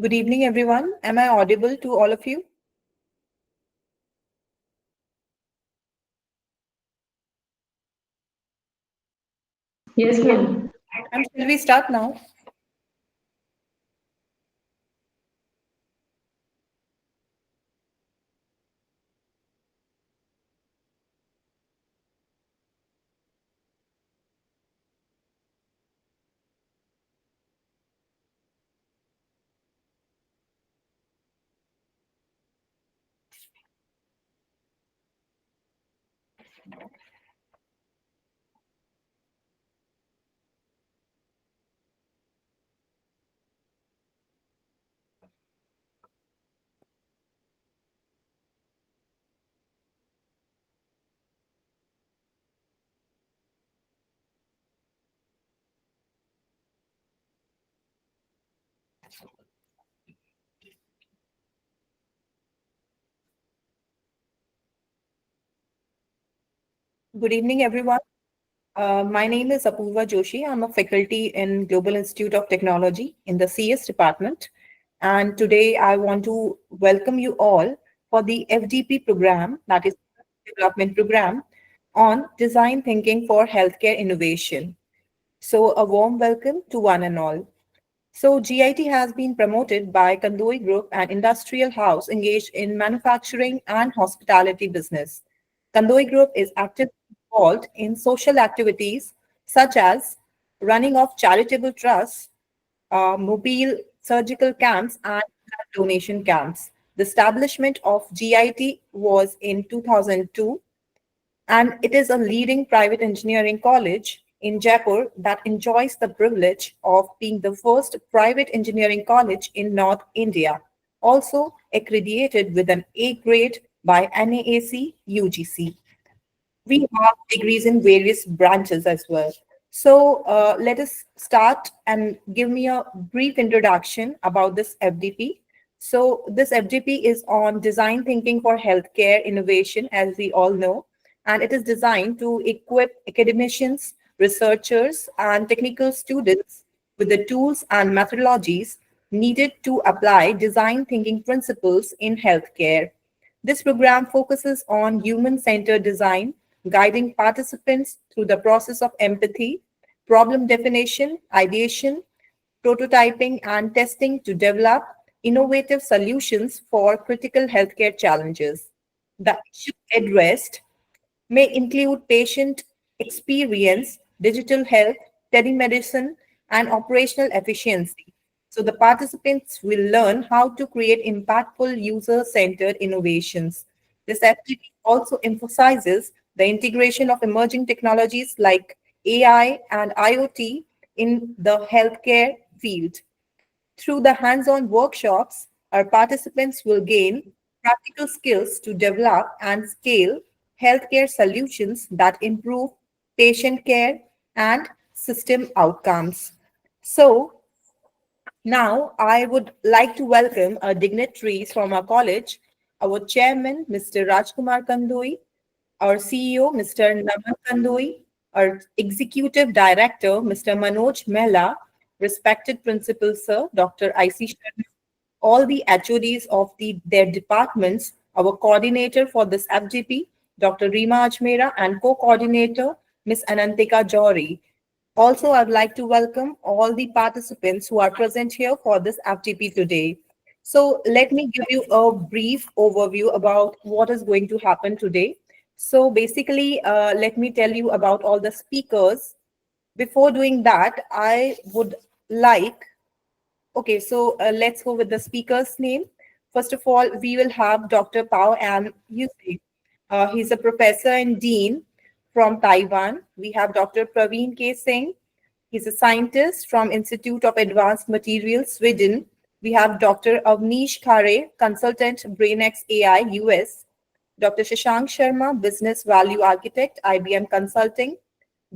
Good evening, everyone. Am I audible to all of you? Yes, ma'am. And shall we start now? Good evening, everyone. My name is Apurva Joshi. I'm a faculty in Global Institute of Technology in the CS department. And today I want to welcome you all for the FDP program, that is Development Program, on Design Thinking for Healthcare Innovation. So, a warm welcome to one and all. So GIT has been promoted by Kandoi Group, an industrial house engaged in manufacturing and hospitality business. Kandoi Group is actively involved in social activities such as running of charitable trusts, mobile surgical camps, and blood donation camps. The establishment of GIT was in 2002, and it is a leading private engineering college in Jaipur that enjoys the privilege of being the first private engineering college in North India, also accredited with an A grade by NAAC UGC. We have degrees in various branches as well. So let us start and give me a brief introduction about this FDP. So this FDP is on design thinking for healthcare innovation, as we all know, and it is designed to equip academicians, researchers, and technical students with the tools and methodologies needed to apply design thinking principles in healthcare. This program focuses on human centered design, guiding participants through the process of empathy, problem definition, ideation, prototyping, and testing to develop innovative solutions for critical healthcare challenges. The issues addressed may include patient experience, digital health, telemedicine, and operational efficiency. So the participants will learn how to create impactful user-centered innovations. This activity also emphasizes the integration of emerging technologies like AI and IoT in the healthcare field. Through the hands-on workshops, our participants will gain practical skills to develop and scale healthcare solutions that improve patient care and system outcomes. So now I would like to welcome our dignitaries from our college, our chairman, Mr. Rajkumar Kandoi, our CEO, Mr. Naman Kandoi, our executive director, Mr. Manoj Mehla, respected principal, sir, Dr. IC Sharma, all the HODs of their departments, our coordinator for this FGP, Dr. Rima Ajmera, and co-coordinator, Ms. Anantika Jory. Also, I'd like to welcome all the participants who are present here for this FTP today. So let me give you a brief overview about what is going to happen today. So basically, let me tell you about all the speakers. Before doing that, I would like, okay, so let's go with the speaker's name. First of all, we will have Dr. Pao An Yusei. He's a professor and dean from Taiwan. We have Dr. Praveen K. Singh. He's a scientist from Institute of Advanced Materials, Sweden. We have Dr. Avnish Khare, consultant BrainX AI, US. Dr. Shashank Sharma, business value architect, IBM Consulting.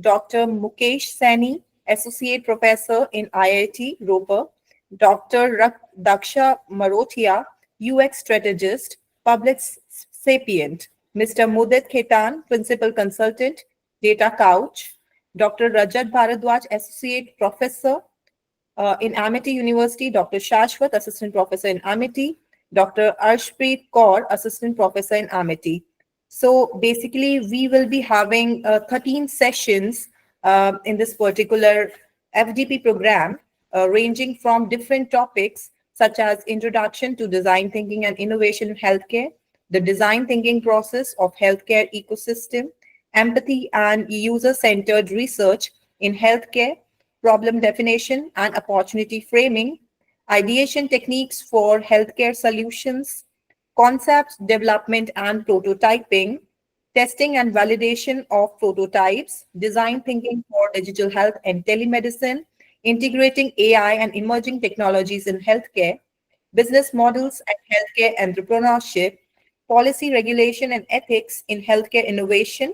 Dr. Mukesh Saini, associate professor in IIT Roper. Dr. Daksha Marothia, UX strategist, public sapient. Mr. Mudit Khetan, principal consultant, data couch. Dr. Rajat Bhardwaj, associate professor, In Amity University, Dr. Shashvat, Assistant Professor in Amity, Dr. Arshpreet Kaur, Assistant Professor in Amity. So basically, we will be having 13 sessions in this particular FDP program, ranging from different topics such as Introduction to Design Thinking and Innovation in Healthcare, the design thinking process of healthcare ecosystem, empathy and user-centered research in healthcare, problem definition and opportunity framing, ideation techniques for healthcare solutions, concept development and prototyping, testing and validation of prototypes, design thinking for digital health and telemedicine, integrating AI and emerging technologies in healthcare, business models and healthcare entrepreneurship, policy regulation and ethics in healthcare innovation,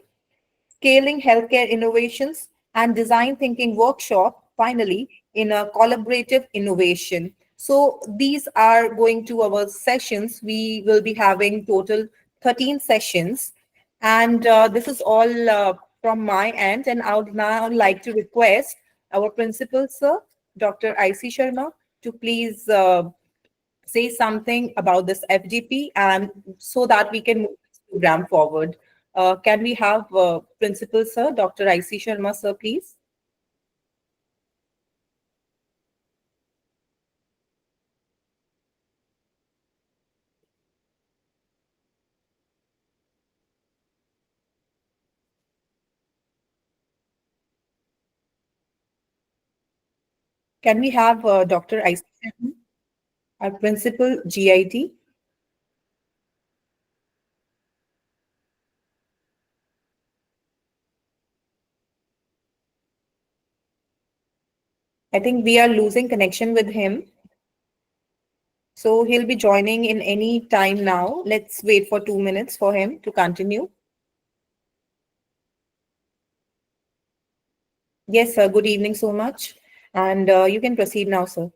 scaling healthcare innovations, and design thinking workshop, finally, in a collaborative innovation. So these are going to our sessions. We will be having total 13 sessions. And this is all from my end. And I would now like to request our principal, sir, Dr. IC Sharma, to please say something about this FDP and so that we can move this program forward. Can we have Principal Sir, Dr. IC Sharma, sir, please? Can we have Dr. IC Sharma, our Principal GIT? I think we are losing connection with him. So he'll be joining in any time now. Let's wait for 2 minutes for him to continue. Yes, sir. Good evening so much. And you can proceed now, sir.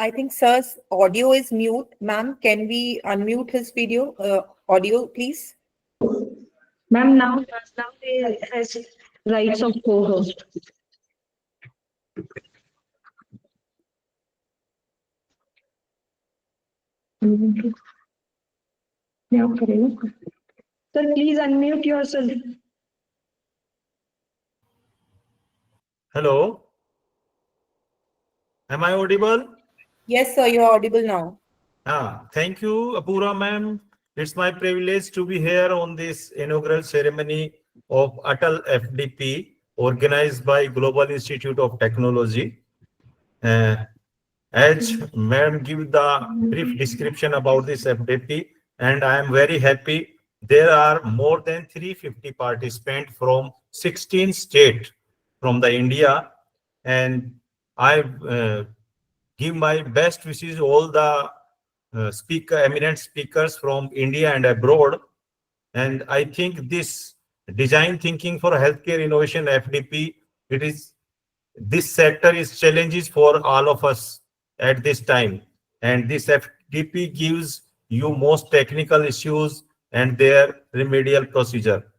I think sir's audio is mute. Ma'am, can we unmute his video audio, please? Ma'am, now he has rights of co-host. क्या करेगा? Sir, please unmute yourself. Hello, am I audible? Yes, sir, you are audible now. Thank you, Apura ma'am. It's my privilege to be here on this inaugural ceremony of ATAL FDP, organized by Global Institute of Technology. As ma'am give the brief description about this FDP, and I am very happy. There are more than 350 participants from 16 states from the India, and I give my best wishes all the eminent speakers from India and abroad. And I think this design thinking for healthcare innovation FDP, this sector is challenges for all of us at this time. And this FDP gives you most technical issues and their remedial procedure.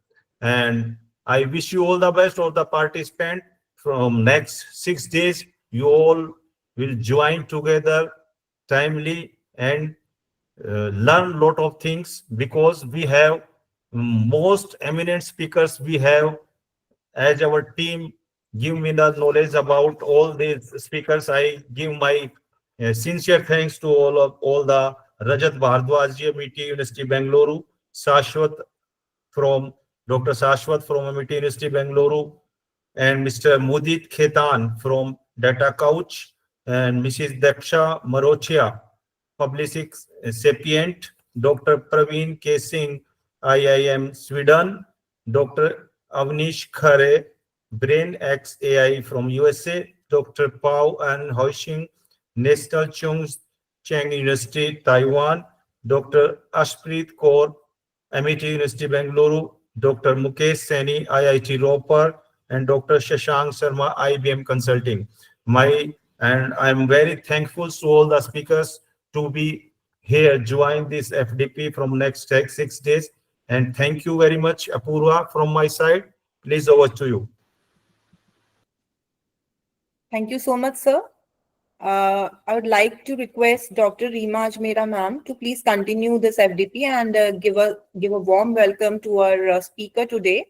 And I wish you all the best, all the participants. From next 6 days, you all will join together timely and learn lot of things, because we have most eminent speakers we have as our team. Give me the knowledge about all these speakers. I give my sincere thanks to all the Rajat Bhardwaj, MIT University Bangalore, Shashvat from Dr. Shashvat from MIT University Bangalore, and Mr. Mudit Khetan from Data Couch, and Mrs. Daksha Marochia, Public Sapient, Dr. Praveen K. Singh IIM Sweden, Dr. Avnish Khare, Brain X AI from USA, Dr. Pao and Hoixing, National Chung Cheng University, Taiwan, Dr. Ashpreet Kaur, MIT University, Bengaluru, Dr. Mukesh Saini, IIT Ropar, and Dr. Shashank Sharma, IBM Consulting. And I'm very thankful to all the speakers to be here, join this FDP from next 6 days. And thank you very much, Apurva, from my side. Please, over to you. Thank you so much, sir. I would like to request Dr. Reema Ajmera ma'am to please continue this FDP and give a warm welcome to our speaker today,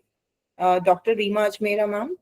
Dr. Reema Ajmera ma'am.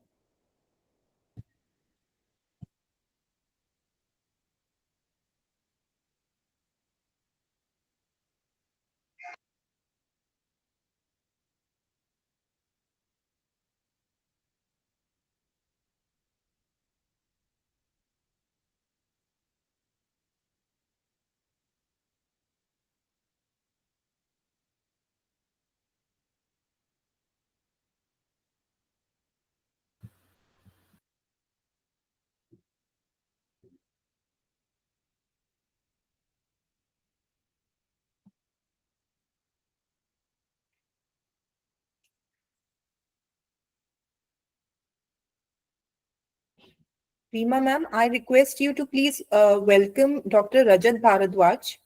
Reema ma'am, I request you to please welcome Dr. Rajat Bhardwaj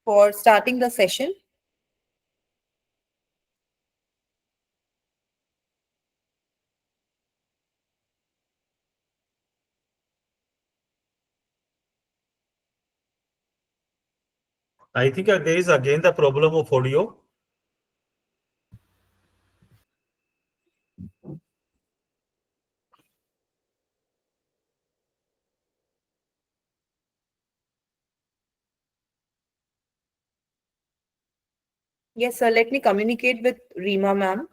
for starting the session. I think there is again the problem of audio. Yes, sir. Let me communicate with Reema ma'am.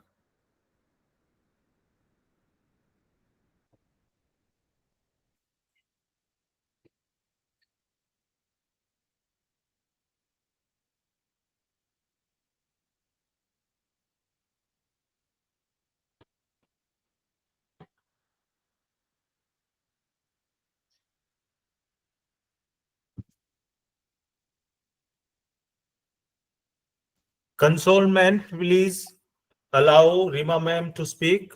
Console man, please allow Rima ma'am to speak.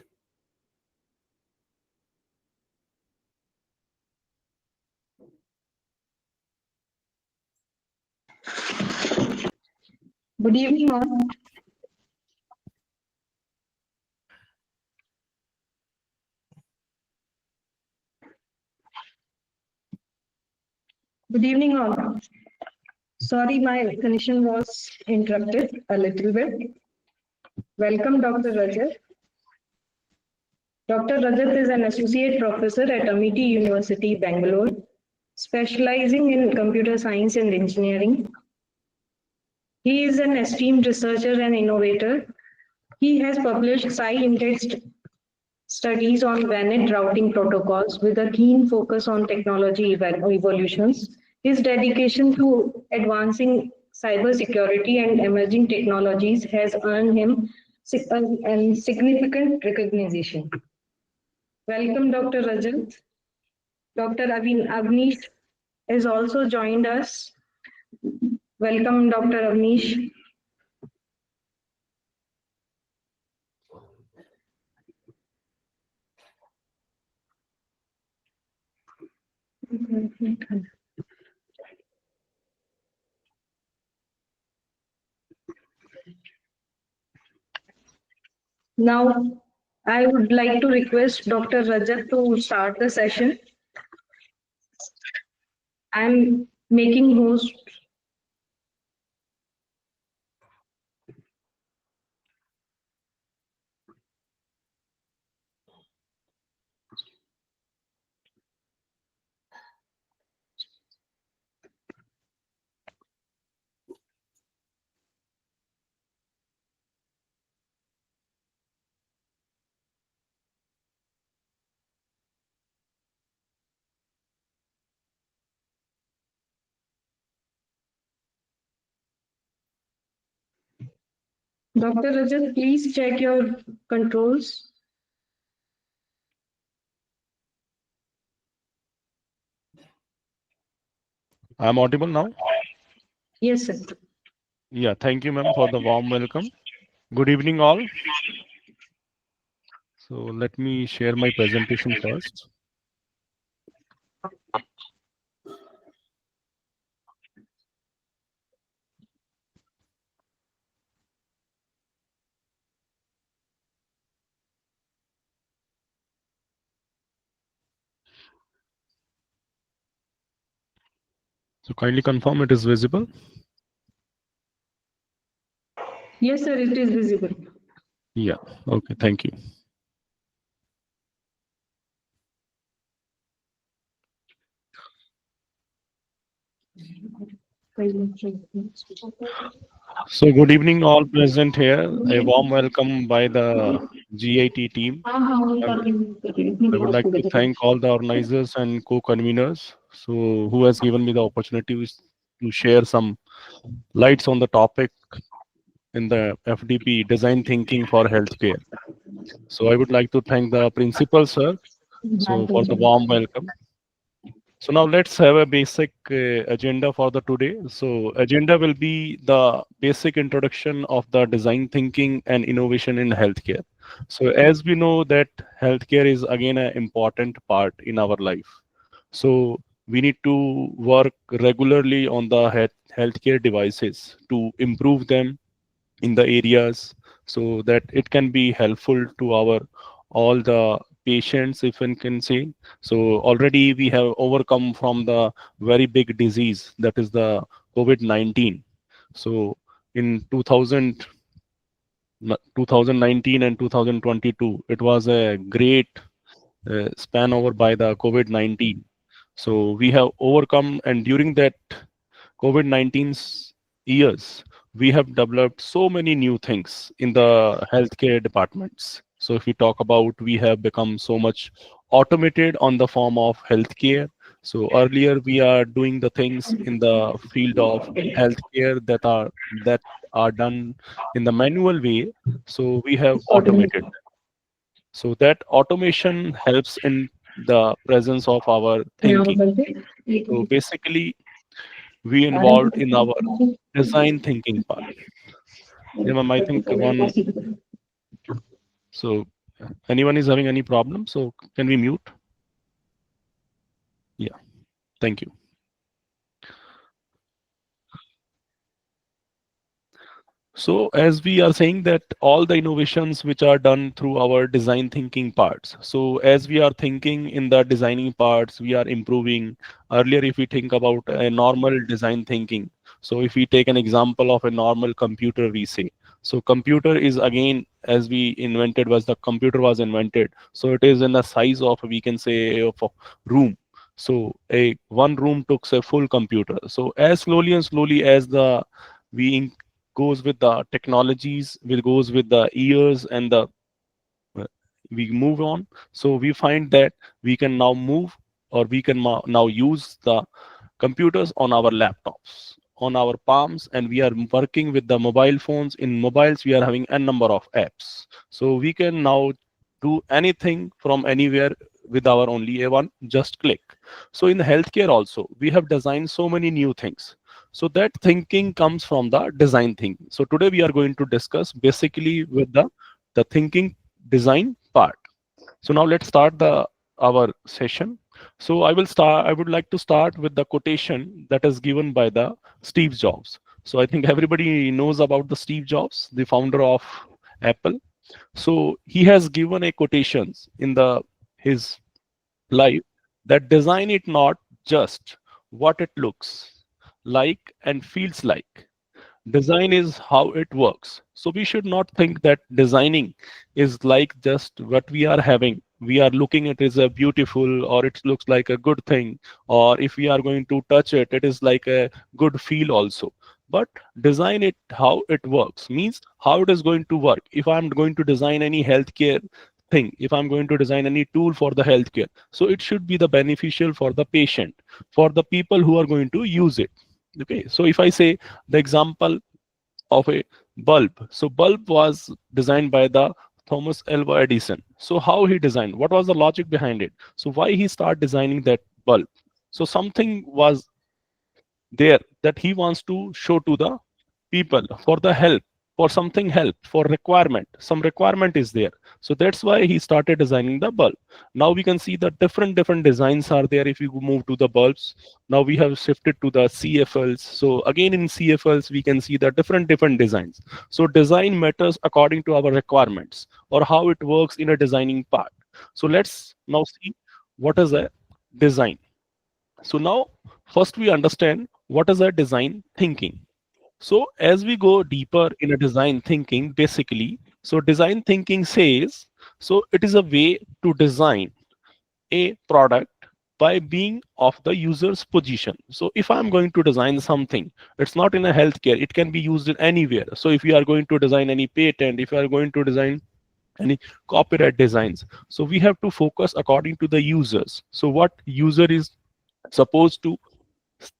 Good evening, all. Good evening, all. Sorry, my connection was interrupted a little bit. Welcome, Dr. Rajat. Dr. Rajat is an associate professor at Amity University, Bangalore, specializing in computer science and engineering. He is an esteemed researcher and innovator. He has published sci-in-text studies on VANET routing protocols with a keen focus on technology evolutions. His dedication to advancing cybersecurity and emerging technologies has earned him significant recognition. Welcome, Dr. Rajat. Dr. Avnish has also joined us. Welcome, Dr. Avnish. Now, I would like to request Dr. Rajat to start the session. I'm making host. Dr. Rajat, please check your controls. I'm audible now? Yes, sir. Yeah, thank you, ma'am, for the warm welcome. Good evening, all. So let me share my presentation first. So kindly confirm it is visible. Yes, sir, it is visible. Yeah, okay, thank you. So good evening, all present here. A warm welcome by the GIT team. I would like to thank all the organizers and co-conveners who has given me the opportunity to share some lights on the topic in the FDP design thinking for healthcare. So I would like to thank the principal, sir, for the warm welcome. So now let's have a basic agenda for the today. So agenda will be the basic introduction of the design thinking and innovation in healthcare. So as we know that healthcare is again an important part in our life. So we need to work regularly on the healthcare devices to improve them in the areas so that it can be helpful to our all the patients, if one can say. So already we have overcome from the very big disease that is the COVID-19. So in 2019 and 2022 it was a great span over by the COVID-19. So we have overcome, and during that COVID-19's years, we have developed so many new things in the healthcare departments. So if we talk about, we have become so much automated on the form of healthcare. So earlier we are doing the things in the field of healthcare that are done in the manual way. So we have automated. So that automation helps in the presence of our thinking. So basically, we involved in our design thinking part. Yeah, ma'am, I think one. So, anyone is having any problem? So, can we mute? Yeah, thank you. So as we are saying that all the innovations which are done through our design thinking parts. So as we are thinking in the designing parts, we are improving. Earlier, if we think about a normal design thinking, so if we take an example of a normal computer, we say, so computer is again, as we invented, was the computer was invented. So it is in the size of, we can say, of a room. So a one room took a full computer. So as slowly and slowly as the we goes with the technologies, will goes with the years and the we move on. So we find that we can now move, or we can now use the computers on our laptops, on our palms, and we are working with the mobile phones. In mobiles, we are having a number of apps. So we can now do anything from anywhere with our only a one just click. So in healthcare also, we have designed so many new things. So that thinking comes from the design thinking. So today we are going to discuss basically with the thinking design part. So now let's start the our session. So I would like to start with the quotation that is given by the Steve Jobs. So I think everybody knows about the Steve Jobs, the founder of Apple. So he has given a quotations in the his life that design it not just what it looks like and feels like. Design is how it works. So we should not think that designing is like just what we are having. We are looking at it as a beautiful, or it looks like a good thing, or if we are going to touch it, it is like a good feel also. But design it how it works means how it is going to work. If I'm going to design any healthcare thing, if I'm going to design any tool for the healthcare, so it should be the beneficial for the patient, for the people who are going to use it. Okay, so if I say the example of a bulb. So bulb was designed by the Thomas Alva Edison. So how he designed? What was the logic behind it? So why he started designing that bulb? So something was there that he wants to show to the people for the help, for something help, for requirement, some requirement is there. So that's why he started designing the bulb. Now we can see the different designs are there. If you move to the bulbs, now we have shifted to the CFLs. So again in CFLs we can see the different designs. So design matters according to our requirements or how it works in a designing part. So let's now see what is a design. So now first we understand what is a design thinking. So as we go deeper in a design thinking, basically, so design thinking says, so it is a way to design a product by being of the user's position. So if I'm going to design something, it's not in a healthcare, it can be used in anywhere. So if you are going to design any patent, if you are going to design any copyright designs, so we have to focus according to the users. So what user is supposed to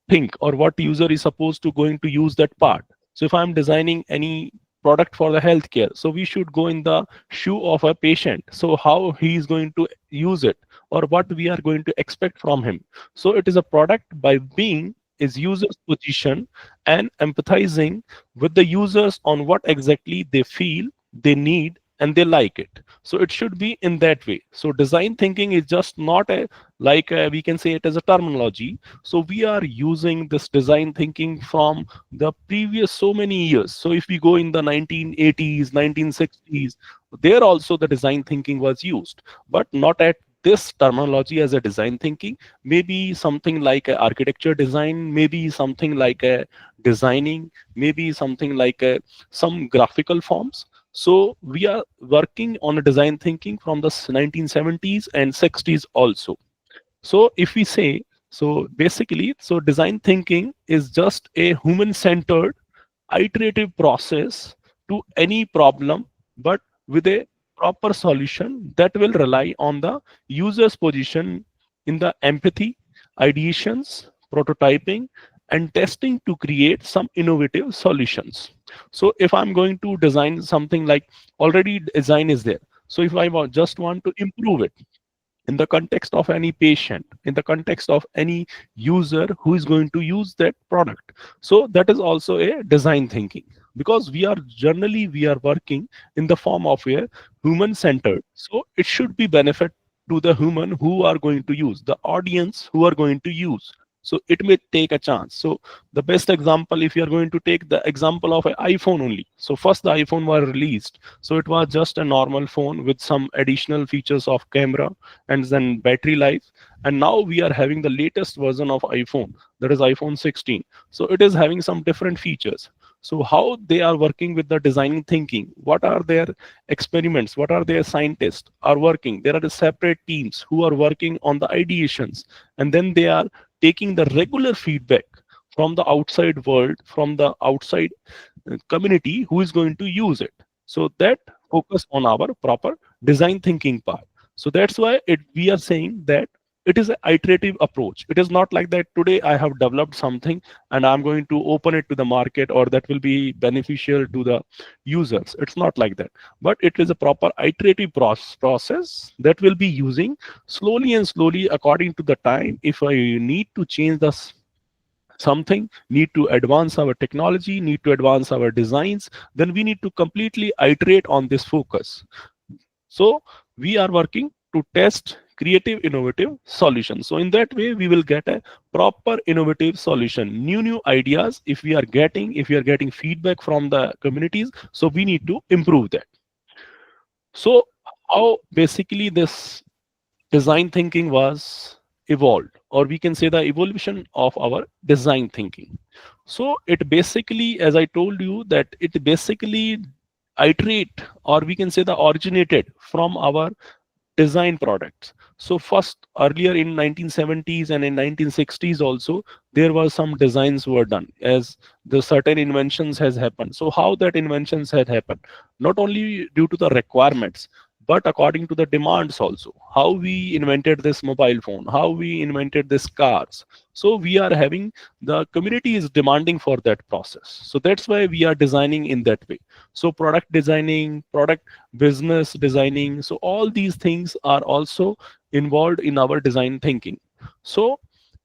think or what user is supposed to going to use that part. So if I'm designing any product for the healthcare, so we should go in the shoe of a patient. So how he is going to use it or what we are going to expect from him. So it is a product by being is user's position and empathizing with the users on what exactly they feel, they need, and they like it. So it should be in that way. So design thinking is just not a we can say it as a terminology. So we are using this design thinking from the previous so many years. So if we go in the 1980s, 1960s, there also the design thinking was used, but not at this terminology as a design thinking. Maybe something like a architecture design, maybe something like a designing, maybe something like a some graphical forms. So we are working on a design thinking from the 1970s and 60s also. So if we say, so basically, so design thinking is just a human-centered iterative process to any problem, but with a proper solution that will rely on the user's position in the empathy, ideations, prototyping, and testing to create some innovative solutions. So if I'm going to design something like already design is there. So if I just want to improve it, in the context of any patient, in the context of any user who is going to use that product. So that is also a design thinking, because we are generally we are working in the form of a human centered. So it should be benefit to the human who are going to use, the audience who are going to use. So it may take a chance. So the best example, if you are going to take the example of an iPhone only. So first the iPhone was released. So it was just a normal phone with some additional features of camera and then battery life. And now we are having the latest version of iPhone, that is iPhone 16. So it is having some different features. So how they are working with the designing thinking, what are their experiments, what are their scientists are working. There are the separate teams who are working on the ideations, and then they are taking the regular feedback from the outside world, from the outside community who is going to use it. So that focus on our proper design thinking part. So that's why we are saying that it is an iterative approach. It is not like that today I have developed something and I'm going to open it to the market or that will be beneficial to the users. It's not like that. But it is a proper iterative process that will be using slowly and slowly according to the time. If I need to change the something, need to advance our technology, need to advance our designs, then we need to completely iterate on this focus. So we are working to test creative innovative solutions. So in that way we will get a proper innovative solution, new ideas. If we are getting feedback from the communities, so we need to improve that. So how basically this design thinking was evolved, or we can say the evolution of our design thinking. So it basically, as I told you, that it basically iterate, or we can say the originated from our design products. So first, earlier in 1970s and in 1960s also, there were some designs were done as the certain inventions has happened. So how that inventions had happened, not only due to the requirements, but according to the demands also. How we invented this mobile phone, how we invented this cars. So we are having, the community is demanding for that process. So that's why we are designing in that way. So product designing, product business designing, so all these things are also involved in our design thinking. So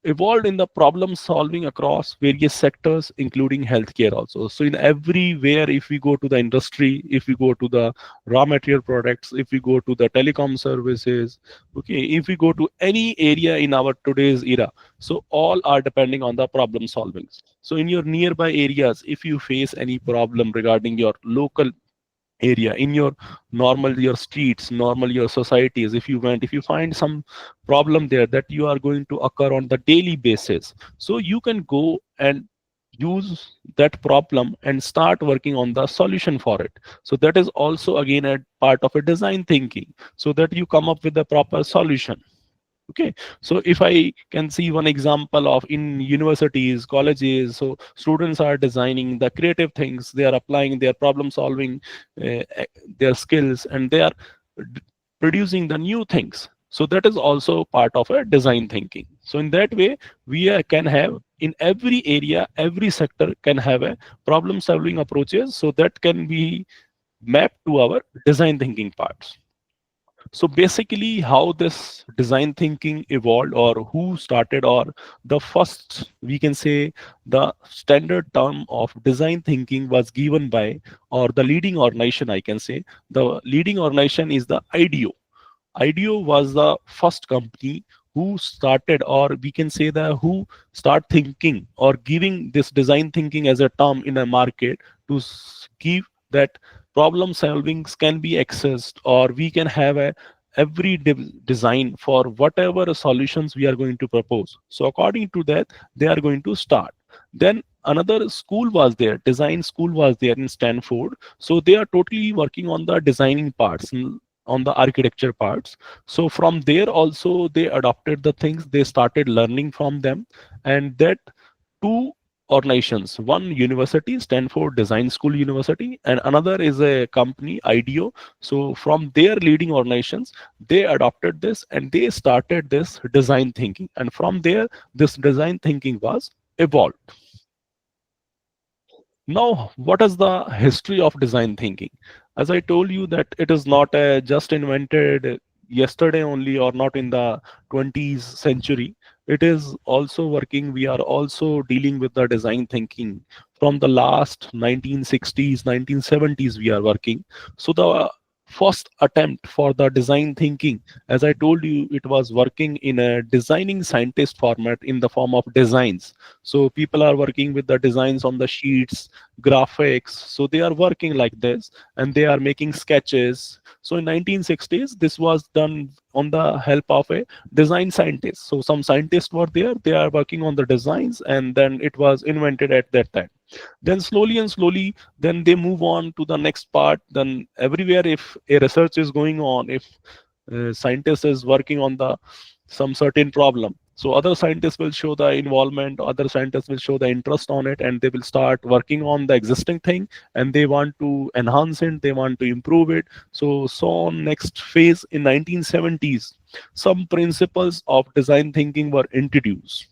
evolved in the problem solving across various sectors, including healthcare also. So in everywhere, if we go to the industry, if we go to the raw material products, if we go to the telecom services, okay, if we go to any area in our today's era, so all are depending on the problem solving. So in your nearby areas, if you face any problem regarding your local area, in your normal, your streets, normal, your societies, if you find some problem there that you are going to occur on the daily basis, so you can go and use that problem and start working on the solution for it. So that is also again a part of a design thinking, so that you come up with a proper solution. Okay, so if I can see one example of in universities, colleges, so students are designing the creative things, they are applying their problem solving, their skills, and they are d- producing the new things. So that is also part of a design thinking. So in that way, we can have in every area, every sector can have a problem solving approaches, so that can be mapped to our design thinking parts. So basically, how this design thinking evolved, or who started, or the first, we can say, the standard term of design thinking was given by, or the leading organization, I can say, the leading organization is the IDEO. IDEO was the first company who started, or we can say that who start thinking or giving this design thinking as a term in a market to give that problem solvings can be accessed, or we can have a every design for whatever solutions we are going to propose. So according to that, they are going to start. Then another school was there, design school was there in Stanford. So they are totally working on the designing parts, on the architecture parts. So from there also they adopted the things, they started learning from them. And that two organizations, one university, Stanford Design School University, and another is a company, IDEO. So from their leading organizations, they adopted this and they started this design thinking, and from there this design thinking was evolved. Now, what is the history of design thinking? As I told you that it is not just invented yesterday only, or not in the 20th century. It is also working. We are also dealing with the design thinking from the last 1960s, 1970s. We are working. So the first attempt for the design thinking, as I told you, it was working in a designing scientist format in the form of designs. So people are working with the designs on the sheets, graphics. So they are working like this, and they are making sketches. So in 1960s, this was done on the help of a design scientist. So some scientists were there, they are working on the designs, and then it was invented at that time. Then slowly and slowly, then they move on to the next part. Then everywhere, if a research is going on, if scientist is working on the some certain problem, so other scientists will show the involvement, other scientists will show the interest on it, and they will start working on the existing thing, and they want to enhance it, they want to improve it. So on next phase in 1970s, some principles of design thinking were introduced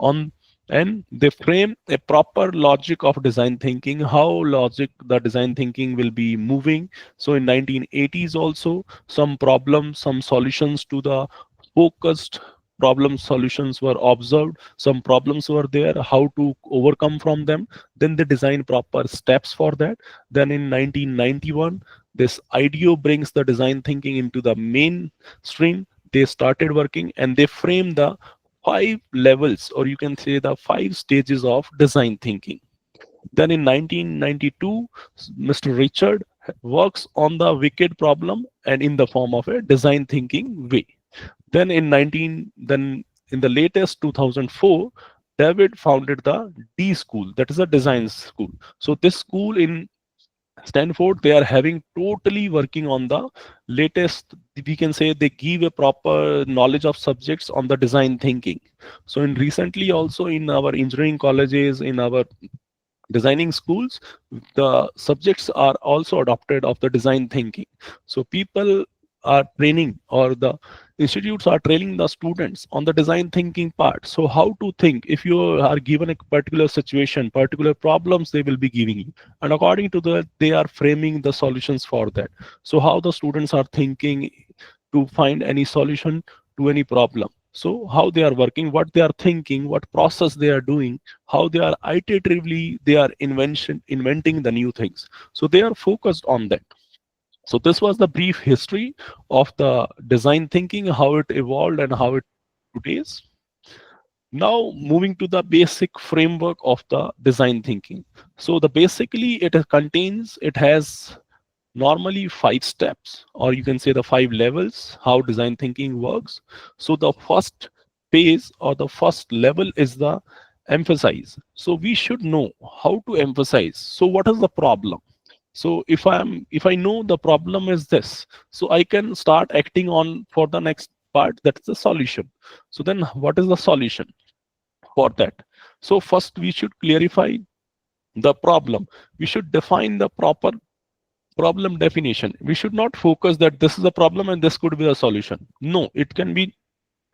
on, and they frame a proper logic of design thinking, how logic the design thinking will be moving. So in 1980s also, some problems, some solutions to the focused problem solutions were observed, some problems were there, how to overcome from them, then they design proper steps for that. Then in 1991, this IDEO brings the design thinking into the mainstream. They started working and they frame the 5 levels, or you can say the 5 stages of design thinking. Then in 1992, Mr. Richard works on the wicked problem and in the form of a design thinking way. Then in the latest 2004, David founded the D School, that is a design school. So this school in Stanford, they are having totally working on the latest, we can say they give a proper knowledge of subjects on the design thinking. So in recently also in our engineering colleges, in our designing schools, the subjects are also adopted of the design thinking. So people are training, or the institutes are training the students on the design thinking part. So how to think, if you are given a particular situation, particular problems they will be giving you, and according to that they are framing the solutions for that. So how the students are thinking to find any solution to any problem, so how they are working, what they are thinking, what process they are doing, how they are iteratively they are inventing the new things. So they are focused on that. So this was the brief history of the design thinking, how it evolved and how it today's. Now moving to the basic framework of the design thinking. So the basically it has normally 5 steps, or you can say the 5 levels how design thinking works. So the first phase or the first level is the emphasize. So we should know how to emphasize. So what is the problem? So if I know the problem is this, so I can start acting on for the next part, that's the solution. So then what is the solution for that? So first we should clarify the problem. We should define the proper problem definition. We should not focus that this is a problem and this could be a solution. No, it can be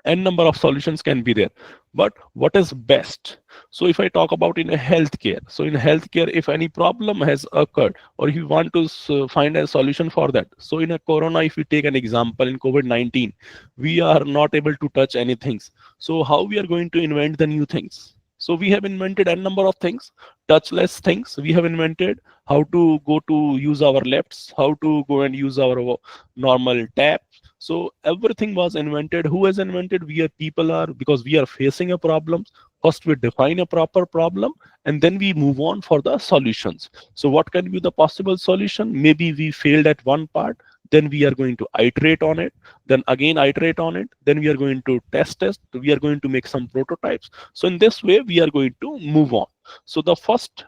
n number of solutions can be there, but what is best? So if I talk about in a healthcare, so in healthcare, if any problem has occurred, or if you want to find a solution for that, so in a corona, if we take an example, in COVID-19 we are not able to touch anything. So how we are going to invent the new things? So we have invented n number of things, touchless things. We have invented how to go to use our lefts, how to go and use our normal tap. So everything was invented. Who has invented? We are people are, because we are facing a problem. First we define a proper problem, and then we move on for the solutions. So what can be the possible solution? Maybe we failed at one part, then we are going to iterate on it, then again iterate on it, then we are going to test, we are going to make some prototypes. So in this way we are going to move on. So the first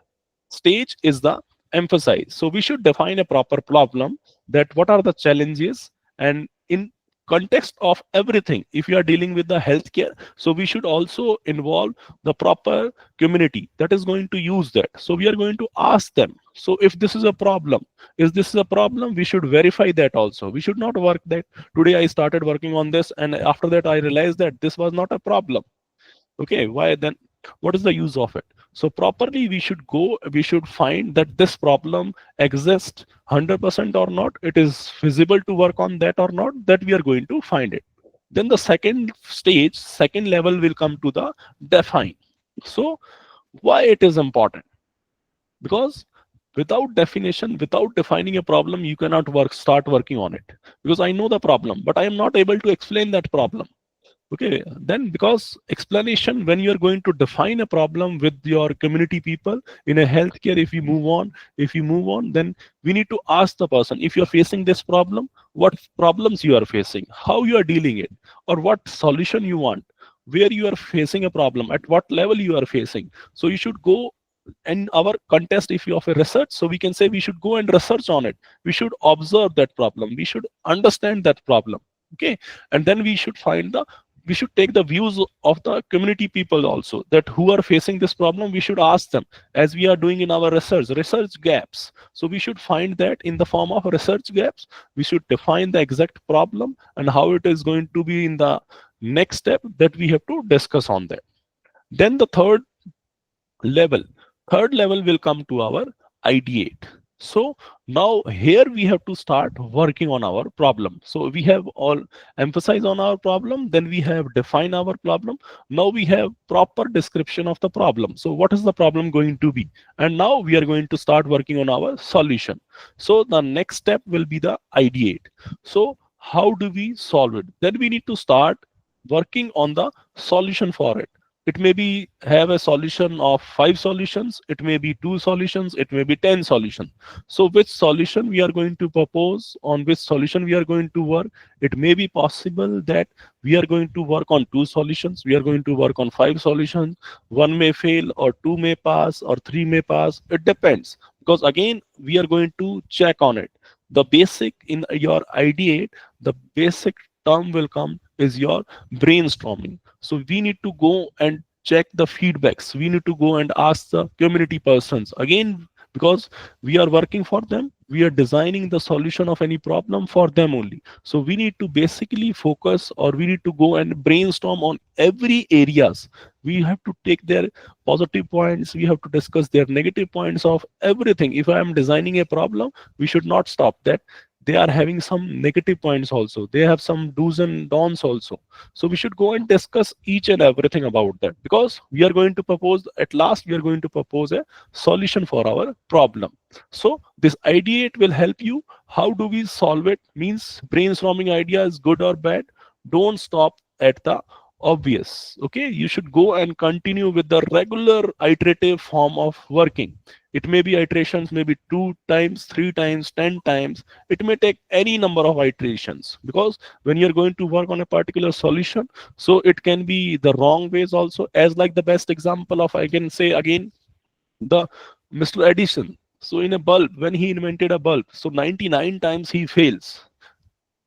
stage is the emphasize. So we should define a proper problem, that what are the challenges, and in context of everything, if you are dealing with the healthcare, so we should also involve the proper community that is going to use that. So we are going to ask them, so if this is a problem, is this a problem, we should verify that also. We should not work that today I started working on this and after that I realized that this was not a problem. Okay, why then? What is the use of it? So properly we should go, we should find that this problem exists 100% or not, it is feasible to work on that or not, that we are going to find it. Then the second stage, second level will come to the define. So why it is important? Because without definition, without defining a problem, you cannot start working on it. Because I know the problem, but I am not able to explain that problem. Okay, then because explanation, when you're going to define a problem with your community people in a healthcare, if you move on, then we need to ask the person, if you're facing this problem, what problems you are facing, how you are dealing it, or what solution you want, where you are facing a problem, at what level you are facing. So you should go in our contest, if you have a research, so we can say we should go and research on it. We should observe that problem. We should understand that problem. Okay, and then we should take the views of the community people also, that who are facing this problem, we should ask them, as we are doing in our research gaps. So we should find that in the form of research gaps. We should define the exact problem and how it is going to be in the next step, that we have to discuss on that. Then the level third level will come to our ideate. So now here we have to start working on our problem. So we have all emphasized on our problem, then we have defined our problem. Now we have proper description of the problem. So what is the problem going to be? And now we are going to start working on our solution. So the next step will be the ideate. So how do we solve it? Then we need to start working on the solution for it. It may be have a solution of 5 solutions, it may be 2 solutions, it may be 10 solutions. So which solution we are going to propose, on which solution we are going to work? It may be possible that we are going to work on 2 solutions, we are going to work on 5 solutions, 1 may fail or 2 may pass or 3 may pass. It depends, because again we are going to check on it. The basic in your ideate, the basic term will come is your brainstorming. So we need to go and check the feedbacks. We need to go and ask the community persons again, because we are working for them. We are designing the solution of any problem for them only. So we need to basically focus, or we need to go and brainstorm on every areas. We have to take their positive points. We have to discuss their negative points of everything. If I am designing a problem, we should not stop that. They are having some negative points also. They have some do's and don'ts also. So we should go and discuss each and everything about that, because we are going to propose, at last we are going to propose a solution for our problem. So this ideate will help you. How do we solve it? Means brainstorming idea is good or bad. Don't stop at the obvious. Okay, you should go and continue with the regular iterative form of working. It may be iterations, maybe 2 times, 3 times, 10 times. It may take any number of iterations, because when you're going to work on a particular solution, so it can be the wrong ways also. As like the best example of, I can say again, the Mr. Edison. So in a bulb, when he invented a bulb, so 99 times he fails.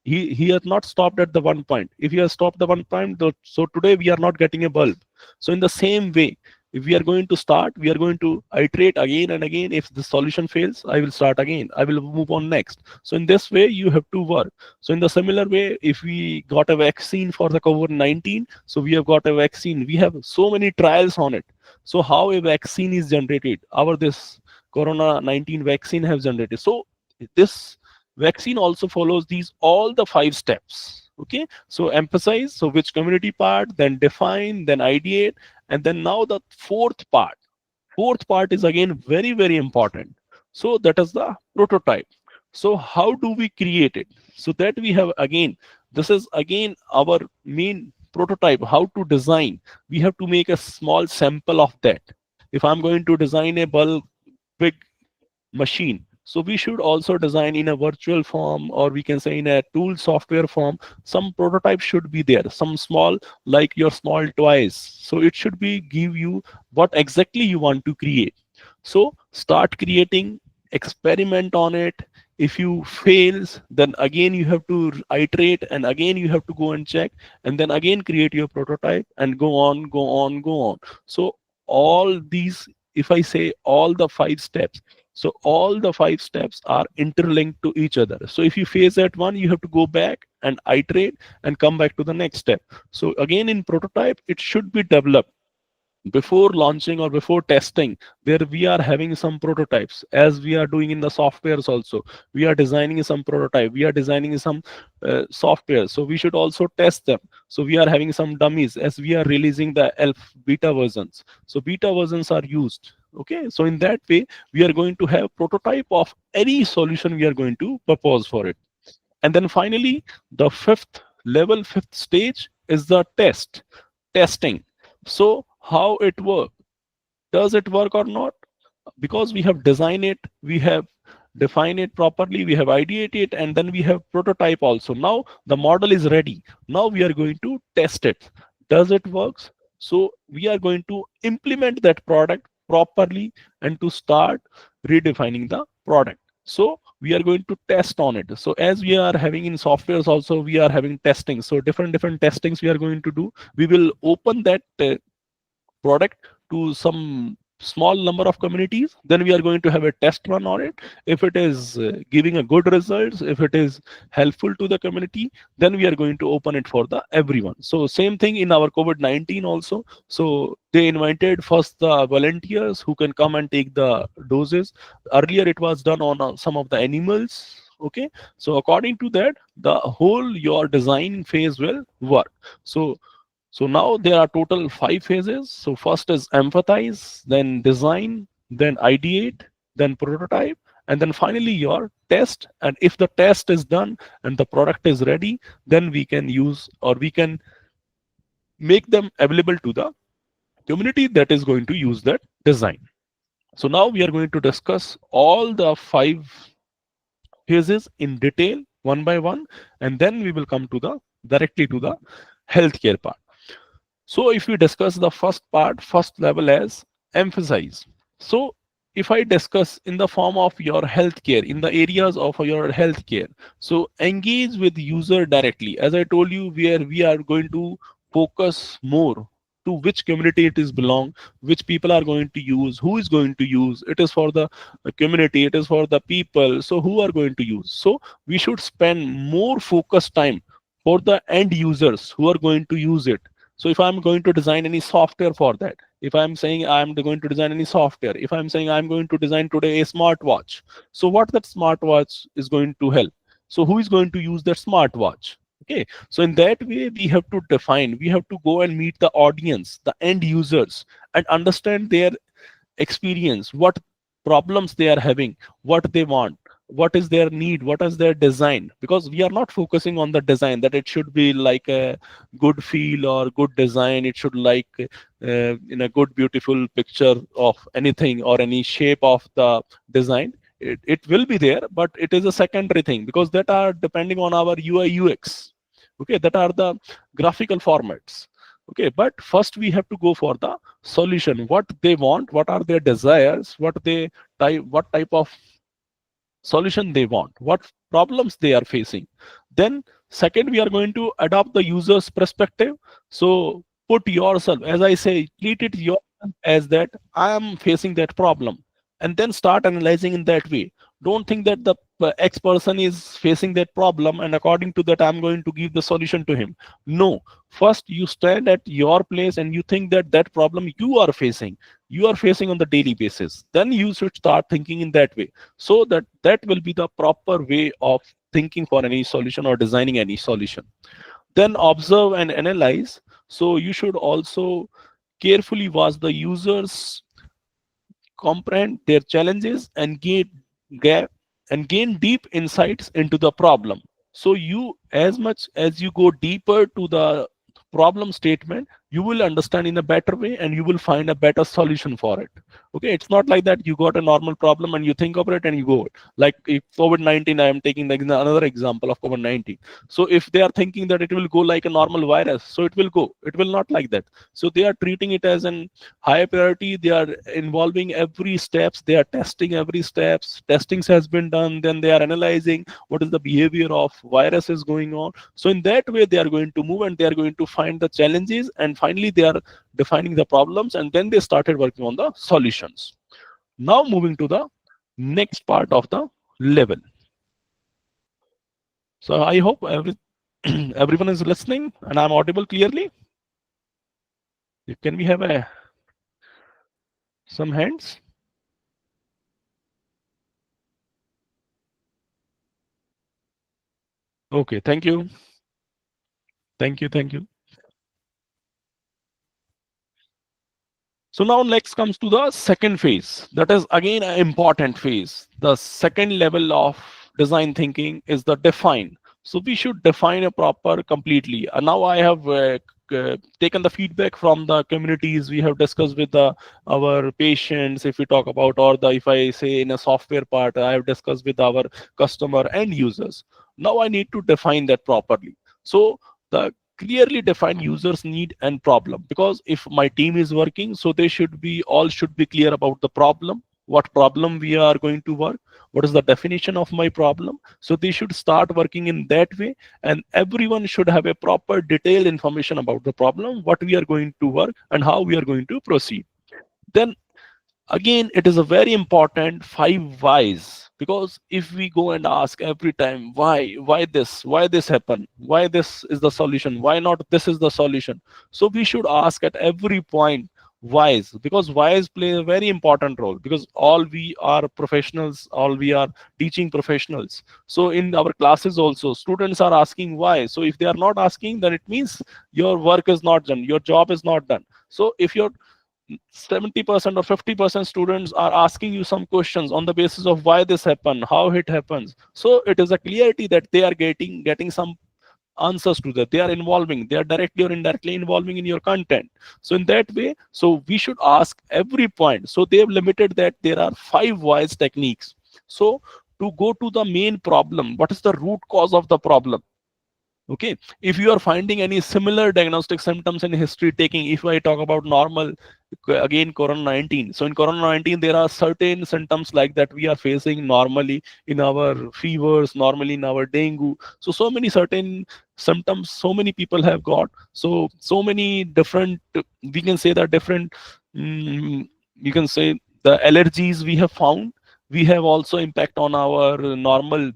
He has not stopped at the one point. If he has stopped the one point, so today we are not getting a bulb. So in the same way, if we are going to start, we are going to iterate again and again. If the solution fails, I will start again. I will move on next. So in this way, you have to work. So in the similar way, if we got a vaccine for the COVID-19, so we have got a vaccine. We have so many trials on it. So how a vaccine is generated? Our this Corona-19 vaccine has generated. So this vaccine also follows these all the 5 steps. Okay, so emphasize, so which community part, then define, then ideate, and then now the fourth part is again very, very important. So that is the prototype. So how do we create it? So that we have, again, this is again our main prototype. How to design? We have to make a small sample of that. If I'm going to design a bulb big machine, so we should also design in a virtual form, or we can say in a tool software form. Some prototype should be there, some small, like your small toys. So it should be give you what exactly you want to create. So start creating, experiment on it. If you fails, then again you have to iterate, and again you have to go and check, and then again create your prototype, and go on, go on, go on. So all these, if I say all the 5 steps, so all the 5 steps are interlinked to each other. So if you face that one, you have to go back and iterate and come back to the next step. So again, in prototype, it should be developed before launching or before testing, where we are having some prototypes, as we are doing in the softwares also. We are designing some prototype, we are designing some software, so we should also test them. So we are having some dummies as we are releasing the beta versions. So beta versions are used. Okay, so in that way, we are going to have prototype of any solution we are going to propose for it. And then finally, the fifth stage is the testing. So how it works? Does it work or not? Because we have designed it, we have defined it properly, we have ideated it, and then we have prototype also. Now the model is ready. Now we are going to test it. Does it works? So we are going to implement that product properly and to start redefining the product. So we are going to test on it. So as we are having in softwares also, we are having testing. So different testings we are going to do. We will open that product to some small number of communities, then we are going to have a test run on it. If it is giving a good results, if it is helpful to the community, then we are going to open it for the everyone. So same thing in our COVID-19 also. So they invited first the volunteers who can come and take the doses. Earlier it was done on some of the animals. Okay, so according to that, the whole your design phase will work. So now there are total 5 phases. So first is empathize, then design, then ideate, then prototype, and then finally your test. And if the test is done and the product is ready, then we can use, or we can make them available to the community that is going to use that design. So now we are going to discuss all the 5 phases in detail, one by one, and then we will come to the directly to the healthcare part. So if we discuss the first part, first level as emphasize. So if I discuss in the form of your healthcare, in the areas of your healthcare, so engage with user directly. As I told you, we are going to focus more to which community it is belong, which people are going to use, who is going to use. It is for the community, it is for the people, so who are going to use. So we should spend more focused time for the end users who are going to use it. So if I'm going to design any software for that, if I'm saying I'm going to design any software, if I'm saying I'm going to design today a smartwatch, so what that smartwatch is going to help, so who is going to use that smartwatch? Okay, so in that way we have to define, we have to go and meet the audience, the end users, and understand their experience, what problems they are having, what they want, what is their need, what is their design. Because we are not focusing on the design, that it should be like a good feel or good design, it should like in a good beautiful picture of anything or any shape of the design. It will be there, but it is a secondary thing, because that are depending on our UI UX. Okay, that are the graphical formats. Okay, but first we have to go for the solution, what they want, what are their desires, what type of solution they want, what problems they are facing. Then second, we are going to adopt the user's perspective. So put yourself, as I say, treat it yourself as that I am facing that problem, and then start analyzing in that way. Don't think that the X person is facing that problem and according to that I'm going to give the solution to him. No, first you stand at your place and you think that that problem you are facing on the daily basis, then you should start thinking in that way. So that will be the proper way of thinking for any solution or designing any solution. Then observe and analyze. So you should also carefully watch the users, comprehend their challenges, and gain deep insights into the problem. So you, as much as you go deeper to the problem statement, you will understand in a better way and you will find a better solution for it. Okay, it's not like that you got a normal problem and you think of it and you go. Like if COVID-19, I am taking another example of COVID-19. So if they are thinking that it will go like a normal virus, so it will go. It will not like that. So they are treating it as an high priority. They are involving every steps. They are testing every steps. Testings has been done. Then they are analyzing what is the behavior of viruses going on. So in that way, they are going to move and they are going to find the challenges, and finally they are defining the problems, and then they started working on the solutions. Now moving to the next part of the level. So I hope everyone is listening and I'm audible clearly. Can we have some hands? Okay, thank you. Thank you. So now next comes to the second phase. That is again an important phase. The second level of design thinking is the define. So we should define a proper completely. And now I have taken the feedback from the communities. We have discussed with our patients, if we talk about, or if I say in a software part, I have discussed with our customer and users. Now I need to define that properly. So the clearly define users need and problem, because if my team is working, so they should be clear about the problem, what problem we are going to work, what is the definition of my problem. So they should start working in that way, and everyone should have a proper detailed information about the problem, what we are going to work and how we are going to proceed. Then again, it is a very important 5 whys, because if we go and ask every time why this happen, why this is the solution, why not this is the solution, so we should ask at every point whys, because whys play a very important role, because all we are professionals, all we are teaching professionals. So in our classes also students are asking why. So if they are not asking, then it means your work is not done, your job is not done. So if you're 70% or 50% students are asking you some questions on the basis of why this happened, how it happens, so it is a clarity that they are getting some answers to that. They are involving, they are directly or indirectly involving in your content. So in that way, so we should ask every point. So they have limited that there are 5 whys techniques. So to go to the main problem, what is the root cause of the problem? Okay, if you are finding any similar diagnostic symptoms in history taking, if I talk about normal, again corona-19, so in corona-19 there are certain symptoms like that we are facing normally in our fevers, normally in our dengue. So many certain symptoms so many people have got. So many different, we can say that different, you can say the allergies we have found. We have also impact on our normal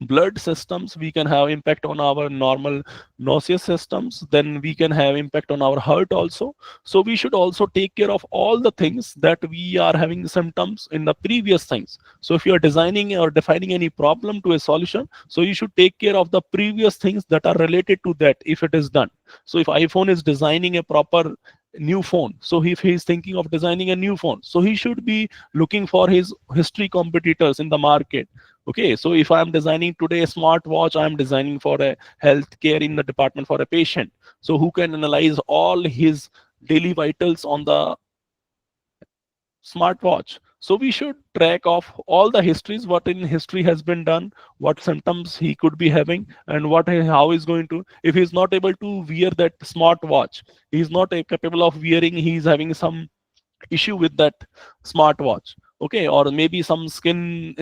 blood systems, we can have impact on our normal nauseous systems, then we can have impact on our heart also. So we should also take care of all the things that we are having symptoms in the previous things. So if you are designing or defining any problem to a solution, so you should take care of the previous things that are related to that if it is done. So if iPhone is designing a proper new phone, so if he is thinking of designing a new phone, so he should be looking for his history competitors in the market. Okay, so if I'm designing today a smartwatch, I'm designing for a healthcare in the department for a patient. So who can analyze all his daily vitals on the smartwatch? So we should track of all the histories, what in history has been done, what symptoms he could be having, and how he's going to. If he's not able to wear that smartwatch, he's not capable of wearing, he's having some issue with that smartwatch, okay, or maybe some skin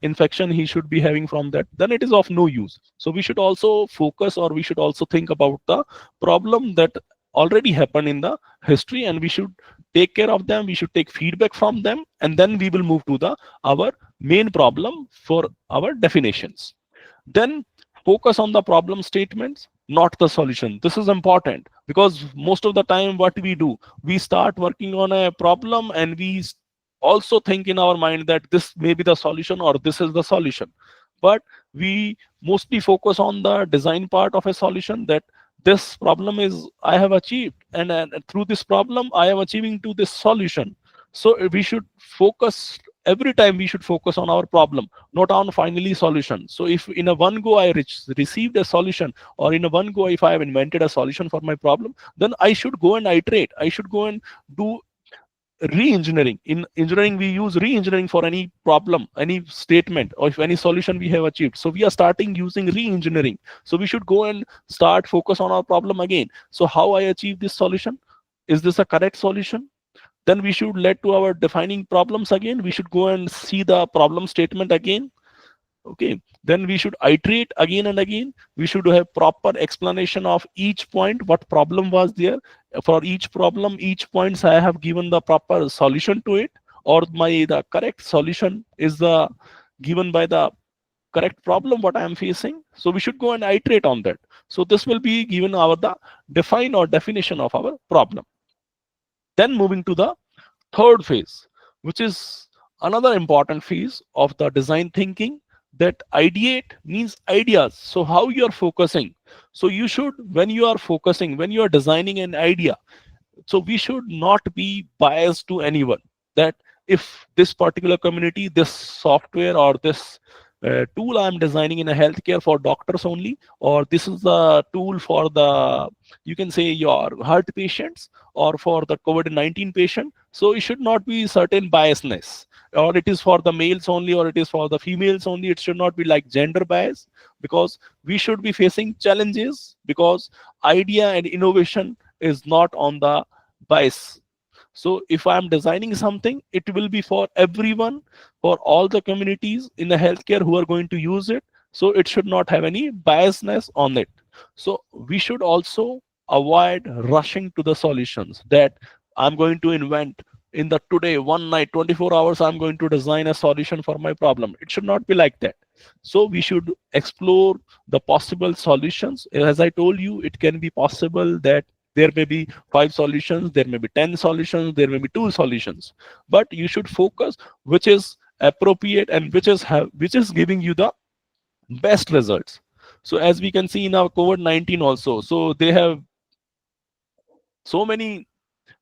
infection he should be having from that, then it is of no use. So we should also focus, or we should also think about the problem that already happened in the history, and we should take care of them, we should take feedback from them, and then we will move to the our main problem for our definitions. Then focus on the problem statements, not the solution. This is important because most of the time what we do, we start working on a problem and we also think in our mind that this may be the solution or this is the solution. But we mostly focus on the design part of a solution, that this problem is I have achieved, and through this problem I am achieving to this solution. So we should focus, every time we should focus on our problem, not on finally solution. So if in a one go I received a solution, or in a one go if I have invented a solution for my problem, then I should go and iterate, I should go and do re-engineering. In engineering we use re-engineering for any problem, any statement, or if any solution we have achieved, so we are starting using re-engineering. So we should go and start focus on our problem again. So how I achieve this solution, is this a correct solution? Then we should let to our defining problems again, we should go and see the problem statement again. Okay, then we should iterate again and again, we should have proper explanation of each point, what problem was there. For each problem, each points I have given the proper solution to it, or the correct solution is the given by the correct problem what I am facing. So we should go and iterate on that. So this will be given our the define or definition of our problem. Then moving to the third phase, which is another important phase of the design thinking, that ideate means ideas. So how you are focusing. So you should, when you are focusing, when you are designing an idea, so we should not be biased to anyone, that if this particular community, this software or this tool I'm designing in a healthcare for doctors only, or this is the tool for the, you can say your heart patients, or for the COVID-19 patient. So it should not be certain biasness, or it is for the males only, or it is for the females only. It should not be like gender bias, because we should be facing challenges, because idea and innovation is not on the bias. So if I'm designing something, it will be for everyone, for all the communities in the healthcare who are going to use it. So it should not have any biasness on it. So we should also avoid rushing to the solutions, that I'm going to invent in the today, one night, 24 hours, I'm going to design a solution for my problem. It should not be like that. So we should explore the possible solutions. As I told you, it can be possible that there may be 5 solutions, there may be 10 solutions, there may be 2 solutions, but you should focus which is appropriate and which is giving you the best results. So as we can see in our COVID-19 also, so they have so many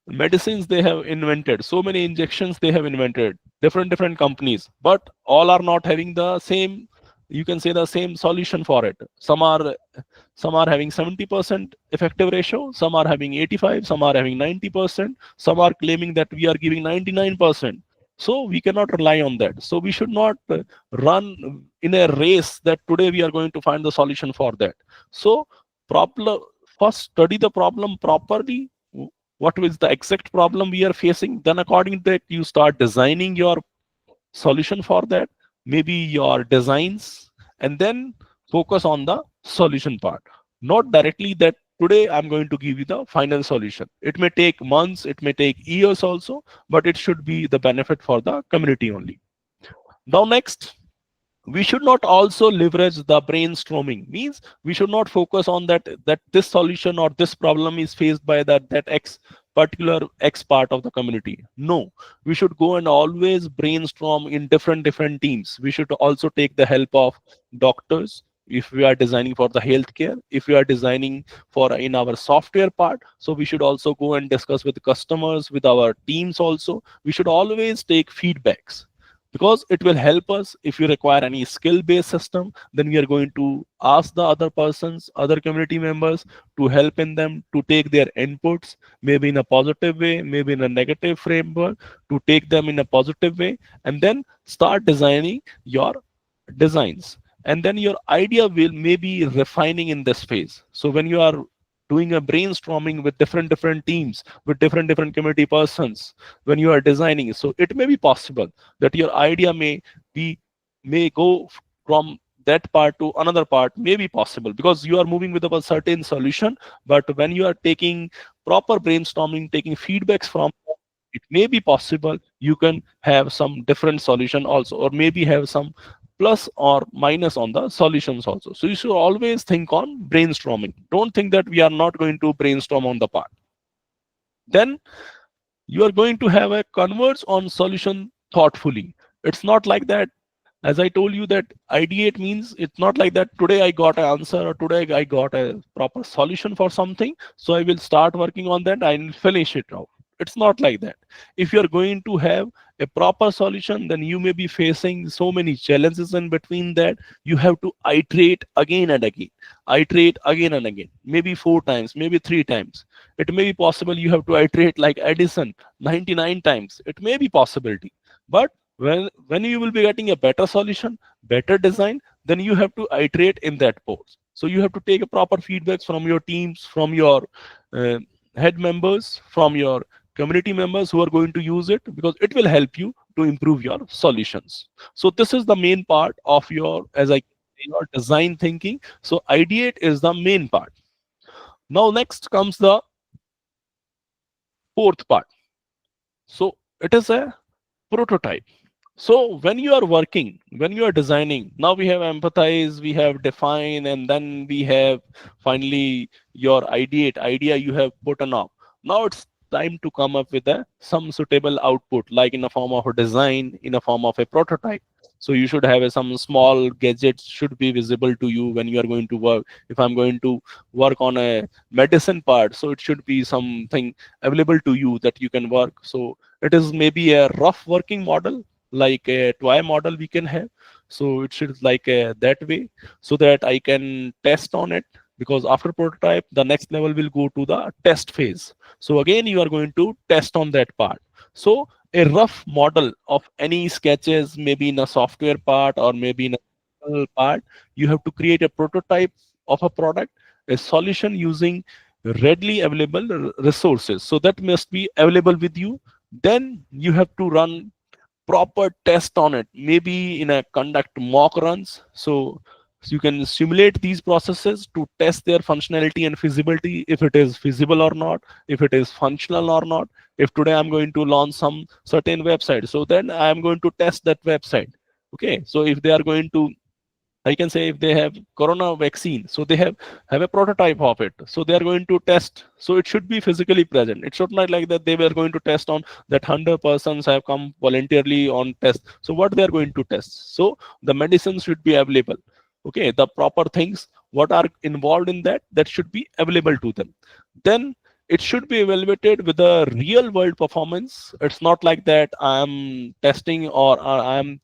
medicines they have invented, so many injections they have invented, different companies, but all are not having the same, you can say the same solution for it. Some are having 70% effective ratio, some are having 85, some are having 90%, some are claiming that we are giving 99%. So we cannot rely on that. So we should not run in a race that today we are going to find the solution for that. So problem, first study the problem properly, what is the exact problem we are facing, then according to that you start designing your solution for that, maybe your designs, and then focus on the solution part. not directly that today I'm going to give you the final solution. It may take months, it may take years also, but it should be the benefit for the community only. Now next, we should not also leverage the brainstorming. Means we should not focus on that this solution or this problem is faced by that x particular x part of the community. No, we should go and always brainstorm in different teams. We should also take the help of doctors if we are designing for the healthcare, if we are designing for in our software part. So we should also go and discuss with customers, with our teams also. We should always take feedbacks, because it will help us. If you require any skill based system, then we are going to ask the other persons, other community members, to help in them to take their inputs, maybe in a positive way, maybe in a negative framework, to take them in a positive way, and then start designing your designs. And then your idea will maybe refining in this phase. So when you are doing a brainstorming with different teams, with different community persons, when you are designing, so it may be possible that your idea be may go from that part to another part, may be possible, because you are moving with a certain solution. But when you are taking proper brainstorming, taking feedbacks from, it may be possible you can have some different solution also, or maybe have some plus or minus on the solutions also. So you should always think on brainstorming. Don't think that we are not going to brainstorm on the part. Then you are going to have a converge on solution thoughtfully. It's not like that. As I told you, that ideate means it's not like that today I got an answer or today I got a proper solution for something, so I will start working on that and finish it off. It's not like that. If you're going to have a proper solution, then you may be facing so many challenges in between that you have to iterate again and again, iterate again and again, maybe 4 times, maybe 3 times. It may be possible you have to iterate like Edison 99 times. It may be possibility. But when you will be getting a better solution, better design, then you have to iterate in that pose. So you have to take a proper feedbacks from your teams, from your uh, head members, from your community members who are going to use it, because it will help you to improve your solutions. So this is the main part of your, as I say, your design thinking. So ideate is the main part. Now next comes the fourth part. So it is a prototype. So when you are working, when you are designing, now we have empathize, we have define, and then we have finally your ideate, idea you have put on up. Now it's time to come up with some suitable output, like in a form of a design, in a form of a prototype. So you should have some small gadgets should be visible to you when you are going to work. If I'm going to work on a medicine part, so it should be something available to you that you can work. So it is maybe a rough working model, like a toy model we can have. So it should like that way, so that I can test on it, because after prototype the next level will go to the test phase. So again you are going to test on that part. So a rough model of any sketches, maybe in a software part or maybe in a physical part, you have to create a prototype of a product, a solution using readily available resources. So that must be available with you. Then you have to run proper test on it, maybe in a conduct mock runs. So you can simulate these processes to test their functionality and feasibility, if it is feasible or not, if it is functional or not. If today I'm going to launch some certain website, so then I'm going to test that website. Okay, so if they are going to, I can say, if they have corona vaccine, so they have a prototype of it. So they are going to test. So it should be physically present. It should not like that they were going to test on that 100 persons have come voluntarily on test. So what they are going to test? So the medicine should be available. Okay, the proper things what are involved in that, that should be available to them. Then it should be evaluated with a real world performance. It's not like that I'm testing or I'm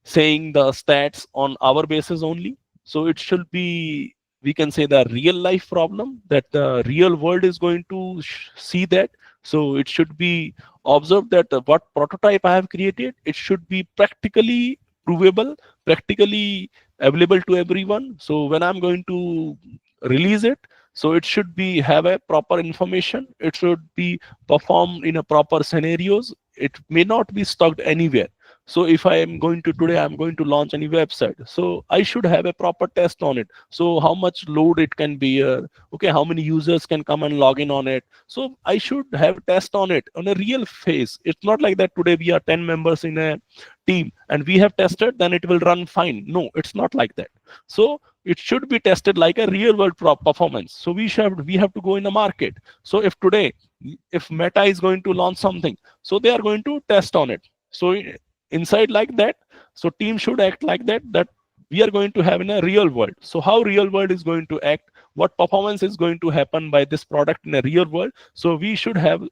saying the stats on our basis only. So it should be, we can say, the real life problem that the real world is going to see that. So it should be observed that what prototype I have created, it should be practically provable, practically available to everyone. So when I'm going to release it, so it should be have a proper information. It should be performed in a proper scenarios. It may not be stuck anywhere. So if I am going to today, I'm going to launch any website. So I should have a proper test on it. So how much load it can bear? Okay, how many users can come and log in on it? So I should have a test on it on a real phase. It's not like that today we are 10 members in a team and we have tested, then it will run fine. No, it's not like that. So it should be tested like a real world performance. So we have to go in the market. So if today, if Meta is going to launch something, so they are going to test on it. So inside like that, so team should act like that, that we are going to have in a real world. So how real world is going to act, what performance is going to happen by this product in a real world. So we should have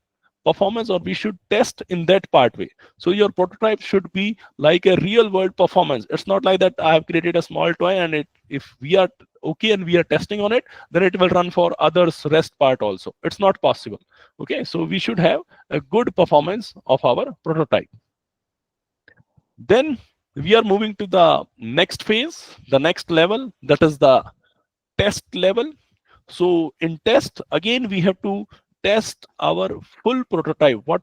performance, or we should test in that part way. So your prototype should be like a real world performance. It's not like that I have created a small toy and it, if we are okay and we are testing on it, then it will run for others rest part also. It's not possible. Okay, so we should have a good performance of our prototype. Then we are moving to the next phase, the next level, that is the test level. So in test, again, we have to test our full prototype, what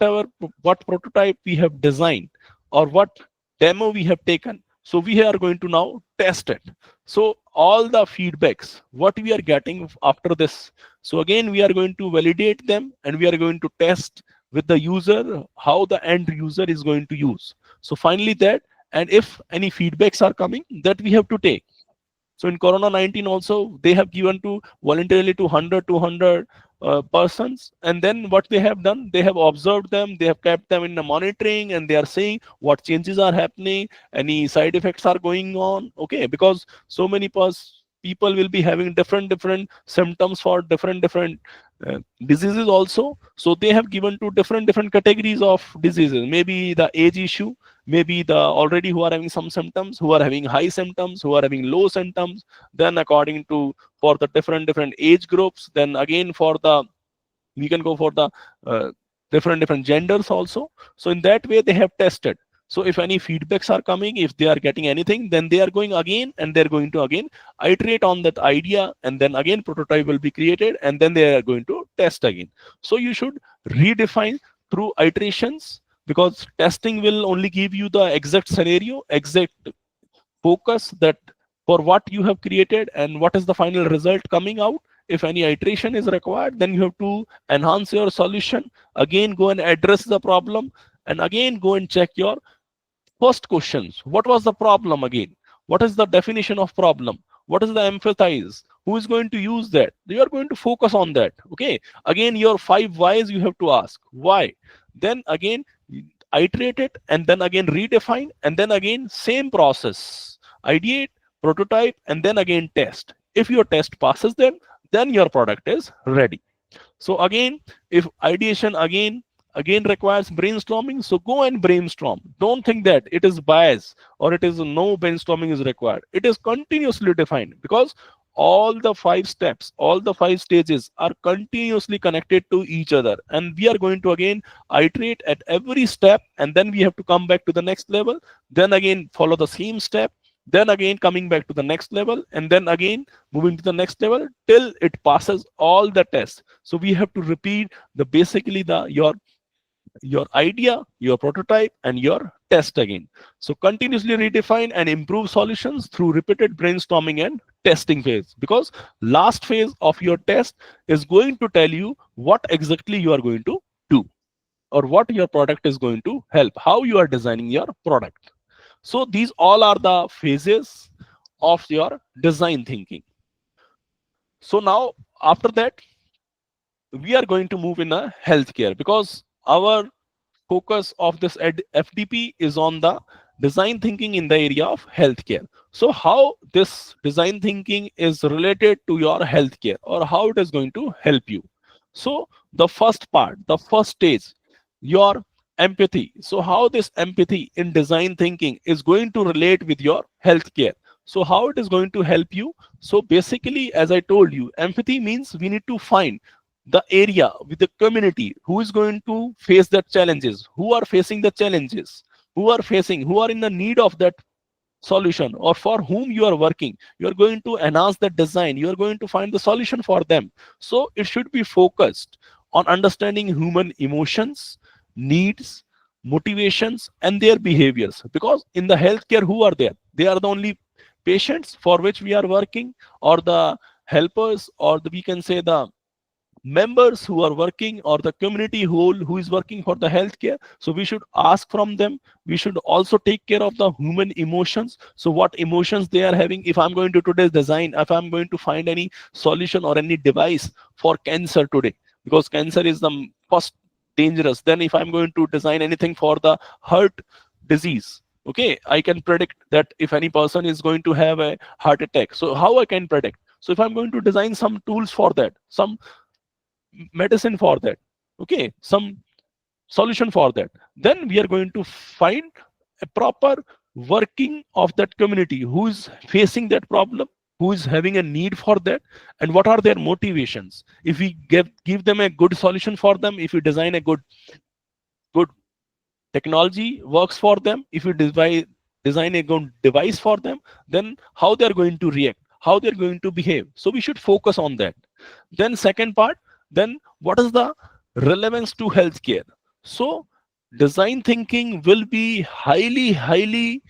prototype we have designed or what demo we have taken. So we are going to now test it. So all the feedbacks, what we are getting after this. So again, we are going to validate them and we are going to test with the user, how the end user is going to use. So finally that, and if any feedbacks are coming, that we have to take. So in Corona 19 also, they have given to voluntarily to 100, 200 persons. And then what they have done, they have observed them, they have kept them in the monitoring, and they are saying what changes are happening, any side effects are going on. Okay, because so many people will be having different symptoms for different diseases also. So they have given to different categories of diseases, maybe the age issue, maybe the already who are having some symptoms, who are having high symptoms, who are having low symptoms. Then according to for the different age groups, then again for the, we can go for the different genders also. So in that way they have tested. So if any feedbacks are coming, if they are getting anything, then they are going again and they're going to again iterate on that idea, and then again prototype will be created, and then they are going to test again. So you should redefine through iterations, because testing will only give you the exact scenario, exact focus that for what you have created and what is the final result coming out. If any iteration is required, then you have to enhance your solution, again go and address the problem, and again go and check your first questions. What was the problem again? What is the definition of problem? What is the empathize? Who is going to use that? You are going to focus on that. Okay, again your 5 whys you have to ask. Why? Then again iterate it, and then again redefine, and then again same process, ideate, prototype, and then again test. If your test passes them, then your product is ready. So again, if ideation again requires brainstorming, so go and brainstorm. Don't think that it is bias or it is no brainstorming is required. It is continuously defined, because all the 5 steps, all the 5 stages are continuously connected to each other, and we are going to again iterate at every step, and then we have to come back to the next level, then again follow the same step, then again coming back to the next level, and then again moving to the next level till it passes all the tests. So we have to repeat the basically the your idea, your prototype, and your test again. So continuously redefine and improve solutions through repeated brainstorming and testing phase, because last phase of your test is going to tell you what exactly you are going to do, or what your product is going to help, how you are designing your product. So these all are the phases of your design thinking. So now after that, we are going to move in a healthcare, because our focus of this FDP is on the design thinking in the area of healthcare. So how this design thinking is related to your healthcare, or how it is going to help you. So the first part, the first stage, your empathy. So how this empathy in design thinking is going to relate with your healthcare. So how it is going to help you. So basically, as I told you, empathy means we need to find the area with the community who is going to face the challenges, who are facing the challenges, who are in the need of that solution, or for whom you are working. You are going to enhance the design, you are going to find the solution for them. So it should be focused on understanding human emotions, needs, motivations and their behaviors. Because in the healthcare, who are there? They are the only patients for which we are working, or the helpers, or we can say the members who are working, or the community who is working for the healthcare. So we should ask from them. We should also take care of the human emotions. So what emotions they are having. If I'm going to today's design, if I'm going to find any solution or any device for cancer today, because cancer is the first dangerous, then if I'm going to design anything for the heart disease, okay, I can predict that if any person is going to have a heart attack, so how I can predict. So if I'm going to design some tools for that, some medicine for that, okay, some solution for that, then we are going to find a proper working of that community who is facing that problem, who is having a need for that, and what are their motivations. If we give them a good solution for them, if we design a good technology works for them, if you design a good device for them, then how they're going to react, how they're going to behave. So we should focus on that. Then second part, then what is the relevance to healthcare? So design thinking will be highly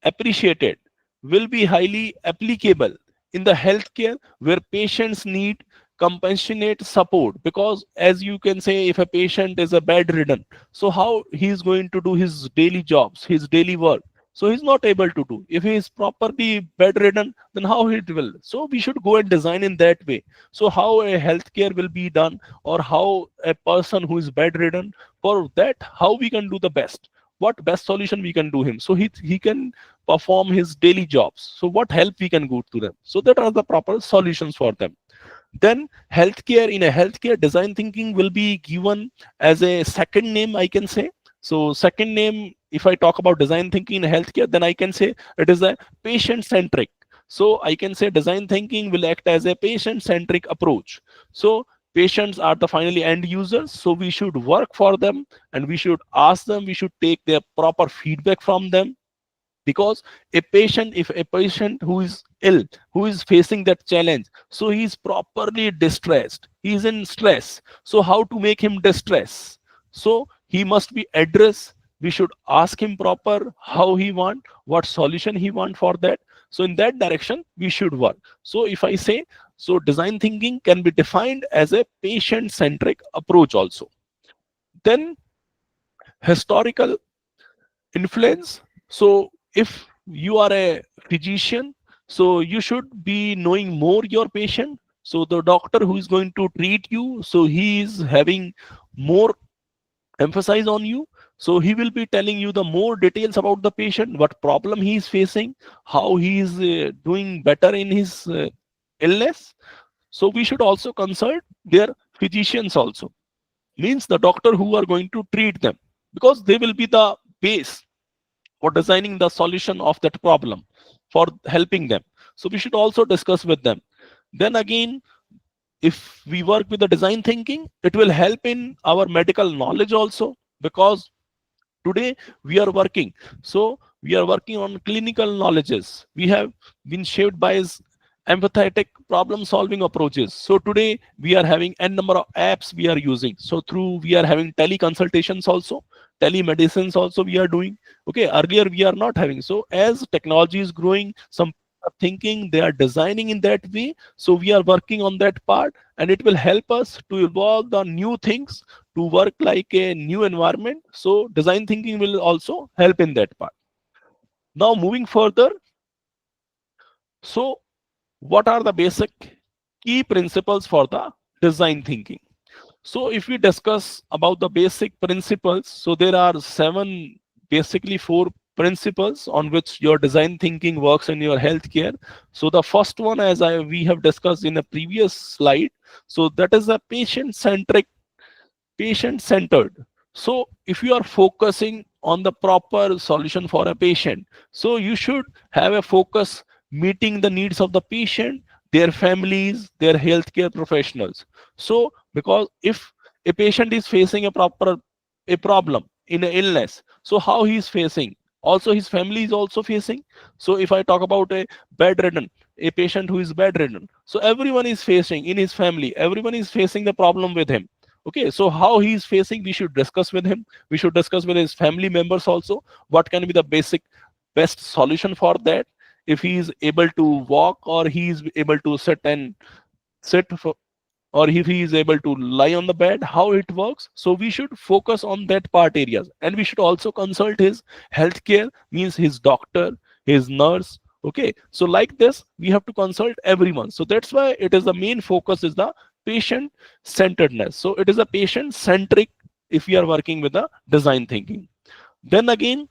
appreciated, will be highly applicable in the healthcare where patients need compassionate support. Because as you can say, if a patient is a bedridden, so how he is going to do his daily jobs, his daily work? So he's not able to do. If he is properly bedridden, then how it will? So we should go and design in that way. So how a healthcare will be done, or how a person who is bedridden, for that how we can do the best, what best solution we can do him, so he can perform his daily jobs. So what help we can go to them, so that are the proper solutions for them. Then healthcare, in a healthcare, design thinking will be given as a second name, I can say. So second name, if I talk about design thinking in healthcare, then I can say it is a patient centric. So I can say design thinking will act as a patient centric approach. So patients are the finally end users, so we should work for them, and we should ask them, we should take their proper feedback from them. Because a patient, if a patient who is ill, who is facing that challenge, so he is properly distressed, he is in stress, so how to make him distress? So he must be addressed. We should ask him proper how he want, what solution he want for that. So in that direction we should work. So if I say, so design thinking can be defined as a patient centric approach also. Then historical influence. So if you are a physician, so you should be knowing more your patient. So the doctor who is going to treat you, so he is having more emphasis on you. So he will be telling you the more details about the patient, what problem he is facing, how he is doing better in his illness. So we should also consult their physicians also, means the doctor who are going to treat them, because they will be the base for designing the solution of that problem, for helping them. So we should also discuss with them. Then again, if we work with the design thinking, it will help in our medical knowledge also. Because today we are working, so we are working on clinical knowledges, we have been shaped by empathetic problem solving approaches. So today we are having n number of apps we are using. So through, we are having teleconsultations also, telemedicines also we are doing. Okay, earlier we are not having. So as technology is growing, some are thinking, they are designing in that way. So we are working on that part, and it will help us to evolve the new things, to work like a new environment. So design thinking will also help in that part. Now moving further, so what are the basic key principles for the design thinking? So if we discuss about the basic principles, so there are basically four principles on which your design thinking works in your healthcare. So the first one, as we have discussed in a previous slide, so that is a patient centered. So if you are focusing on the proper solution for a patient, so you should have a focus meeting the needs of the patient, their families, their healthcare professionals. So because if a patient is facing a problem in an illness, so how he is facing, also his family is also facing. So if I talk about a patient who is bedridden, so everyone is facing in his family, everyone is facing the problem with him. Okay, so how he is facing, we should discuss with him. We should discuss with his family members also. What can be the best solution for that? If he is able to walk, or he is able to sit for, or if he is able to lie on the bed, how it works. So we should focus on that part areas, and we should also consult his healthcare, means his doctor, his nurse. Okay, so like this we have to consult everyone. So that's why it is the main focus is the patient centeredness. So it is a patient centric if we are working with the design thinking. Then again,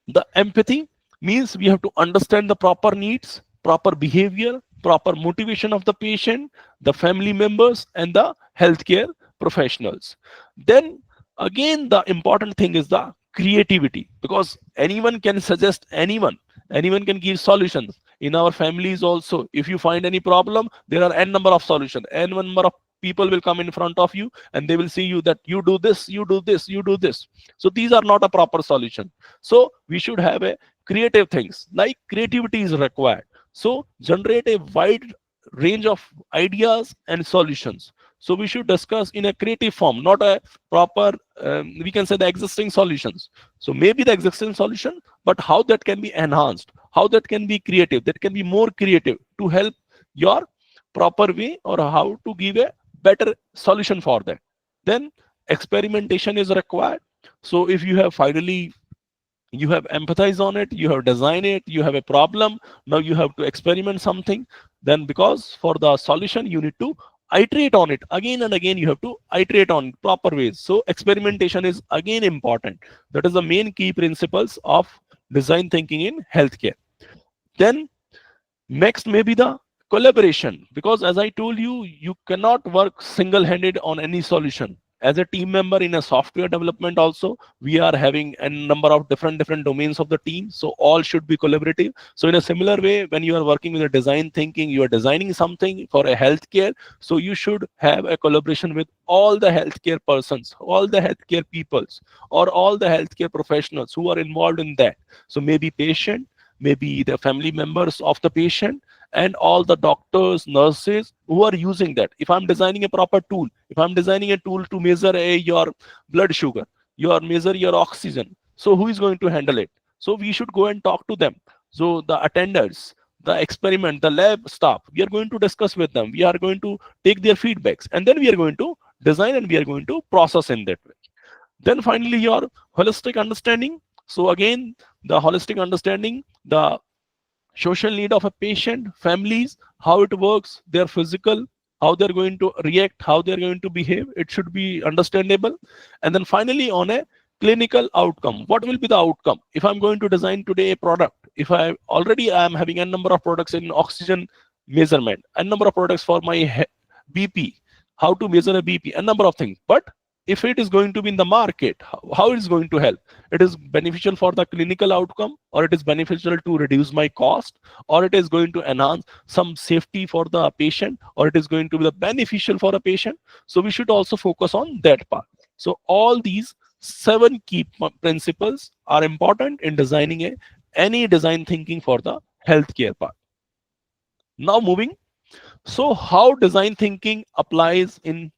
the empathy means we have to understand the proper needs, proper behavior, proper motivation of the patient, the family members, and the healthcare professionals. Then again, the important thing is the creativity, because anyone can suggest anyone can give solutions. In our families also, if you find any problem, there are n number of solutions, n number of people will come in front of you, and they will see you that you do this, you do this, you do this. So these are not a proper solution. So we should have a creative things, like creativity is required. So generate a wide range of ideas and solutions. So we should discuss in a creative form, not a proper, we can say the existing solutions. So maybe the existing solution, but how that can be enhanced, how that can be creative, that can be more creative to help your proper way, or how to give a better solution for that. Then experimentation is required. So if you have finally, you have empathized on it, you have designed it, you have a problem, now you have to experiment something. Then because for the solution you need to iterate on it again and again, you have to iterate on proper ways. So experimentation is again important. That is the main key principles of design thinking in healthcare. Then next may be the collaboration, because as I told you, you cannot work single-handed on any solution. As a team member in a software development also, we are having a number of different domains of the team. So all should be collaborative. So in a similar way, when you are working with a design thinking, you are designing something for a healthcare. So you should have a collaboration with all the healthcare persons, all the healthcare peoples, or all the healthcare professionals who are involved in that. So maybe patient, maybe the family members of the patient, and all the doctors, nurses who are using that. If I'm designing a proper tool, if I'm designing a tool to measure your blood sugar, your measure your oxygen, so who is going to handle it? So we should go and talk to them. So the attenders, the experiment, the lab staff, we are going to discuss with them. We are going to take their feedbacks, and then we are going to design, and we are going to process in that way. Then finally, your holistic understanding. So again, the holistic understanding, the social need of a patient, families, how it works, their physical, how they're going to react, how they're going to behave, it should be understandable. And then finally, on a clinical outcome, what will be the outcome? If I'm going to design today a product, if I already am having a number of products in oxygen measurement, a number of products for my BP, how to measure a BP, a number of things. But if it is going to be in the market, how it is going to help? It is beneficial for the clinical outcome, or it is beneficial to reduce my cost, or it is going to enhance some safety for the patient, or it is going to be the beneficial for a patient. So we should also focus on that part. So all these 7 key principles are important in designing any design thinking for the healthcare part. Now moving, so how design thinking applies in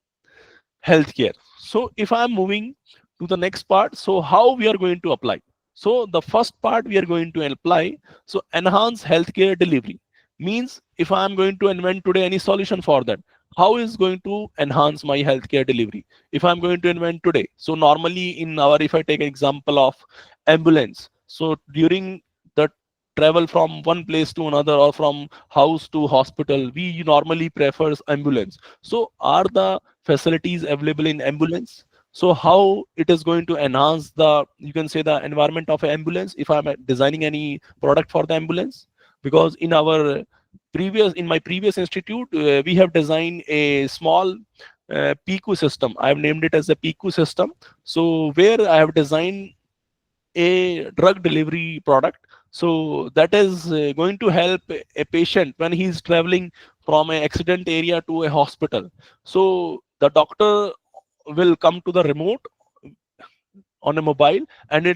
healthcare. So if I'm moving to the next part, so how we are going to apply? So the first part we are going to apply, so enhance healthcare delivery means if I'm going to invent today any solution for that, how is going to enhance my healthcare delivery? If I'm going to invent today, so normally in our, if I take an example of ambulance, so during the travel from one place to another, or from house to hospital, we normally prefers ambulance. So are the facilities available in ambulance? So how it is going to enhance the, you can say, the environment of an ambulance if I'm designing any product for the ambulance? Because in our in my previous institute, we have designed a small PQ system. I have named it as a PQ system. So where I have designed a drug delivery product, so that is going to help a patient when he is traveling from an accident area to a hospital. So the doctor will come to the remote on a mobile, and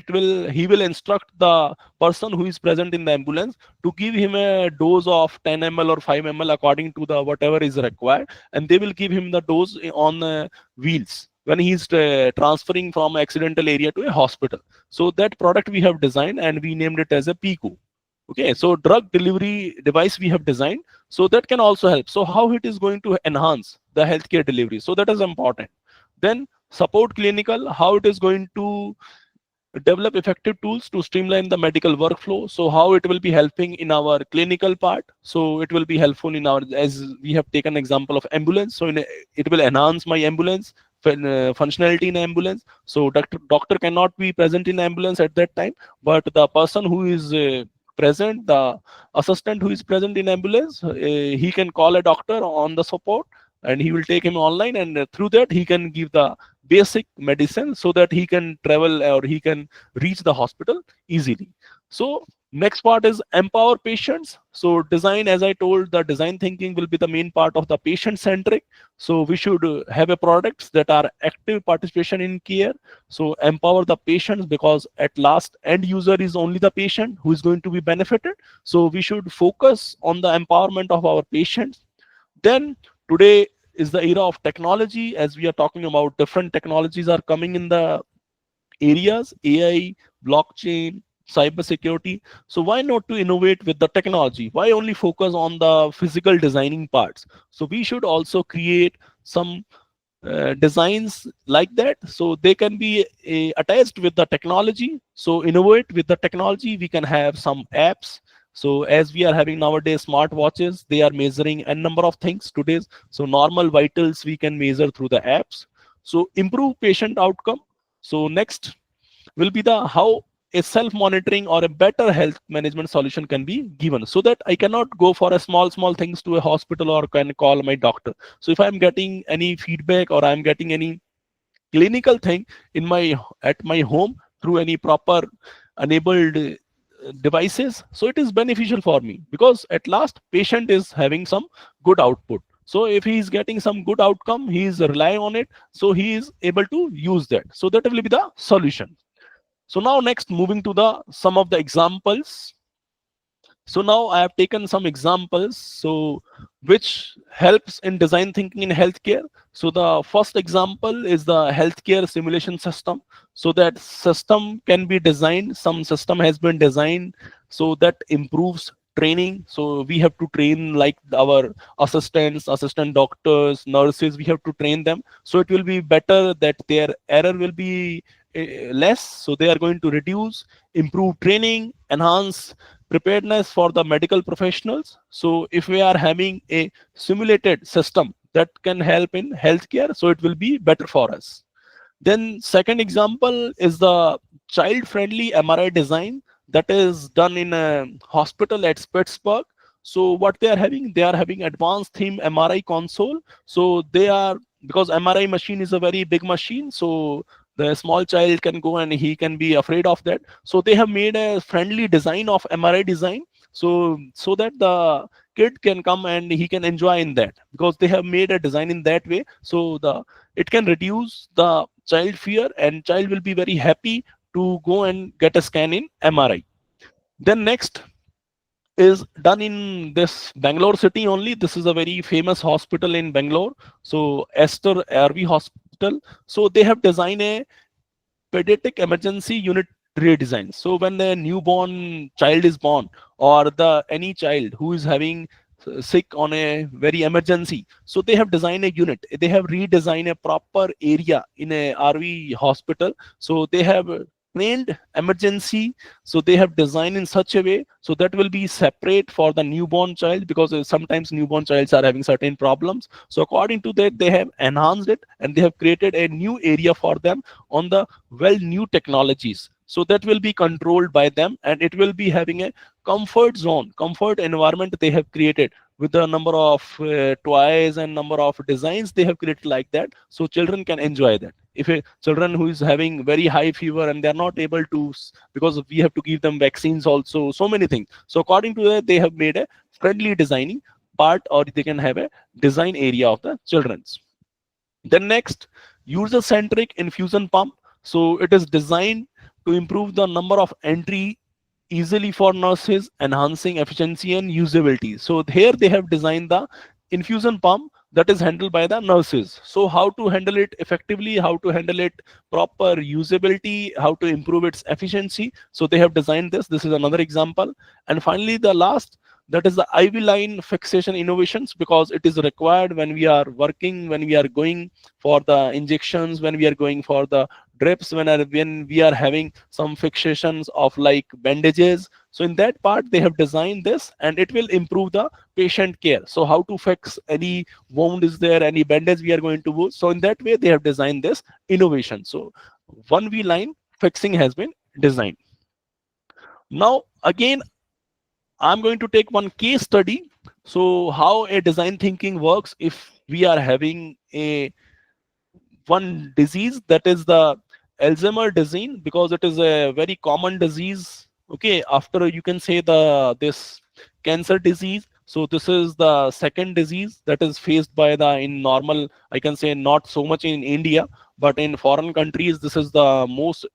he will instruct the person who is present in the ambulance to give him a dose of 10 ml or 5 ml according to the whatever is required, and they will give him the dose on wheels when he's transferring from accidental area to a hospital. So that product we have designed and we named it as a PICO. Okay, so drug delivery device we have designed, so that can also help. So how it is going to enhance the healthcare delivery, so that is important. Then support clinical, how it is going to develop effective tools to streamline the medical workflow. So how it will be helping in our clinical part. So it will be helpful in our, as we have taken example of ambulance. So it will enhance my ambulance functionality in ambulance. So doctor cannot be present in ambulance at that time, but the person who is present, the assistant who is present in ambulance, he can call a doctor on the support, and he will take him online, and through that he can give the basic medicine so that he can travel or he can reach the hospital easily. So next part is empower patients. So design, as I told, the design thinking will be the main part of the patient centric. So we should have a products that are active participation in care. So empower the patients, because at last end user is only the patient who is going to be benefited. So we should focus on the empowerment of our patients. Then today is the era of technology. As we are talking about, different technologies are coming in the areas, AI, blockchain, cyber security. So why not to innovate with the technology? Why only focus on the physical designing parts? So we should also create some designs like that, so they can be attached with the technology. So innovate with the technology, we can have some apps. So as we are having nowadays smart watches, they are measuring a number of things today. So normal vitals we can measure through the apps. So improve patient outcome. So next will be the how a self-monitoring or a better health management solution can be given, so that I cannot go for a small things to a hospital or can call my doctor. So if I'm getting any feedback or I'm getting any clinical thing in my at my home through any proper enabled devices, so it is beneficial for me, because at last patient is having some good output. So if he is getting some good outcome, he is relying on it, so he is able to use that. So that will be the solution. So now next, moving to the some of the examples. So now I have taken some examples, so which helps in design thinking in healthcare. So the first example is the healthcare simulation system. So that system can be designed, some system has been designed so that improves training. So we have to train like our assistants, assistant doctors, nurses, we have to train them. So it will be better that their error will be less. So they are going to reduce, improve training, enhance preparedness for the medical professionals. So if we are having a simulated system that can help in healthcare, so it will be better for us. Then second example is the child-friendly MRI design that is done in a hospital at Pittsburgh. So what they are having advanced theme MRI console. So they are, because MRI machine is a very big machine, so the small child can go and he can be afraid of that. So they have made a friendly design of MRI design. So that the kid can come and he can enjoy in that, because they have made a design in that way. So it can reduce the child fear, and child will be very happy to go and get a scan in MRI. Then next is done in this Bangalore city only. This is a very famous hospital in Bangalore. So Esther RV Hospital. So they have designed a pediatric emergency unit redesign. So when the newborn child is born, or the any child who is having sick on a very emergency, so they have designed a unit, they have redesigned a proper area in a RV hospital. So they have trained emergency, so they have designed in such a way so that will be separate for the newborn child, because sometimes newborn childs are having certain problems. So according to that, they have enhanced it and they have created a new area for them on the well new technologies. So that will be controlled by them, and it will be having a comfort zone, comfort environment they have created with the number of toys and number of designs they have created like that, so children can enjoy that. If a children who is having very high fever and they are not able to, because we have to give them vaccines also, so many things. So according to that, they have made a friendly designing part, or they can have a design area of the children's. Then next, user-centric infusion pump. So it is designed to improve the number of entry easily for nurses, enhancing efficiency and usability. So here they have designed the infusion pump that is handled by the nurses. So how to handle it effectively, how to handle it proper usability, how to improve its efficiency. So they have designed this. This is another example. And finally, the last, that is the IV line fixation innovations, because it is required when we are working, when we are going for the injections, when we are going for the drips, when we are having some fixations of like bandages. So in that part they have designed this, and it will improve the patient care. So how to fix any wound is there, any bandage we are going to use. So in that way they have designed this innovation. So one V line fixing has been designed. Now again, I'm going to take one case study. So how a design thinking works if we are having a one disease, that is the Alzheimer disease, because it is a very common disease. Okay, after you can say the this cancer disease. So this is the second disease that is faced by the in normal, I can say not so much in India, but in foreign countries this is the most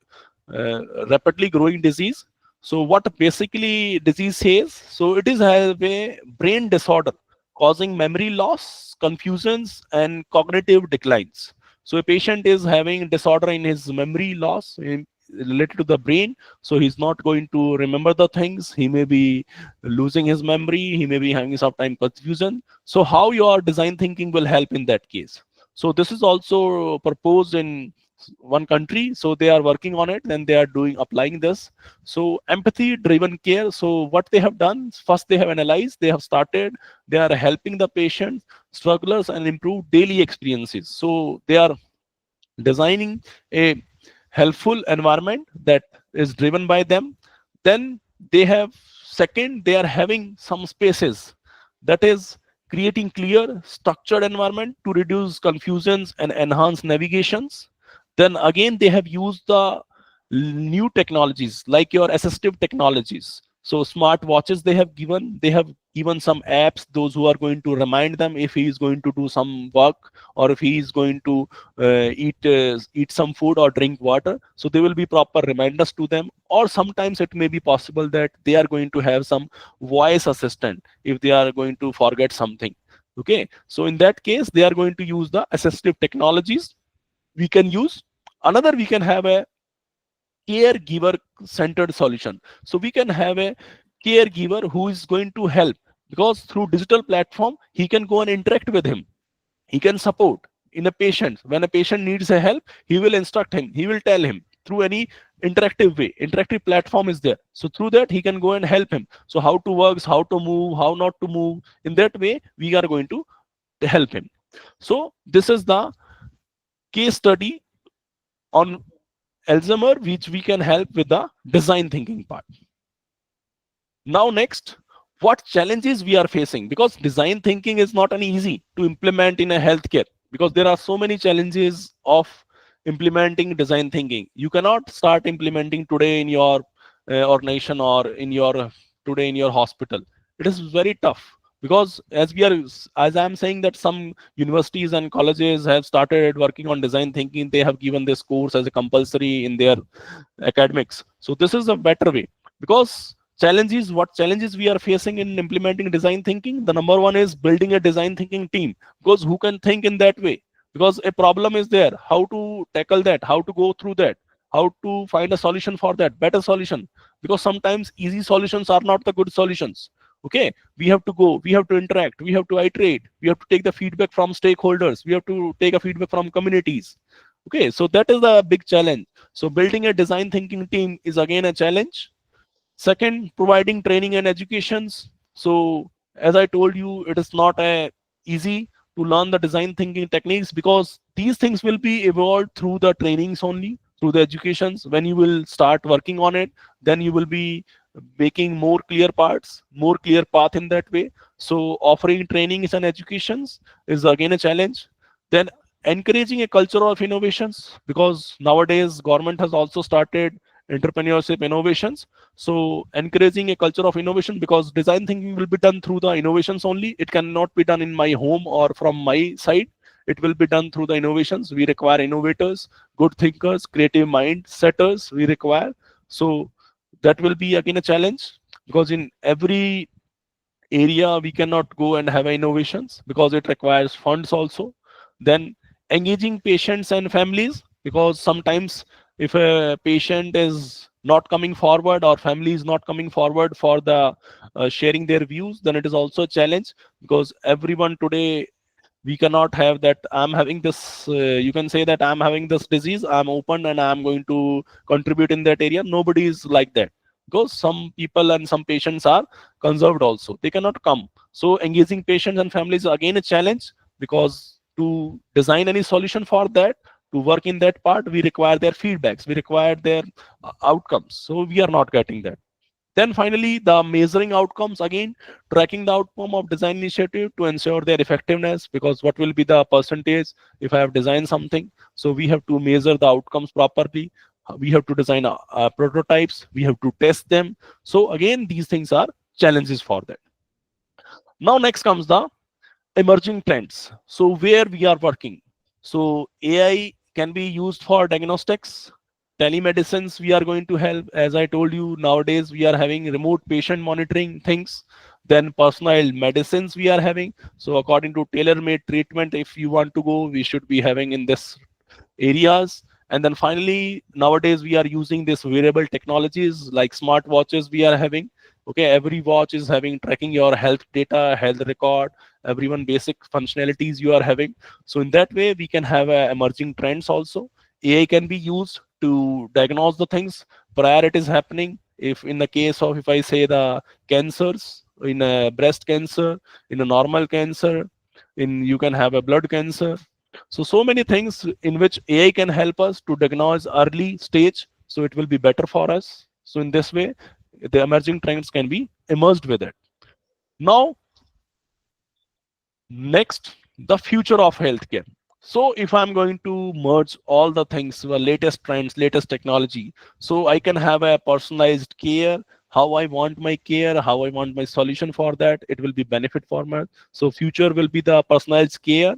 rapidly growing disease. So what basically disease says, so it is have a brain disorder causing memory loss, confusions and cognitive declines. So a patient is having disorder in his memory loss related to the brain. So he's not going to remember the things. He may be losing his memory. He may be having some time confusion. So how your design thinking will help in that case? So this is also proposed in one country. So they are working on it and they are applying this. So empathy driven care. So what they have done, first they have analyzed, they have started, they are helping the patient strugglers and improve daily experiences. So they are designing a helpful environment that is driven by them. Then they have, second, they are having some spaces, that is creating clear structured environment to reduce confusions and enhance navigations. Then again they have used the new technologies like your assistive technologies. So smart watches they have given some apps, those who are going to remind them if he is going to do some work, or if he is going to eat some food or drink water. So there will be proper reminders to them. Or sometimes it may be possible that they are going to have some voice assistant if they are going to forget something. Okay, so in that case they are going to use the assistive technologies. We can use another, we can have a caregiver centered solution. So we can have a caregiver who is going to help, because through digital platform he can go and interact with him. He can support in a patient. When a patient needs a help, he will instruct him, he will tell him through any interactive way. Interactive platform is there, so through that he can go and help him. So how to work, how to move, how not to move, in that way we are going to help him. So this is the case study on Alzheimer, which we can help with the design thinking part. Now next, what challenges we are facing, because design thinking is not an easy to implement in a healthcare, because there are so many challenges of implementing design thinking. You cannot start implementing today in your organization or in your today in your hospital. It is very tough, because as I am saying that some universities and colleges have started working on design thinking. They have given this course as a compulsory in their academics. So this is a better way, because challenges, what challenges we are facing in implementing design thinking, the number one is building a design thinking team, because who can think in that way, because a problem is there, how to tackle that, how to go through that, how to find a solution for that, better solution, because sometimes easy solutions are not the good solutions. Okay, we have to go, we have to interact, we have to iterate, we have to take the feedback from stakeholders, we have to take a feedback from communities. Okay, so that is the big challenge. So building a design thinking team is again a challenge. Second, providing training and educations. So as I told you, it is not easy to learn the design thinking techniques, because these things will be evolved through the trainings only, through the educations. When you will start working on it, then you will be making more clear parts, more clear path in that way. So offering trainings and educations is again a challenge. Then encouraging a culture of innovations, because nowadays government has also started entrepreneurship innovations. So encouraging a culture of innovation, because design thinking will be done through the innovations only. It cannot be done in my home or from my side. it will be done through the innovations. We require innovators, good thinkers, creative mind setters we require. So that will be again a challenge, because in every area we cannot go and have innovations, because it requires funds also. Then engaging patients and families, because sometimes if a patient is not coming forward or family is not coming forward for the sharing their views, then it is also a challenge, because everyone today, we cannot have that I'm having this you can say that I'm having this disease, I'm open and I'm going to contribute in that area. Nobody is like that, because some people and some patients are conserved also, they cannot come. So engaging patients and families is again a challenge, because to design any solution for that, to work in that part, we require their feedbacks, we require their outcomes, so we are not getting that. Then finally, the measuring outcomes, again, tracking the outcome of design initiative to ensure their effectiveness, because what will be the percentage if I have designed something? So we have to measure the outcomes properly. We have to design prototypes. We have to test them. So again, these things are challenges for that. Now next comes the emerging trends. So where we are working. So AI can be used for diagnostics. Telemedicines we are going to help. As I told you, nowadays we are having remote patient monitoring things. Then personalized medicines we are having. So according to tailor-made treatment, if you want to go, we should be having in this areas. And then finally, nowadays we are using this wearable technologies like smart watches we are having. Okay, every watch is having tracking your health data, health record, everyone basic functionalities you are having. So in that way, we can have emerging trends also. AI can be used to diagnose the things prior it is happening. If in the case of, if I say the cancers, in a breast cancer, in a normal cancer, in you can have a blood cancer. So many things in which AI can help us to diagnose early stage, so it will be better for us. So in this way, the emerging trends can be immersed with it. Now, next, the future of healthcare. So if I'm going to merge all the things, the latest trends, latest technology, so I can have a personalized care, how I want my care, how I want my solution for that, it will be benefit for me. So future will be the personalized care,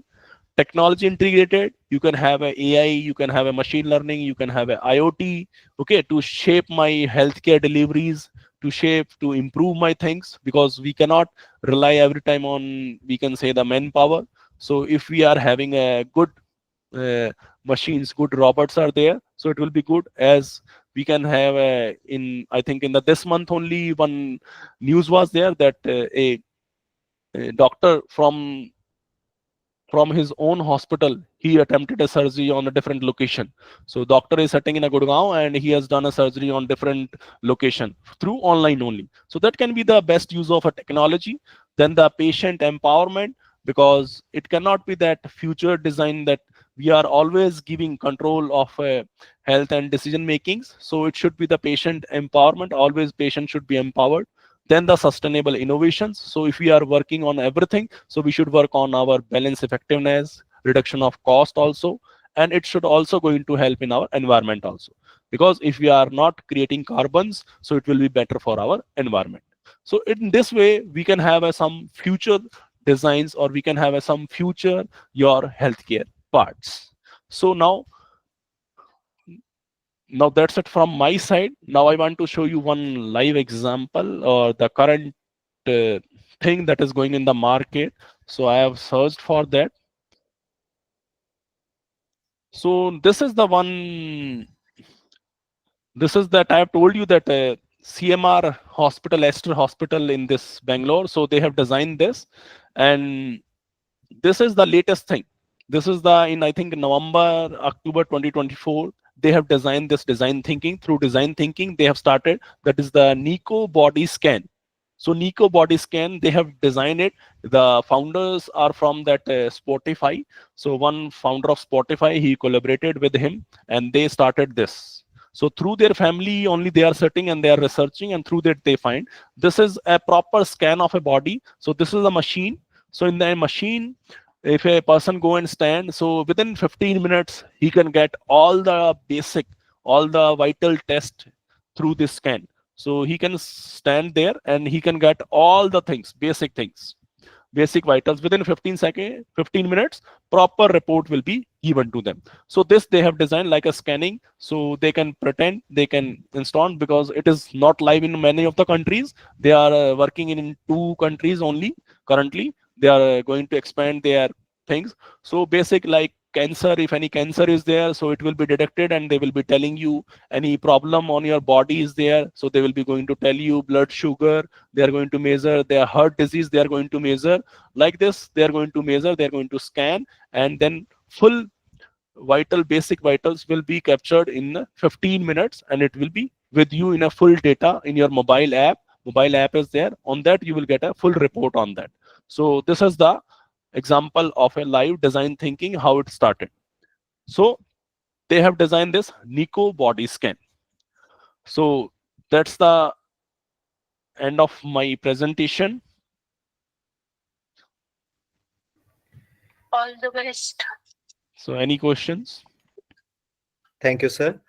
technology integrated. You can have a AI, you can have a machine learning, you can have a IoT, okay, to shape my healthcare deliveries, to shape, to improve my things, because we cannot rely every time on, we can say, the manpower. So if we are having a good machines, good robots are there, so it will be good. As we can have in, I think in the this month only, one news was there that a doctor from his own hospital, he attempted a surgery on a different location. So doctor is sitting in a Gurgaon and he has done a surgery on different location through online only. So that can be the best use of a technology. Then the patient empowerment, because it cannot be that future design that we are always giving control of health and decision makings. So it should be the patient empowerment. Always patient should be empowered. Then the sustainable innovations. So if we are working on everything, so we should work on our balance effectiveness, reduction of cost also, and it should also going to help in our environment also, because if we are not creating carbons, so it will be better for our environment. So in this way we can have some future designs, or we can have some future your healthcare parts. So now that's it from my side. Now I want to show you one live example, or the current uh, thing that is going in the market. So I have searched for that. So this is the one, this is that I have told you that CMR hospital, Esther Hospital in this Bangalore, so they have designed this, and this is the latest thing. This is the, in I think November, October 2024, they have designed this design thinking. Through design thinking, they have started, that is the Nico body scan. So Nico body scan, they have designed it. The founders are from that Spotify. So one founder of Spotify, he collaborated with him and they started this. So through their family only, they are sitting and they are researching, and through that they find this is a proper scan of a body. So this is a machine. So in the machine, if a person go and stand, so within 15 minutes, he can get all the basic, all the vital test through this scan. So he can stand there and he can get all the things, basic things. basic vitals within 15 seconds, 15 minutes, proper report will be given to them. So this they have designed like a scanning, so they can pretend, they can install, because it is not live in many of the countries. They are working in 2 countries only currently. They are going to expand their things. So basic like cancer, if any cancer is there, so it will be detected and they will be telling you. Any problem on your body is there, so they will be going to tell you. Blood sugar, they are going to measure. Their heart disease, they are going to measure. Like this, they are going to measure, they are going to scan, and then full vital, basic vitals will be captured in 15 minutes, and it will be with you in a full data in your mobile app. Mobile app is there. On that you will get a full report on that. So this is the example of a live design thinking, how it started. So they have designed this Nico body scan. So that's the end of my presentation. All the best. So any questions? Thank you, sir.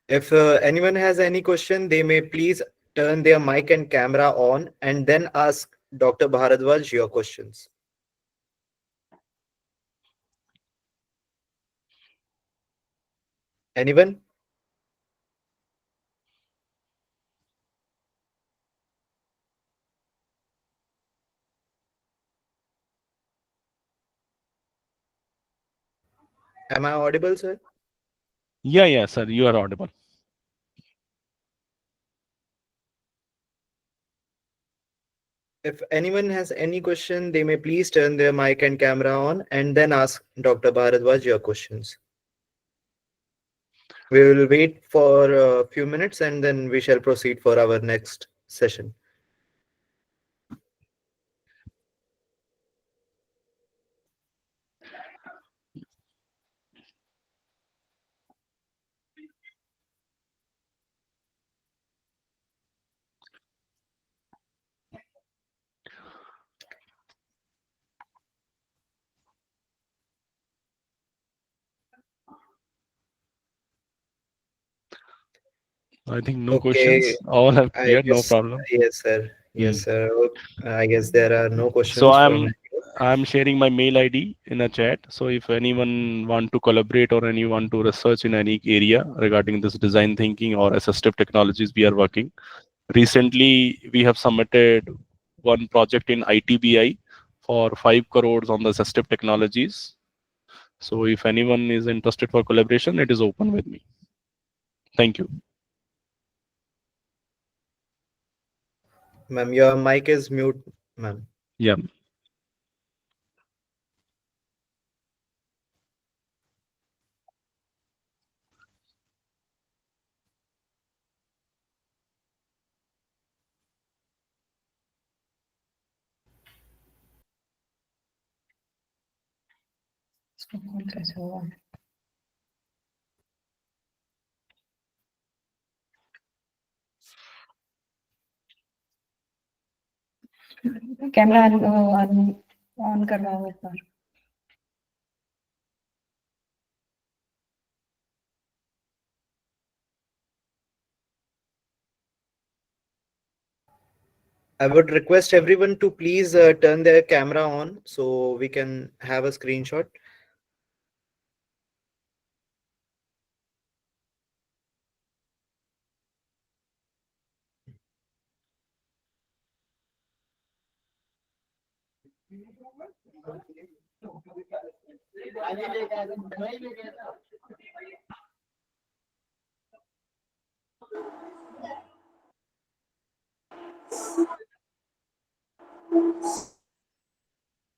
If anyone has any question, they may please turn their mic and camera on and then ask Dr. Bharadwaj your questions. Anyone? Am I audible, sir? Yeah, sir, you are audible. If anyone has any question, they may please turn their mic and camera on and then ask Dr. Bharadwaj your questions. We will wait for a few minutes and then we shall proceed for our next session. I think no Okay, questions. All have I cleared, no guess, problem. yes, sir. Hmm. Yes, sir. I guess there are no So questions from I'm you. I'm sharing my mail ID in a chat. So if anyone want to collaborate or anyone to research in any area regarding this design thinking or assistive technologies, we are working. Recently, we have submitted one project in ITBI for 5 crores on the assistive technologies. So if anyone is interested for collaboration, it is open with me. Thank you. Ma'am, your mic is mute, ma'am. Yeah. Camera on करवाओ एक बार. I would request everyone to please turn their camera on so we can have a screenshot.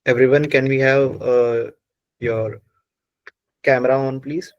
Everyone, can we have your camera on, please?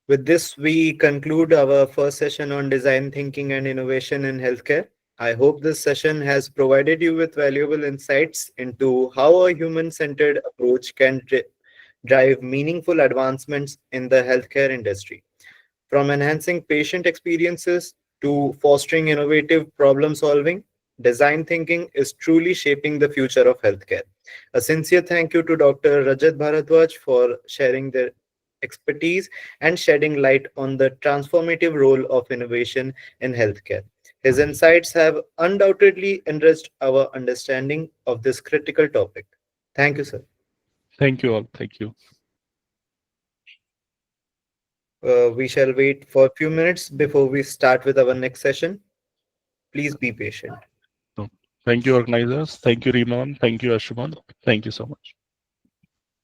With this, we conclude our first session on design thinking and innovation in healthcare. I hope this session has provided you with valuable insights into how a human centered approach can drive meaningful advancements in the healthcare industry. From enhancing patient experiences to fostering innovative problem solving, design thinking is truly shaping the future of healthcare. A sincere thank you to Dr. Rajat Bhardwaj for sharing their expertise and shedding light on the transformative role of innovation in healthcare. His insights have undoubtedly enriched our understanding of this critical topic. Thank you, sir. Thank you all. Thank you. We shall wait for a few minutes before we start with our next session. Please be patient. No. Thank you, organizers. Thank you, Riman. Thank you, Ashman. Thank you so much.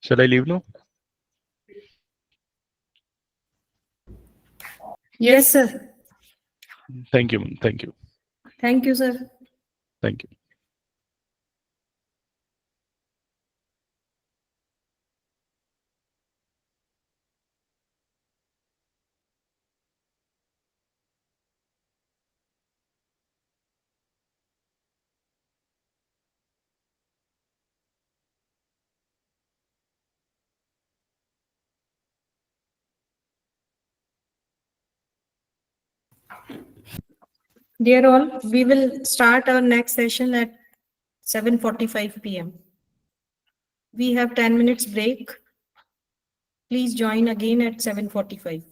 Shall I leave now? Yes, sir. Thank you, man. Thank you. Thank you, sir. Thank you. Dear all, we will start our next session at 7:45 p.m. We have 10 minutes break. Please join again at 7:45.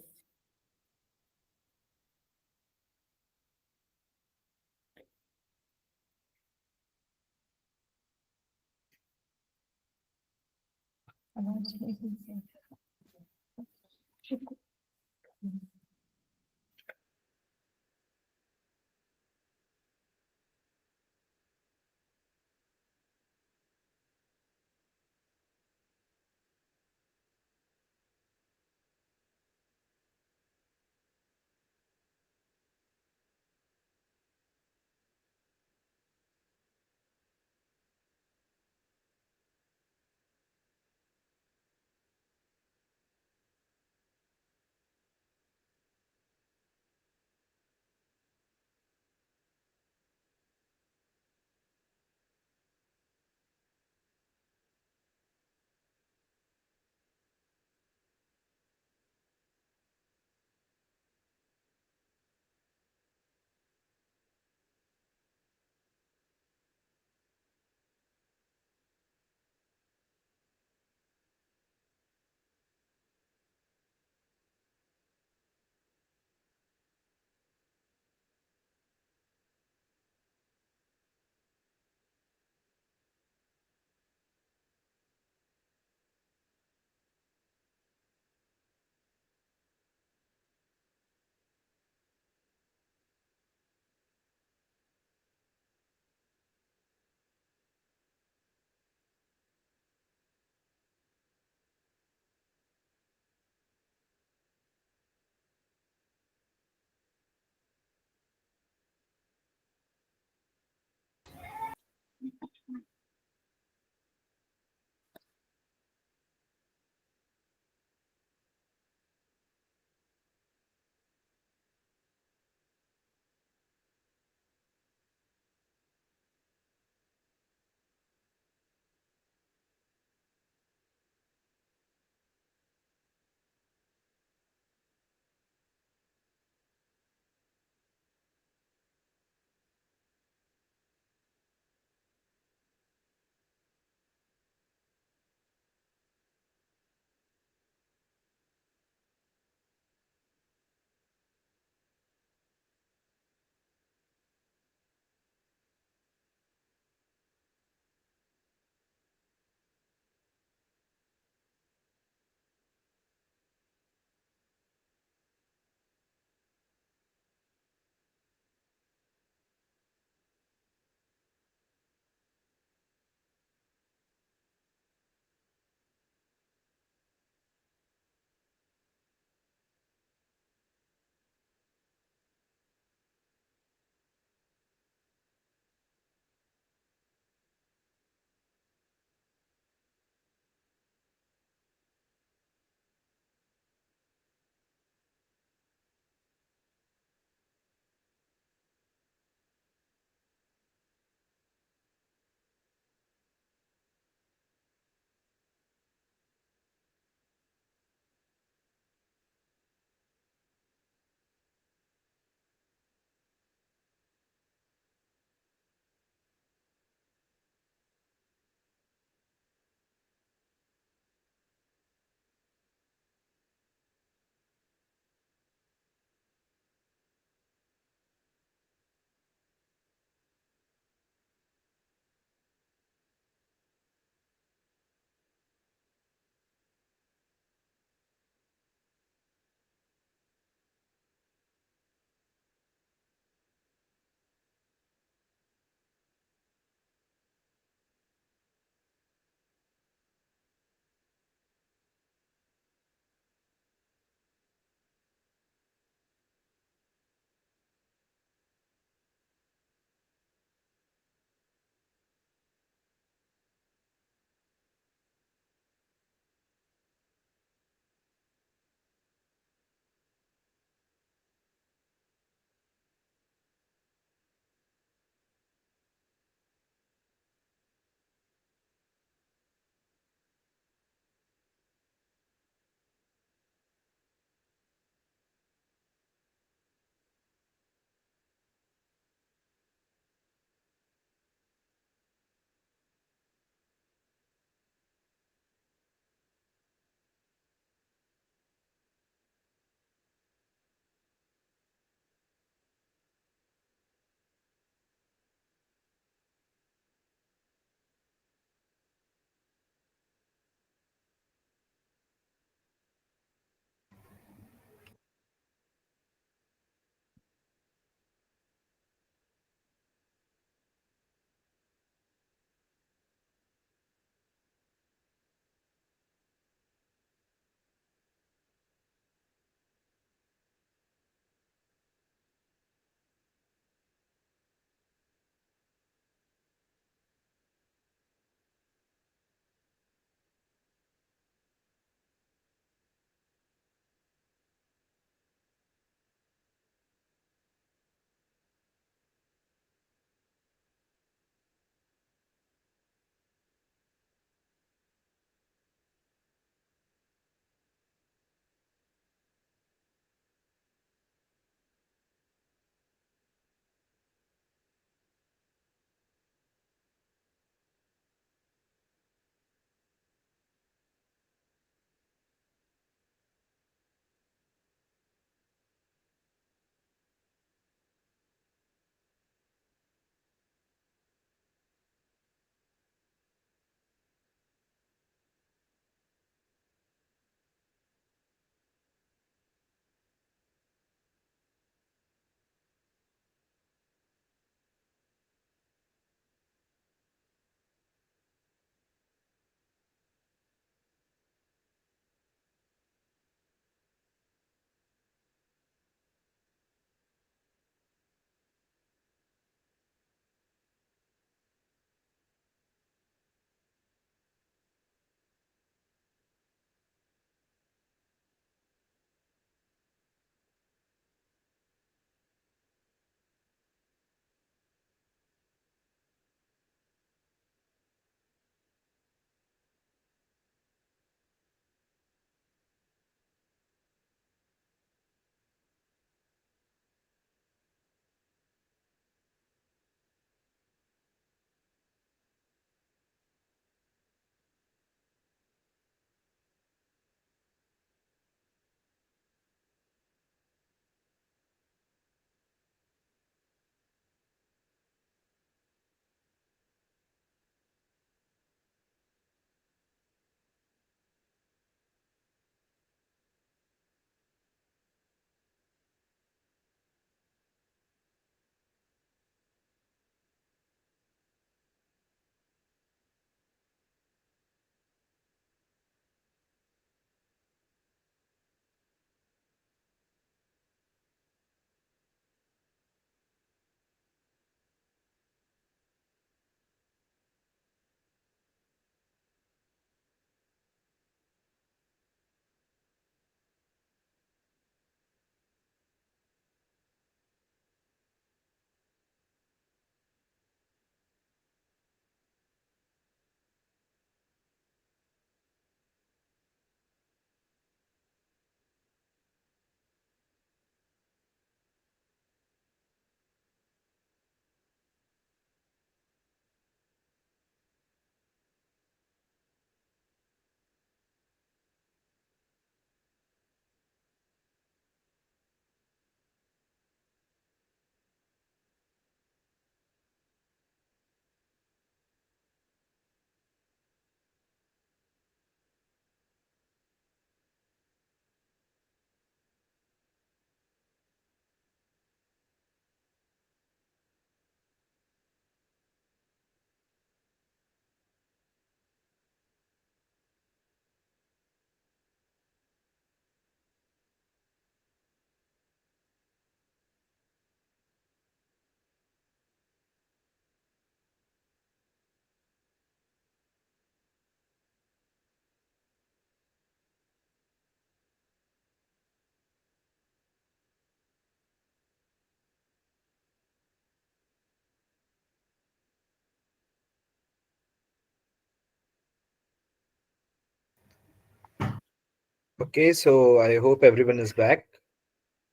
Okay, so I hope everyone is back.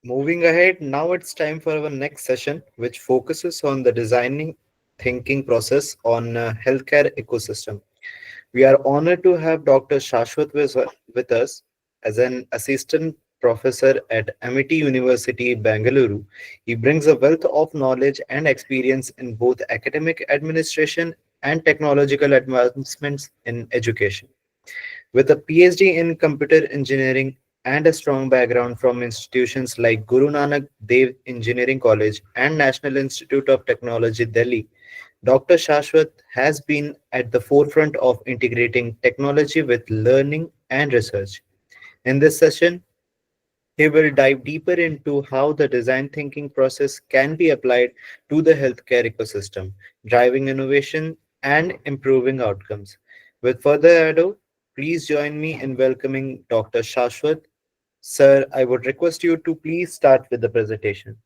Moving ahead, now it's time for our next session, which focuses on the designing thinking process on healthcare ecosystem. We are honored to have Dr. Shashvat with us as an assistant professor at MIT University, Bangalore. He brings a wealth of knowledge and experience in both academic administration and technological advancements in education. With a PhD in computer engineering and a strong background from institutions like Guru Nanak Dev Engineering College and National Institute of Technology, Delhi, Dr. Shashwat has been at the forefront of integrating technology with learning and research. In this session, he will dive deeper into how the design thinking process can be applied to the healthcare ecosystem, driving innovation and improving outcomes. With further ado, please join me in welcoming Dr. Shashwat. Sir, I would request you to please start with the presentation.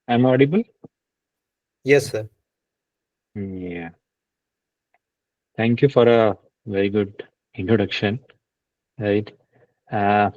I'm audible? Yes, sir. Yeah. Thank you for a very good introduction. Right. Uh,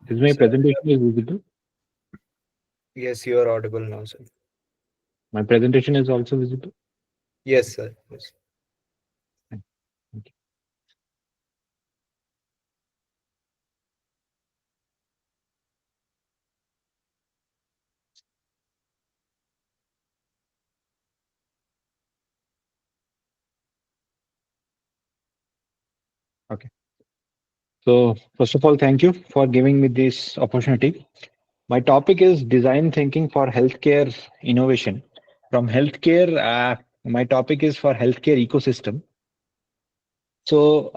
is my Sir, presentation is visible? yes, you are audible now, sir. My presentation is also visible? Yes, sir. Yes. Thank you. Okay. So first of all, thank you for giving me this opportunity. My topic is design thinking for healthcare innovation. From healthcare, my topic is for healthcare ecosystem. So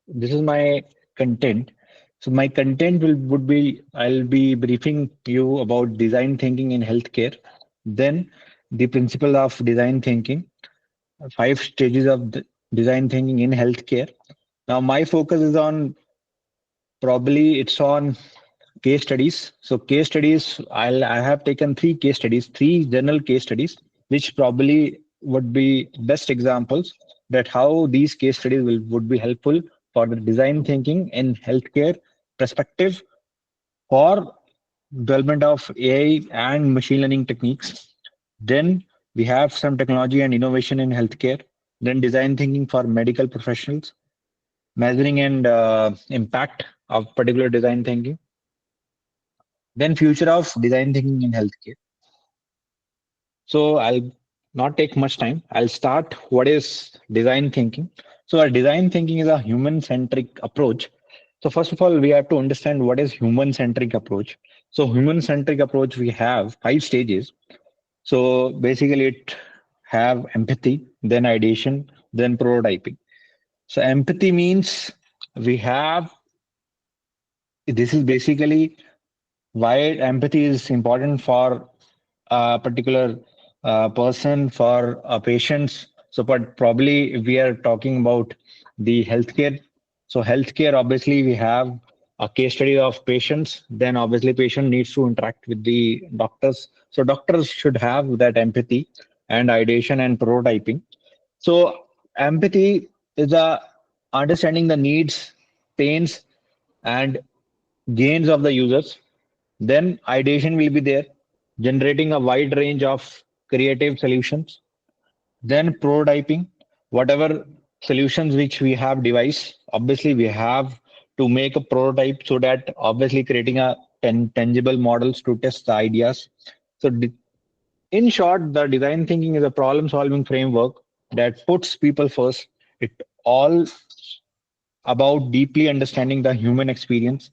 this is my content. So my content would be I'll be briefing you about design thinking in healthcare, then the principle of design thinking, five stages of design thinking in healthcare. Now my focus is on probably it's on case studies. So case studies, I have taken three case studies, three general case studies, which probably would be best examples that how these case studies would be helpful for the design thinking in healthcare perspective for development of AI and machine learning techniques. Then we have some technology and innovation in healthcare. Then design thinking for medical professionals, measuring and impact of particular design thinking. Then future of design thinking in healthcare. So I'll not take much time. I'll start what is design thinking. So our design thinking is a human-centric approach. So first of all, we have to understand what is human-centric approach. So human-centric approach, we have five stages. So basically it have empathy, then ideation, then prototyping. So empathy means we have, this is basically why empathy is important for a particular person, for patients. So, but probably if we are talking about the healthcare. So, healthcare, obviously, we have a case study of patients. Then, obviously, patient needs to interact with the doctors. So, doctors should have that empathy and ideation and prototyping. So, empathy is a understanding the needs, pains, and gains of the users. Then ideation will be there, generating a wide range of creative solutions. Then prototyping, whatever solutions which we have devised, obviously we have to make a prototype so that obviously creating a tangible models to test the ideas. So in short, the design thinking is a problem solving framework that puts people first. It all about deeply understanding the human experience.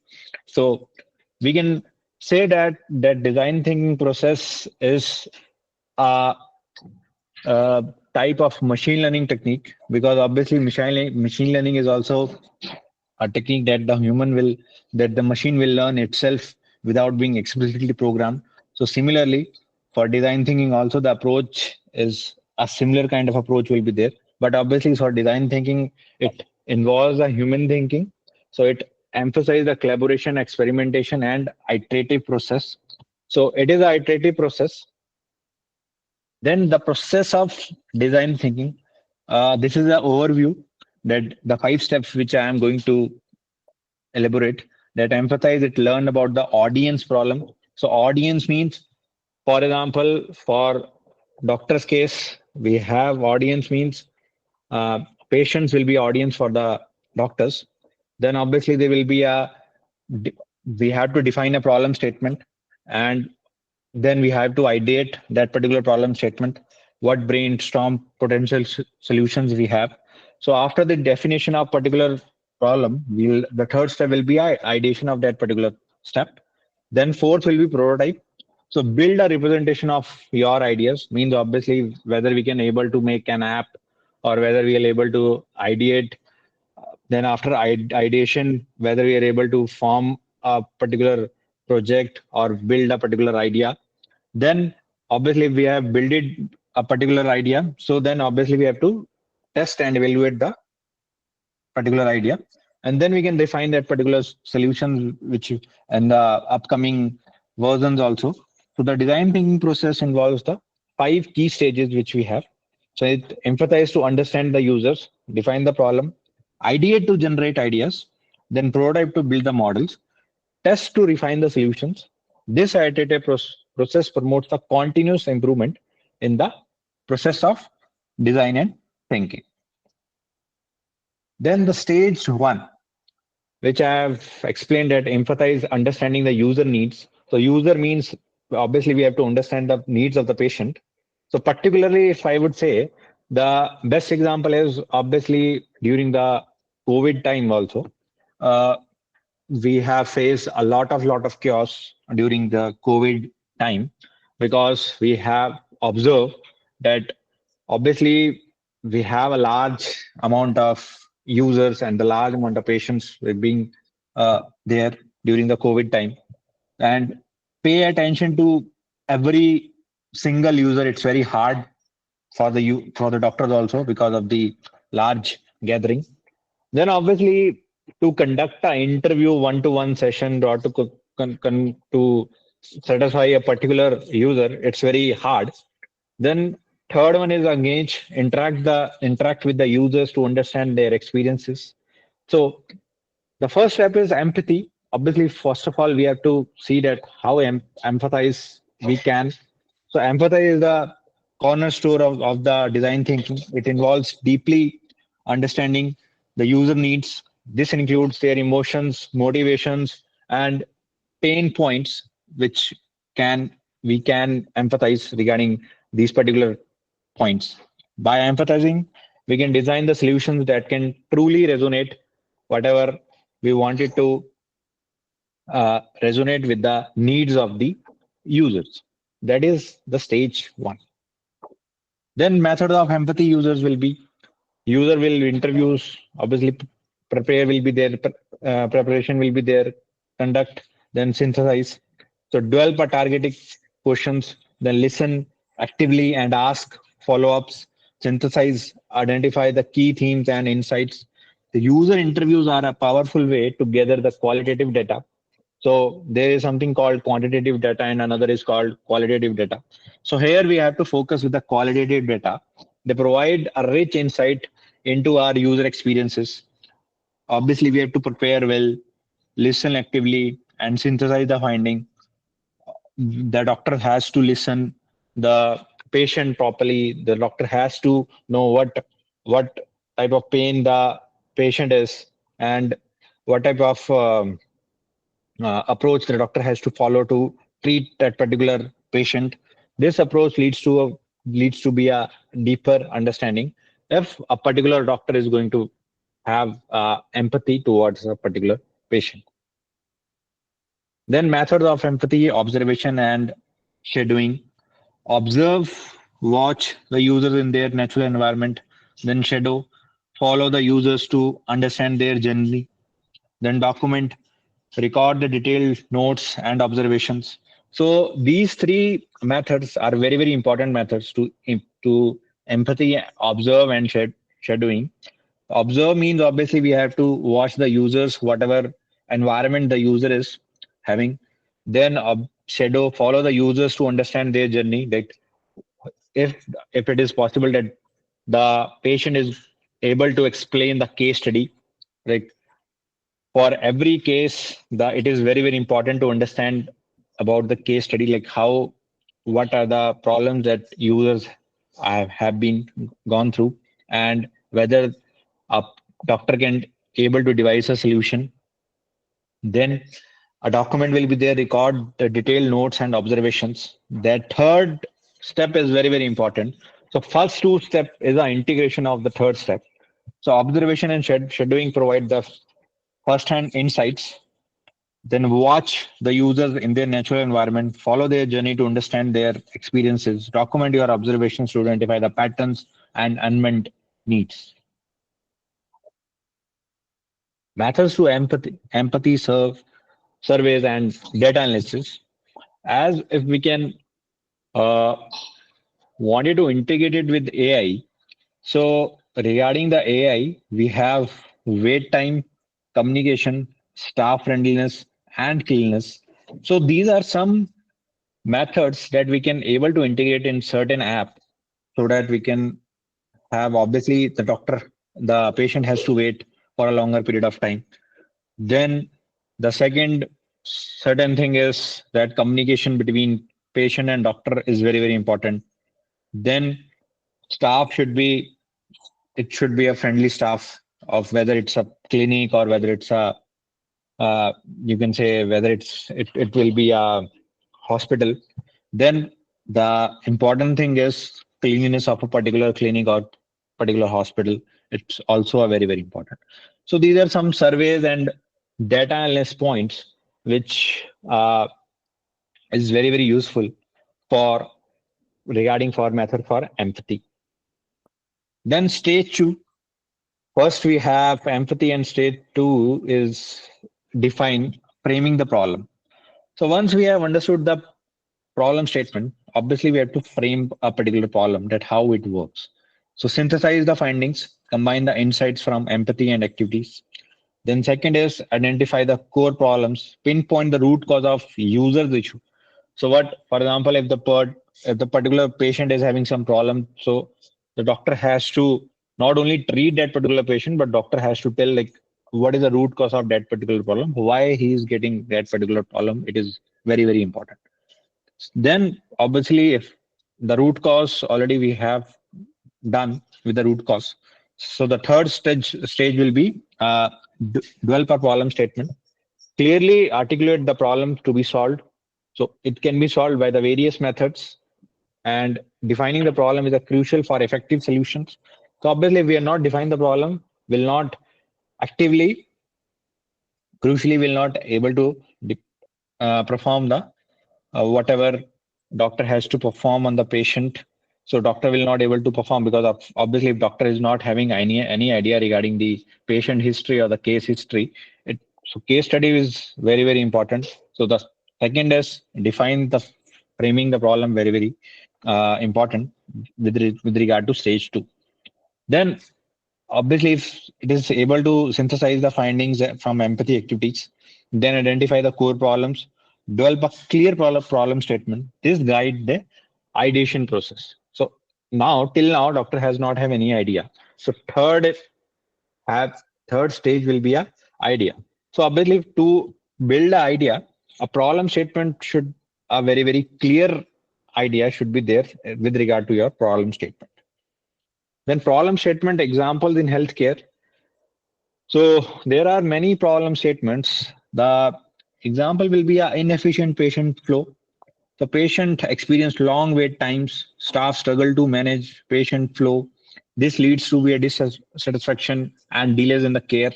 So we can say that design thinking process is a, a type of machine learning technique, because obviously machine learning is also a technique that the machine will learn itself without being explicitly programmed. So similarly, for design thinking also the approach is a similar kind of approach will be there. But obviously for design thinking, it involves a human thinking. So it emphasizes the collaboration, experimentation, and iterative process. So it is an iterative process. Then the process of design thinking. This is an overview that the 5 steps which I am going to elaborate, that empathize it learn about the audience problem. So audience means, for example, for doctor's case, we have audience means patients will be audience for the doctors. Then obviously there will be a we have to define a problem statement, and then we have to ideate that particular problem statement, what brainstorm potential solutions we have. So after the definition of particular problem, the third step will be ideation of that particular step. Then fourth will be prototype. So build a representation of your ideas, means obviously whether we can able to make an app or whether we are able to ideate. Then after ideation, whether we are able to form a particular project or build a particular idea. Then obviously we have built it a particular idea. So then obviously we have to test and evaluate the particular idea. And then we can define that particular solution, which and the upcoming versions also. So the design thinking process involves the 5 key stages which we have. So it emphasizes to understand the users, define the problem, ideate to generate ideas, then prototype to build the models, test to refine the solutions. This iterative process promotes the continuous improvement in the process of design and thinking. Then the stage 1, which I have explained, that empathize understanding the user needs. So user means obviously we have to understand the needs of the patient. So particularly if I would say, the best example is obviously during the COVID time also. We have faced a lot of chaos during the COVID time, because we have observed that obviously we have a large amount of users and the large amount of patients being there during the COVID time, and pay attention to every single user. It's very hard for the doctors also, because of the large gathering. Then obviously to conduct an interview one-to-one session or to satisfy a particular user, it's very hard. Then third one is engage, interact with the users to understand their experiences. So the first step is empathy. Obviously, first of all, we have to see that how empathize we can. So empathy is the cornerstone of the design thinking. It involves deeply understanding the user needs. This includes their emotions, motivations, and pain points, which can we can empathize regarding these particular points. By empathizing, we can design the solutions that can truly resonate whatever we wanted to resonate with the needs of the users. That is the stage 1. Then method of empathy users will be, user will interviews, obviously prepare will be there, preparation will be there, conduct, then synthesize. So develop a targeted questions, then listen actively and ask follow-ups, synthesize, identify the key themes and insights. The user interviews are a powerful way to gather the qualitative data. So there is something called quantitative data and another is called qualitative data. So here we have to focus with the qualitative data. They provide a rich insight into our user experiences. obviously we have to prepare well, listen actively, and synthesize the finding. The doctor has to listen the patient properly. The doctor has to know what type of pain the patient is, and what type of approach the doctor has to follow to treat that particular patient. This approach leads to be a deeper understanding if a particular doctor is going to have empathy towards a particular patient. Then methods of empathy, observation, and shadowing. Observe, watch the users in their natural environment, then shadow, follow the users to understand their journey, then document, record the detailed notes and observations. So these three methods are very, very important methods to empathy, observe, and shadowing. Observe means obviously we have to watch the users, whatever environment the user is having. Then shadow, follow the users to understand their journey. That if it is possible that the patient is able to explain the case study, like for every case, it is very, very important to understand about the case study, like what are the problems that users have been gone through, and whether a doctor can able to devise a solution. Then a document will be there, record the detailed notes and observations. That third step is very, very important. So first two step is the integration of the third step. So observation and shadowing provide the first-hand insights. Then watch the users in their natural environment, follow their journey to understand their experiences, document your observations to identify the patterns and unmet needs. Methods to empathy surveys and data analysis. As if we can uh, wanted to integrate it with AI. So regarding the AI, we have wait time, communication, staff friendliness, and cleanliness. So these are some methods that we can able to integrate in certain app, so that we can have, obviously the patient has to wait for a longer period of time. Then the second certain thing is that communication between patient and doctor is very, very important. Then staff should be a friendly staff, of whether it's a clinic or whether it's a you can say whether it will be a hospital. Then the important thing is cleanliness of a particular clinic or particular hospital. It's also a very, very important. So these are some surveys and data analysis points which is very, very useful for regarding for method for empathy. Then stage two. First, we have empathy, and stage two is define framing the problem. So once we have understood the problem statement, obviously we have to frame a particular problem, that how it works. So synthesize the findings, combine the insights from empathy and activities. Then second is identify the core problems, pinpoint the root cause of user's issue. So what, for example, if the particular patient is having some problem, so the doctor has to not only treat that particular patient, but doctor has to tell like what is the root cause of that particular problem, why he is getting that particular problem. It is very, very important. Then obviously, if the root cause already we have done with the root cause, so the third stage will be develop a problem statement. Clearly articulate the problem to be solved. So it can be solved by the various methods, and defining the problem is a crucial for effective solutions. So obviously, if we are not defining the problem, will not actively, crucially, will not able to perform the whatever doctor has to perform on the patient. So doctor will not able to perform, because of obviously if doctor is not having any idea regarding the patient history or the case history. So case study is very, very important. So the second is define the framing the problem, very, very important with regard to stage two. Then obviously, if it is able to synthesize the findings from empathy activities, then identify the core problems, develop a clear problem statement. This guide the ideation process. So now, till now, doctor has not have any idea. So third is have third stage will be a idea. So obviously to build an idea, a problem statement should, a very, very clear idea should be there with regard to your problem statement. Then problem statement examples in healthcare. So there are many problem statements. The example will be an inefficient patient flow. The patient experienced long wait times. Staff struggle to manage patient flow. This leads to be a dissatisfaction and delays in the care.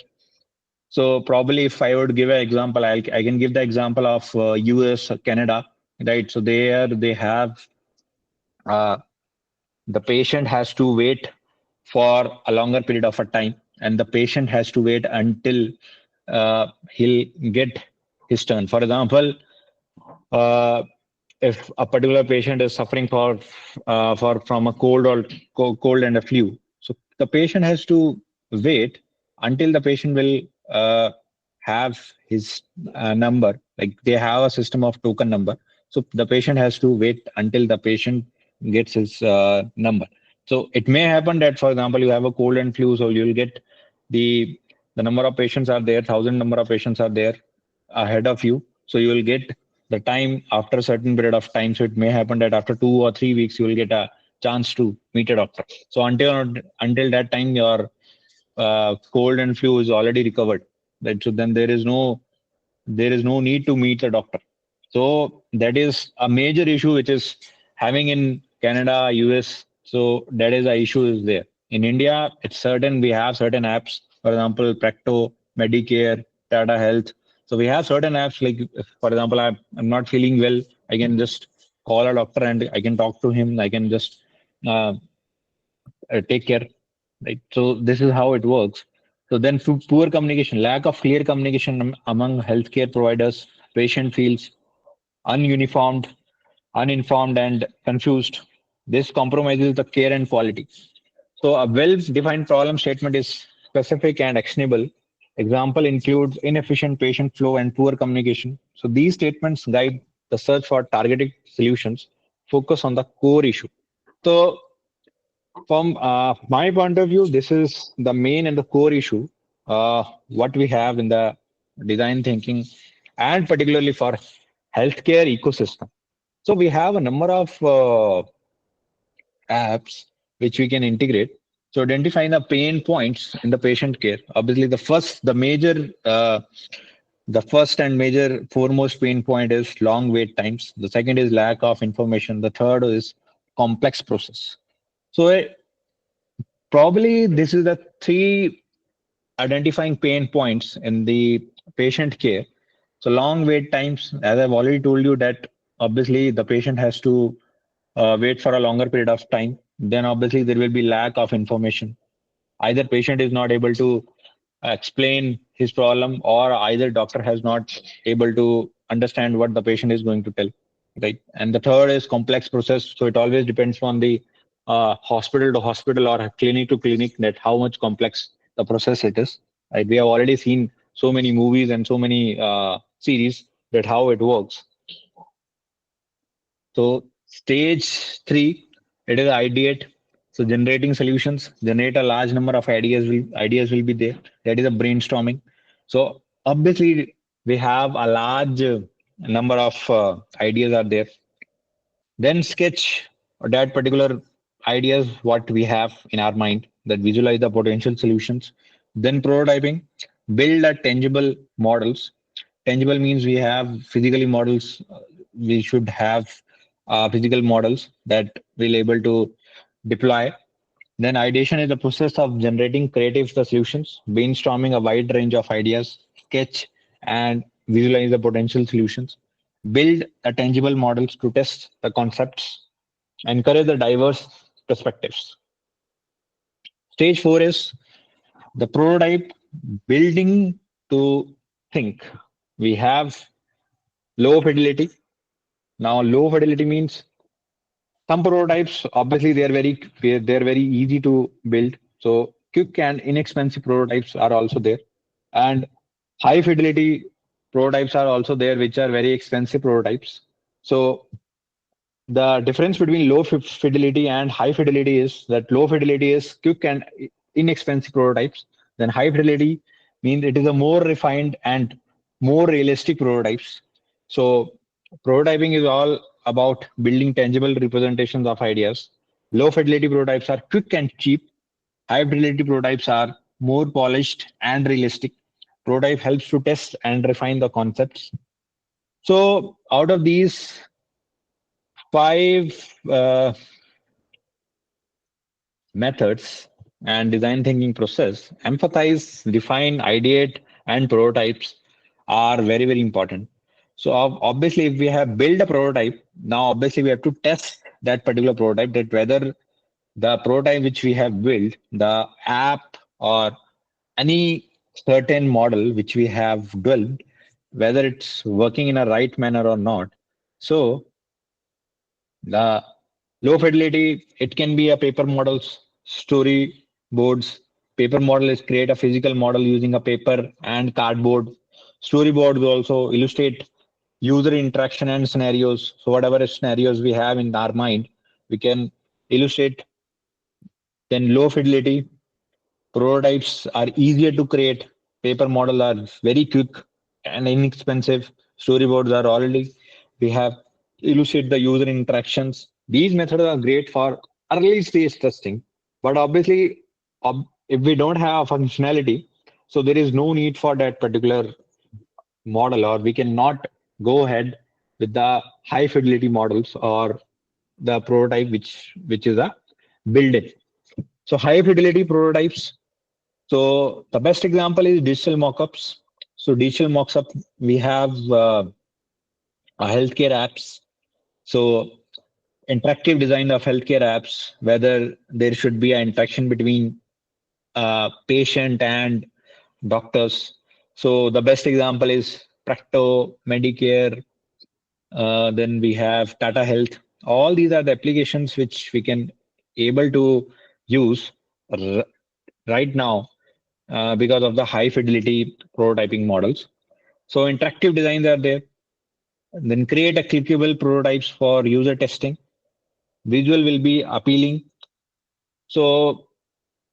So probably if I would give an example, I can give the example of US, Canada, right? So there they have uh, the patient has to wait for a longer period of a time, and the patient has to wait until he'll get his turn. For example, uh, if a particular patient is suffering for from a cold or cold and a flu, so the patient has to wait until the patient will have his number. Like they have a system of token number, so the patient has to wait until the patient gets his number. So it may happen that, for example, you have a cold and flu, so you'll get the number of patients are there, 1,000 number of patients are there ahead of you. So you will get the time after a certain period of time. So it may happen that after 2 or 3 weeks, you will get a chance to meet a doctor. So until that time, your cold and flu is already recovered. Right? So then there is no need to meet the doctor. So that is a major issue which is having in Canada, US. So that is a issue is there. In India, it's certain we have certain apps, for example, Practo, Medicare, Tata Health. So we have certain apps like, for example, I'm not feeling well. I can just call a doctor and I can talk to him. I can just uh, take care. Right. So this is how it works. So then poor communication, lack of clear communication among healthcare providers, patient feels ununiformed, uninformed, and confused. This compromises the care and quality. So a well-defined problem statement is specific and actionable. Example includes inefficient patient flow and poor communication. So these statements guide the search for targeted solutions, focus on the core issue. So from my point of view, this is the main and the core issue, what we have in the design thinking, and particularly for healthcare ecosystem. So we have a number of apps which we can integrate. So identifying the pain points in the patient care. Obviously, the first and major foremost pain point is long wait times. The second is lack of information. The third is complex process. So probably this is the three identifying pain points in the patient care. So long wait times, as I've already told you that obviously the patient has to wait for a longer period of time. Then obviously there will be lack of information. Either patient is not able to explain his problem, or either doctor has not able to understand what the patient is going to tell, right? And the third is complex process. So it always depends on the hospital to hospital or clinic to clinic, that how much complex the process it is, right? We have already seen so many movies and so many series that how it works. So stage 3, it is ideate. So generating solutions, generate a large number of ideas will be there. That is a brainstorming. So obviously we have a large number of ideas are there. Then sketch that particular ideas what we have in our mind, that visualize the potential solutions. Then prototyping, build a tangible models. Tangible means we have physically models. We should have physical models that we'll able to deploy. Then ideation is the process of generating creative solutions, brainstorming a wide range of ideas, sketch and visualize the potential solutions, build a tangible models to test the concepts, encourage the diverse perspectives. Stage 4 is the prototype, building to think. We have low fidelity. Now, low fidelity means some prototypes, obviously, they're very easy to build. So quick and inexpensive prototypes are also there, and high fidelity prototypes are also there, which are very expensive prototypes. So the difference between low fidelity and high fidelity is that low fidelity is quick and inexpensive prototypes. Then high fidelity means it is a more refined and more realistic prototypes. So prototyping is all about building tangible representations of ideas. Low fidelity prototypes are quick and cheap. High fidelity prototypes are more polished and realistic. Prototype helps to test and refine the concepts. So out of these five methods and design thinking process, emphasize, define, ideate, and prototypes are very, very important. So obviously, if we have built a prototype, now obviously we have to test that particular prototype, that whether the prototype which we have built, the app or any certain model which we have built, whether it's working in a right manner or not. So the low fidelity, it can be a paper models, story boards. Paper model is create a physical model using a paper and cardboard. Storyboards also illustrate user interaction and scenarios. So whatever scenarios we have in our mind, we can illustrate. Then low fidelity prototypes are easier to create. Paper model are very quick and inexpensive. Storyboards are already we have illustrate the user interactions. These methods are great for early stage testing, but obviously, if we don't have functionality, so there is no need for that particular model, or we cannot go ahead with the high fidelity models or the prototype which is a built-in. So high fidelity prototypes, so the best example is digital mockups. So digital mockup, we have healthcare apps. So interactive design of healthcare apps, whether there should be an interaction between patient and doctors. So the best example is Practo, Medicare, then we have Tata Health. All these are the applications which we can able to use right now because of the high fidelity prototyping models. So interactive designs are there. Then create a clickable prototypes for user testing. Visual will be appealing. So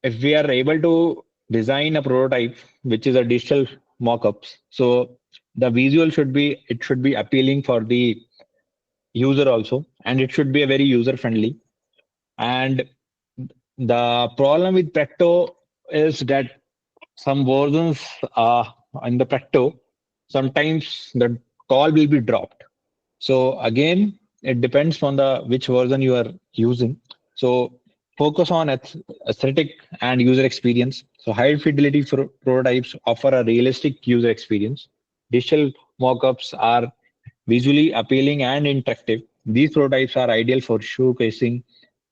if we are able to design a prototype which is a digital mockups, so the visual should be it should be appealing for the user also, and it should be a very user friendly. And the problem with Practo is that some versions in the Practo, sometimes the call will be dropped. So again, it depends on the which version you are using. So focus on aesthetic and user experience. So high fidelity prototypes offer a realistic user experience. Digital mockups are visually appealing and interactive. These prototypes are ideal for showcasing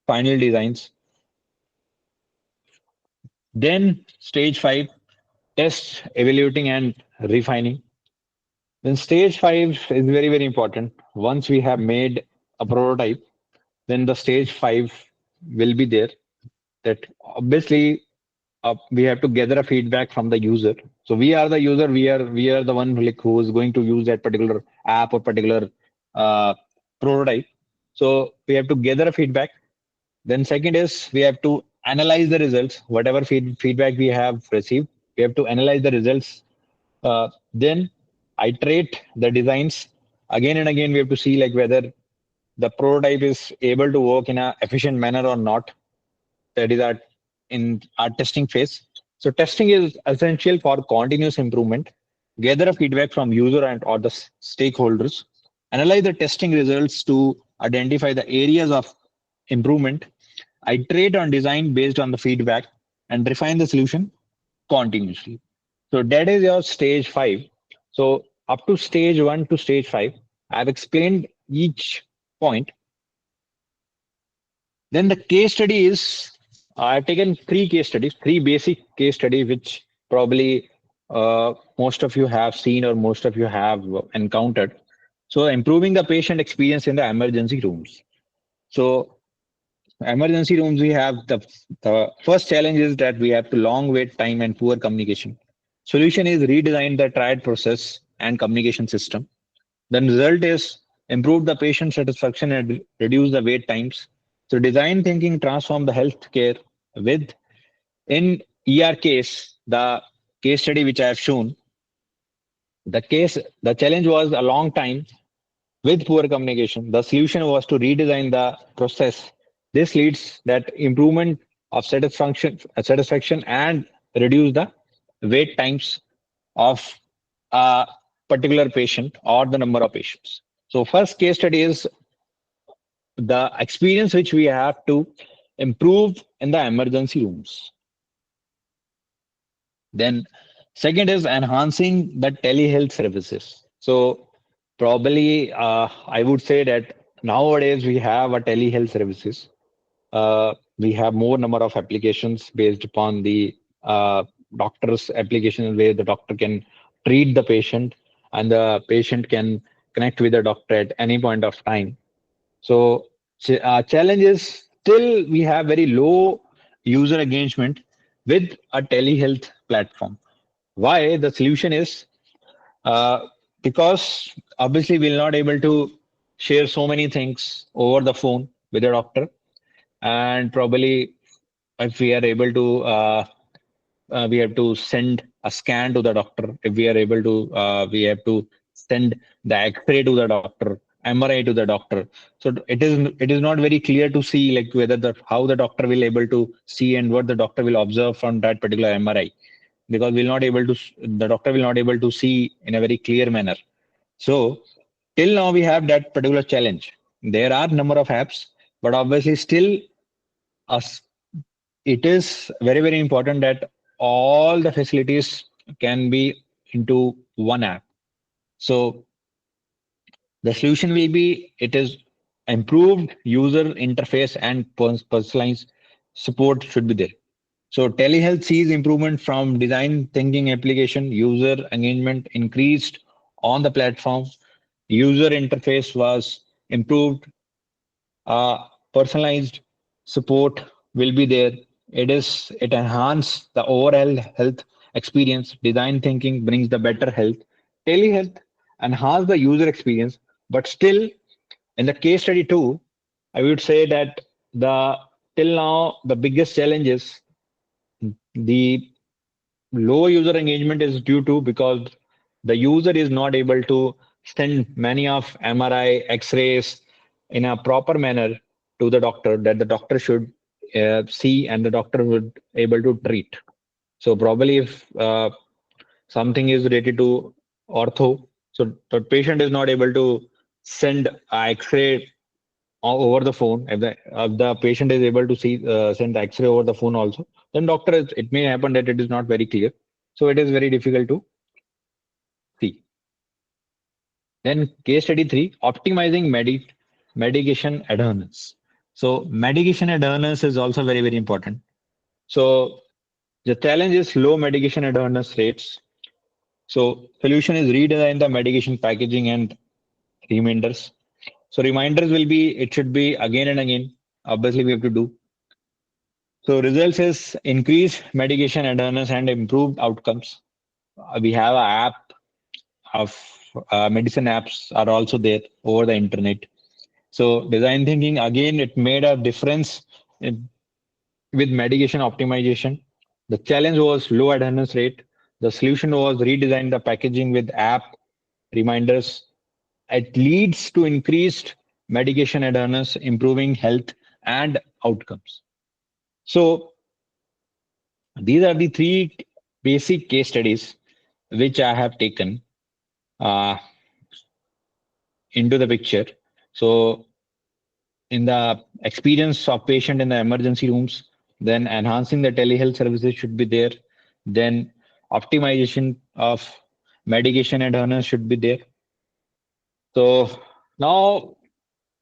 final designs. Then stage 5, test, evaluating and refining. Then stage 5 is very, very important. Once we have made a prototype, then the stage 5 will be there. That obviously we have to gather a feedback from the user. So we are the user, we are the one like who is going to use that particular app or particular prototype. So we have to gather a feedback. Then second is we have to analyze the results, whatever feedback we have received. We have to analyze the results. Then iterate the designs again and again. We have to see like whether the prototype is able to work in a efficient manner or not. That is in our testing phase. So testing is essential for continuous improvement. Gather a feedback from user and or the stakeholders. Analyze the testing results to identify the areas of improvement. Iterate on design based on the feedback and refine the solution continuously. So that is your stage 5. So up to stage 1 to stage 5, I've explained each point. Then the case study is, I've taken 3 case studies, 3 basic case studies, which probably most of you have seen or most of you have encountered. So improving the patient experience in the emergency rooms. So emergency rooms, we have the first challenge is that we have to long wait time and poor communication. Solution is redesign the triad process and communication system. The result is improve the patient satisfaction and reduce the wait times. So design thinking transform the healthcare with in ER case, the case study which I have shown, the challenge was a long time with poor communication. The solution was to redesign the process. This leads that improvement of satisfaction and reduce the wait times of a particular patient or the number of patients. So first case study is the experience which we have to improve in the emergency rooms. Then second is enhancing the telehealth services. So probably I would say that nowadays we have a telehealth services. We have more number of applications based upon the doctor's application where the doctor can treat the patient and the patient can connect with the doctor at any point of time. So challenge is still we have very low user engagement with a telehealth platform. Why? The solution is uh, because obviously we're not able to share so many things over the phone with the doctor, and probably if we are able to we have to send a scan to the doctor. If we are able to we have to send the x-ray to the doctor, MRI to the doctor. So it is not very clear to see like whether the how the doctor will able to see and what the doctor will observe from that particular MRI, because we'll not able to the doctor will not able to see in a very clear manner. So till now we have that particular challenge. There are number of apps, but obviously still us it is very very important that all the facilities can be into one app. So the solution will be it is improved user interface and personalized support should be there. So telehealth sees improvement from design thinking application, user engagement increased on the platform, user interface was improved, personalized support will be there. It enhance the overall health experience. Design thinking brings the better health. Telehealth enhance the user experience, but still in the case study too, I would say that the till now the biggest challenge is the low user engagement is due to because the user is not able to send many of MRI, X-rays in a proper manner to the doctor that the doctor should see and the doctor would able to treat. So probably if something is related to ortho, so the patient is not able to send a X-ray over the phone. If the patient is able to see send the X-ray over the phone also, then doctor it may happen that it is not very clear, so it is very difficult to see. Then case study 3, optimizing medication adherence. So medication adherence is also very very important. So the challenge is low medication adherence rates. So solution is redesign the medication packaging and reminders. So reminders will be it should be again and again. Obviously we have to do. So results is increased medication adherence and improved outcomes. We have an app of medicine apps are also there over the internet. So design thinking again it made a difference with medication optimization. The challenge was low adherence rate. The solution was redesign the packaging with app reminders. It leads to increased medication adherence, improving health and outcomes. So these are the three basic case studies which I have taken uh, into the picture. So in the experience of patient in the emergency rooms, then enhancing the telehealth services should be there. Then optimization of medication adherence should be there. So now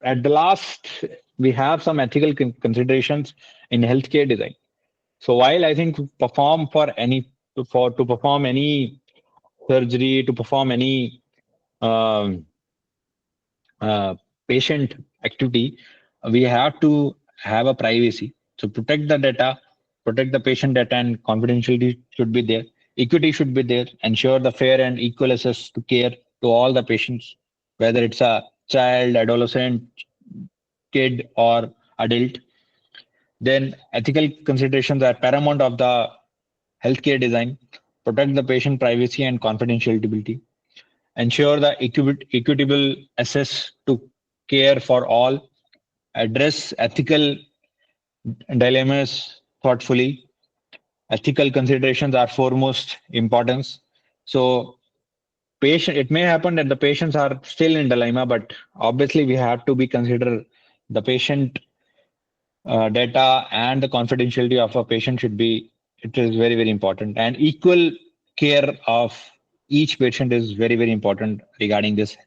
at the last, we have some ethical considerations in healthcare design. So while I think to perform for any to perform any surgery, to perform any um, uh, patient activity, we have to have a privacy. So protect the data, protect the patient data, and confidentiality should be there. Equity should be there. Ensure the fair and equal access to care to all the patients, whether it's a child, adolescent, kid, or adult. Then ethical considerations are paramount of the healthcare design, protect the patient privacy and confidentiality, ensure the equitable access to care for all, address ethical dilemmas thoughtfully. Ethical considerations are foremost importance. So patient, it may happen that the patients are still in dilemma, but obviously we have to be consider the patient data and the confidentiality of a patient should be, it is very, very important. And equal care of each patient is very, very important regarding this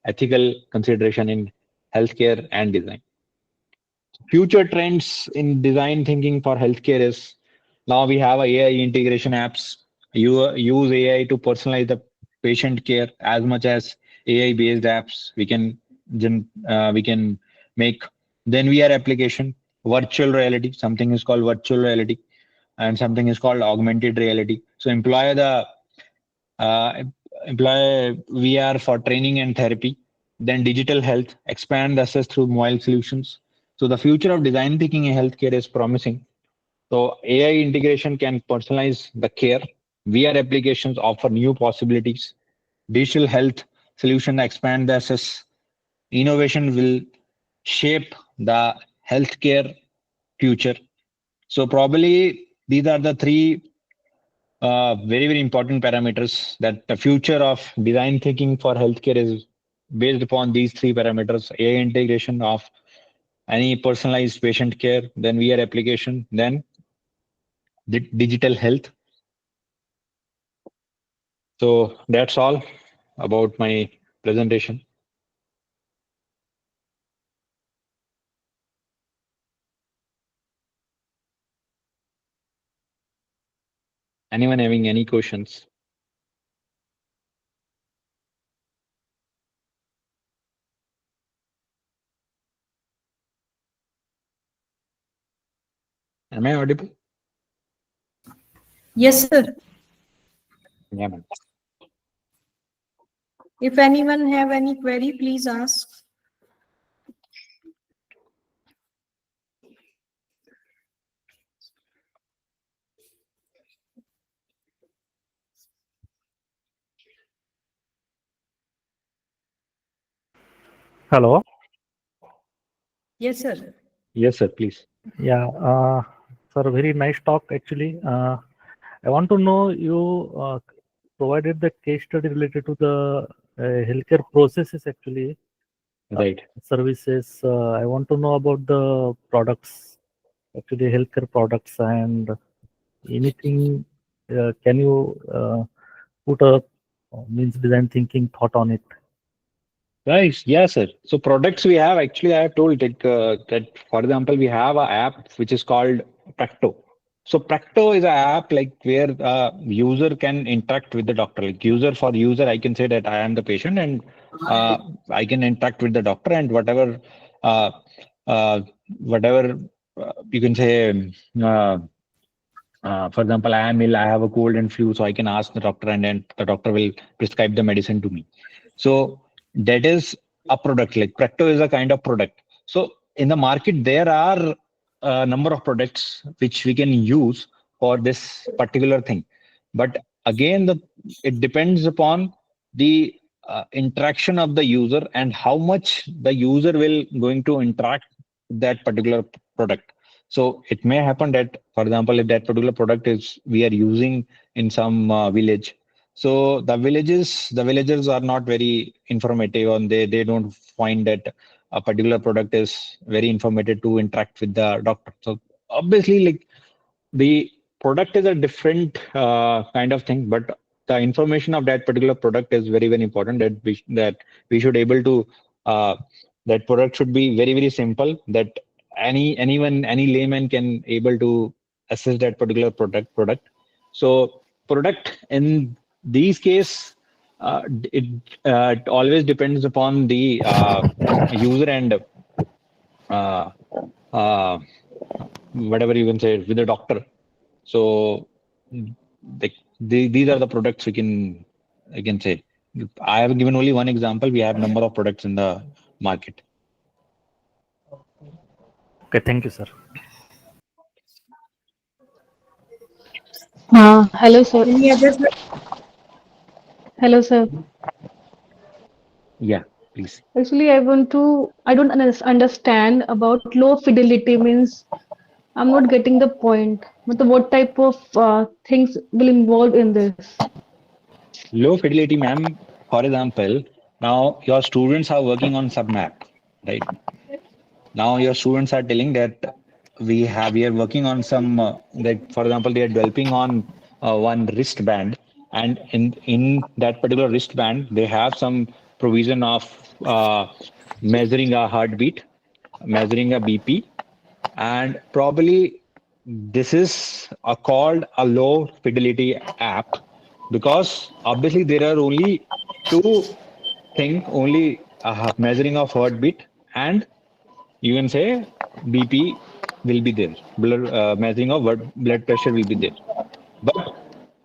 ethical consideration in healthcare and design. Future trends in design thinking for healthcare is now we have AI integration apps. You use AI to personalize the patient care as much as AI based apps we can make. Then VR application, virtual reality. Something is called virtual reality, and something is called augmented reality. So uh, employ VR for training and therapy. Then digital health, expand access through mobile solutions. So the future of design thinking in healthcare is promising. So AI integration can personalize the care. VR applications offer new possibilities. Digital health solution expand the access. Innovation will shape the healthcare future. So probably these are the three very, very important parameters that the future of design thinking for healthcare is based upon these three parameters: AI integration of any personalized patient care, then VR application, then digital health. So that's all about my presentation. Anyone having any questions? Am I audible? Yes, sir. Yeah, ma'am. If anyone have any query, please ask. Hello. Yes, sir. Yes, sir, please. Yeah, sir, very nice talk actually. I want to know you provided the case study related to the healthcare processes actually, Right. services. I want to know about the products, actually healthcare products and anything. Can you put a means design thinking thought on it? Right. Yeah, sir. So products we have actually, I have told that for example, we have an app which is called Practo. So Practo is an app like where user can interact with the doctor. Like for user, I can say that I am the patient and I can interact with the doctor and uh, whatever you can say. For example, I am ill, I have a cold and flu, so I can ask the doctor, and then the doctor will prescribe the medicine to me. So that is a product. Like Practo is a kind of product. So in the market, there are a number of products which we can use for this particular thing. But again, it depends upon the interaction of the user and how much the user will going to interact with that particular product. So it may happen that, for example, if that particular product is we are using in some village, so the villagers are not very informative, and they don't find that a particular product is very informative to interact with the doctor. So obviously, like the product is a different kind of thing, but the information of that particular product is very, very important. That we should able to that product should be very, very simple. That any layman can able to assess that particular product. So product in these case, it it always depends upon the user and uh, uh, whatever you can say with the doctor. So these are the products we can, I can say. I have given only one example. We have number of products in the market. Okay, thank you, sir. Hello, sir. Any other? Hello, sir. Yeah, please. Actually, I don't understand about low fidelity means I'm not getting the point. What type of things will involve in this? Low fidelity, ma'am. For example, now your students are working on some map, right? Now your students are telling that we are working on some that, for example, they are developing on one wristband, and in that particular wristband they have some provision of measuring a heartbeat, measuring a BP, and probably this is called a low fidelity app, because obviously there are only two things, only measuring of heartbeat, and you can say BP will be there, measuring of blood pressure will be there. But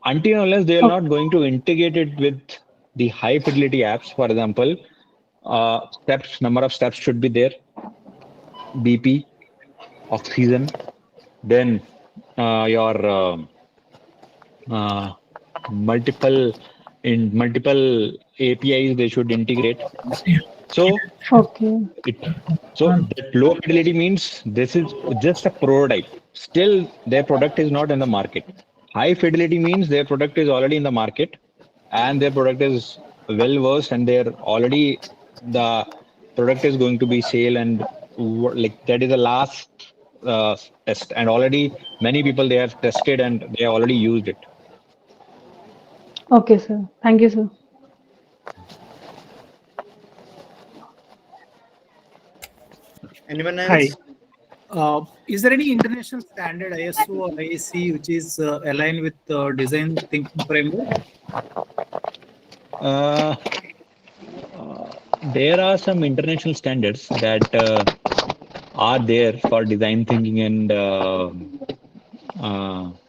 until and unless they are not going to integrate it with the high fidelity apps, for example, steps, number of steps should be there, BP, oxygen, then your uh, multiple multiple APIs they should integrate. So Okay. that low fidelity means this is just a prototype. Still, their product is not in the market. High fidelity means their product is already in the market, and their product is well versed, and they're already the product is going to be sale, and like that is the last test, and already many people they have tested and they have already used it. Okay, sir. Thank you, sir. Anyone Hi. else? Is there any international standard ISO or IAC which is aligned with design thinking framework? There are some international standards that are there for design thinking and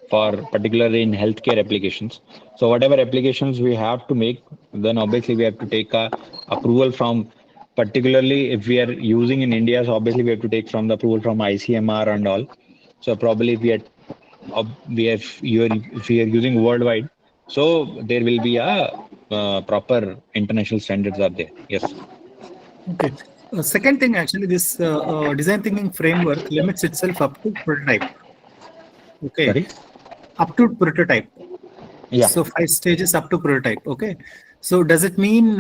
for particularly in healthcare applications. So whatever applications we have to make, then obviously we have to take a approval from, particularly if we are using in India, so obviously we have to take from the approval from ICMR and all. So probably if if we are using worldwide, so there will be a proper international standards are there. Yes. Okay. Second thing, actually, this design thinking framework limits itself up to prototype. Okay. Sorry. Up to prototype. Yeah. So 5 stages up to prototype. Okay. So does it mean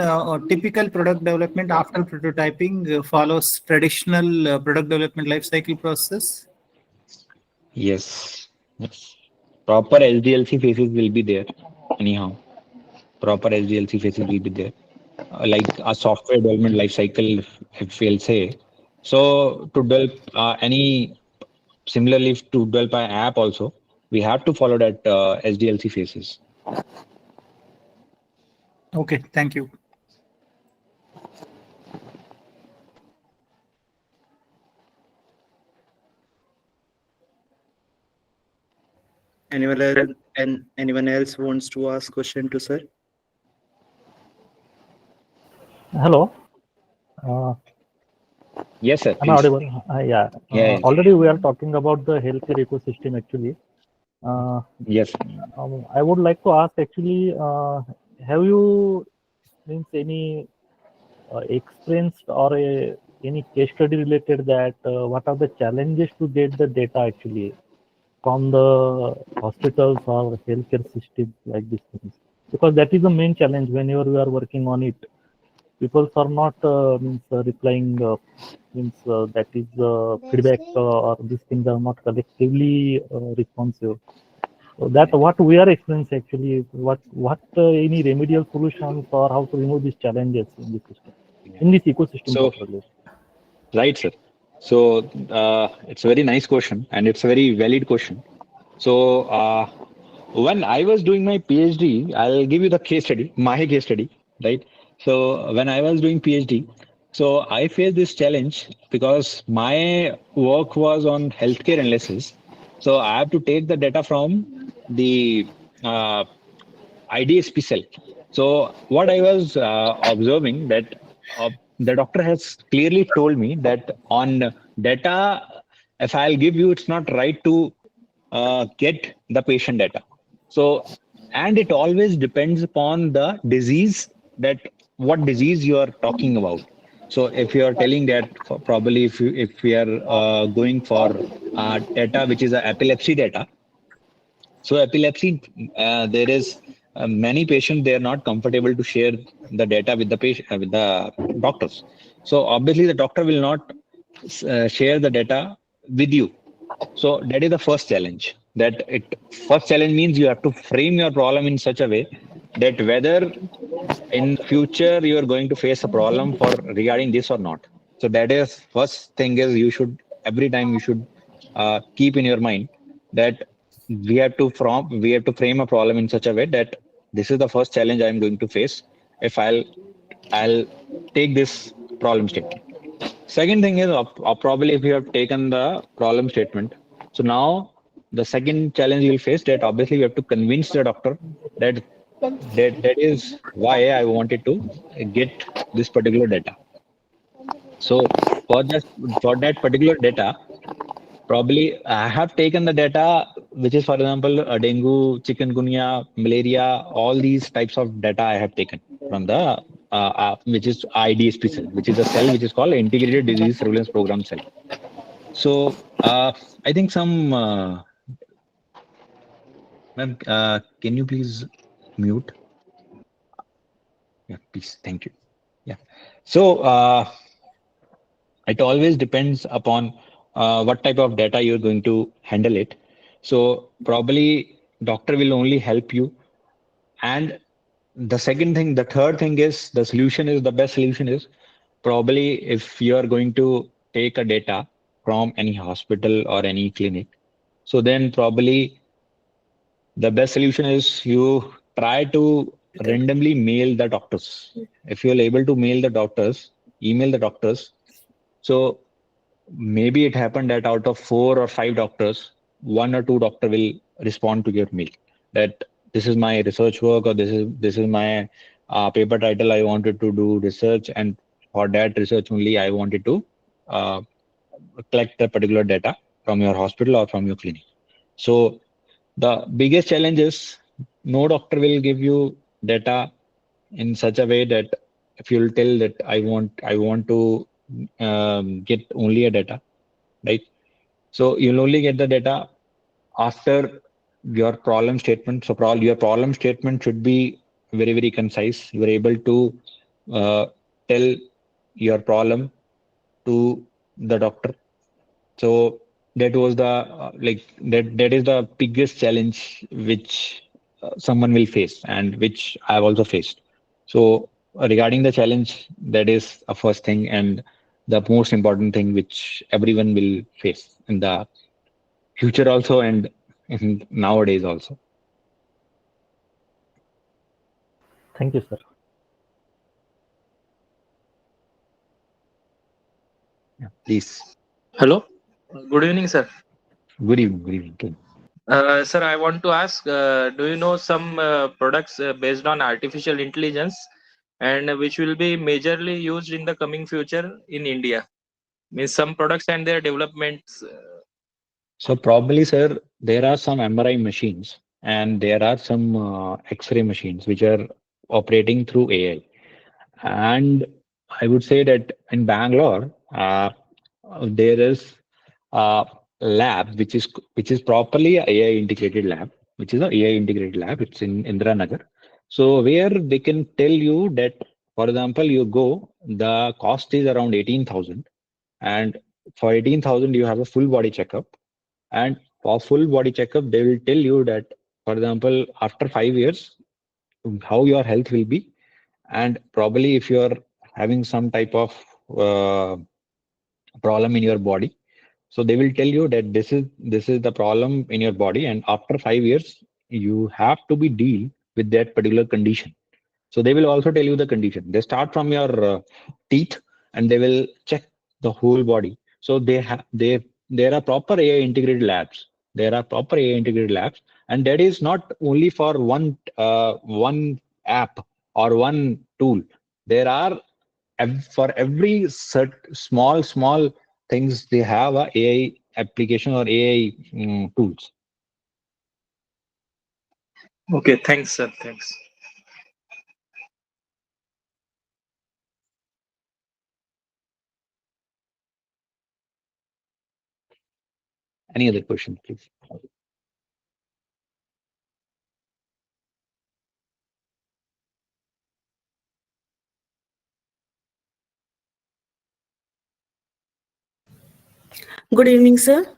typical product development after prototyping follows traditional product development life cycle process? Yes. Yes. Proper SDLC phases will be there. Anyhow, proper SDLC phases will be there. Like a software development life cycle, if we'll say. So to develop similarly to develop an app also, we have to follow that SDLC phases. Okay, thank you. Anyone else wants to ask question to sir? Hello. Yes, sir. Am I audible? Yeah. Yeah. Already we are talking about the healthcare ecosystem actually. Yes. I would like to ask actually, have you any experienced or any case study related that what are the challenges to get the data actually from the hospitals or healthcare systems like these things? Because that is the main challenge whenever we are working on it. People are not replying, that is feedback or these things are not collectively responsive. So that what we are experiencing actually, what any remedial solutions or how to remove these challenges in this system, in this ecosystem. So, right, sir. So it's a very nice question and it's a very valid question. So when I was doing my PhD, I'll give you the case study, my case study, right? So when I was doing PhD, so I faced this challenge because my work was on healthcare analysis. So I have to take the data from the IDSP cell. So what I was observing that the doctor has clearly told me that on data, if I'll give you, it's not right to get the patient data. So, and it always depends upon the disease, that what disease you are talking about. So if you are telling that probably if we are going for data which is a epilepsy data, so epilepsy, there is many patients, they are not comfortable to share the data with the patient, with the doctors. So obviously the doctor will not share the data with you. So that is the first challenge. First challenge means you have to frame your problem in such a way that whether in future you are going to face a problem for regarding this or not. So that is first thing, is you should every time you should keep in your mind that we have to frame a problem in such a way that this is the first challenge I am going to face if I'll take this problem statement. Second thing is probably if you have taken the problem statement, so now the second challenge you will face, that obviously you have to convince the doctor that that is why I wanted to get this particular data. So for that particular data, probably I have taken the data, which is, for example, dengue, chikungunya, malaria, all these types of data I have taken from the which is IDSP cell, which is a cell which is called Integrated Disease Surveillance Program cell. So I think some, ma'am, can you please mute? Yeah, please. Thank you. Yeah. So it always depends upon what type of data you're going to handle it. So probably doctor will only help you. And the third thing is the best solution is probably if you are going to take a data from any hospital or any clinic. So then probably the best solution is you try to randomly mail the doctors. If you're able to email the doctors. So maybe it happened that out of 4 or 5 doctors, 1 or 2 doctor will respond to your mail that this is my research work, or this is my paper title, I wanted to do research, and for that research only I wanted to uh, collect the particular data from your hospital or from your clinic. So the biggest challenge is no doctor will give you data in such a way that if you'll tell that I want to get only a data, right? So you'll only get the data after your problem statement. So your problem statement should be very, very concise. You are able to tell your problem to the doctor. So that was the that is the biggest challenge which someone will face, and which I've also faced. So regarding the challenge, that is a first thing and the most important thing which everyone will face in the future also, and in nowadays also. Thank you, sir. Yeah, please. Hello. Good evening, sir. Good evening. Good evening. Sir, I want to ask, do you know some products based on artificial intelligence and which will be majorly used in the coming future in India? Means some products and their developments. So probably, sir, there are some MRI machines and there are some X-ray machines which are operating through AI. And I would say that in Bangalore, there is a lab which is properly a AI integrated lab, which is a AI integrated lab. It's in Indira Nagar. So where they can tell you that, for example, you go, the cost is around 18,000, and for 18,000 you have a full body checkup. And for full body checkup, they will tell you that, for example, after 5 years, how your health will be, and probably if you are having some type of uh, problem in your body, so they will tell you that this is the problem in your body, and after 5 years you have to be deal with that particular condition. So they will also tell you the condition. They start from your teeth and they will check the whole body. So there are proper AI integrated labs. There are proper AI integrated labs, and that is not only for one app or one tool. There are for every small things, they have a AI application or AI tools. Okay, thanks, sir. Thanks. Any other question, please? Good evening, sir.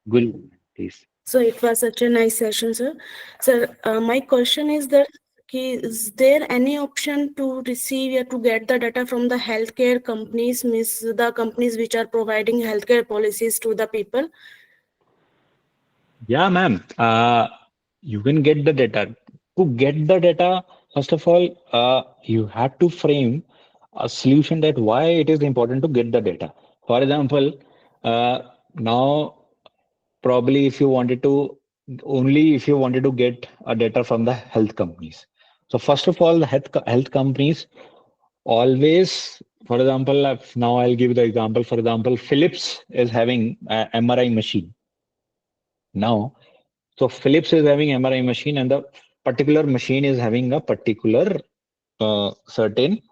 Good, please. So it was such a nice session, sir. Sir, my question is that is there any option to receive or to get the data from the healthcare companies, means the companies which are providing healthcare policies to the people? Yeah, ma'am. You can get the data. To get the data, first of all, you have to frame a solution that why it is important to get the data. For example, now probably if you wanted to only if you wanted to get a data from the health companies. So first of all, the health companies always, for example, now I'll give you the example. For example, Philips is having a MRI machine now. So Philips is having MRI machine, and the particular machine is having a particular certain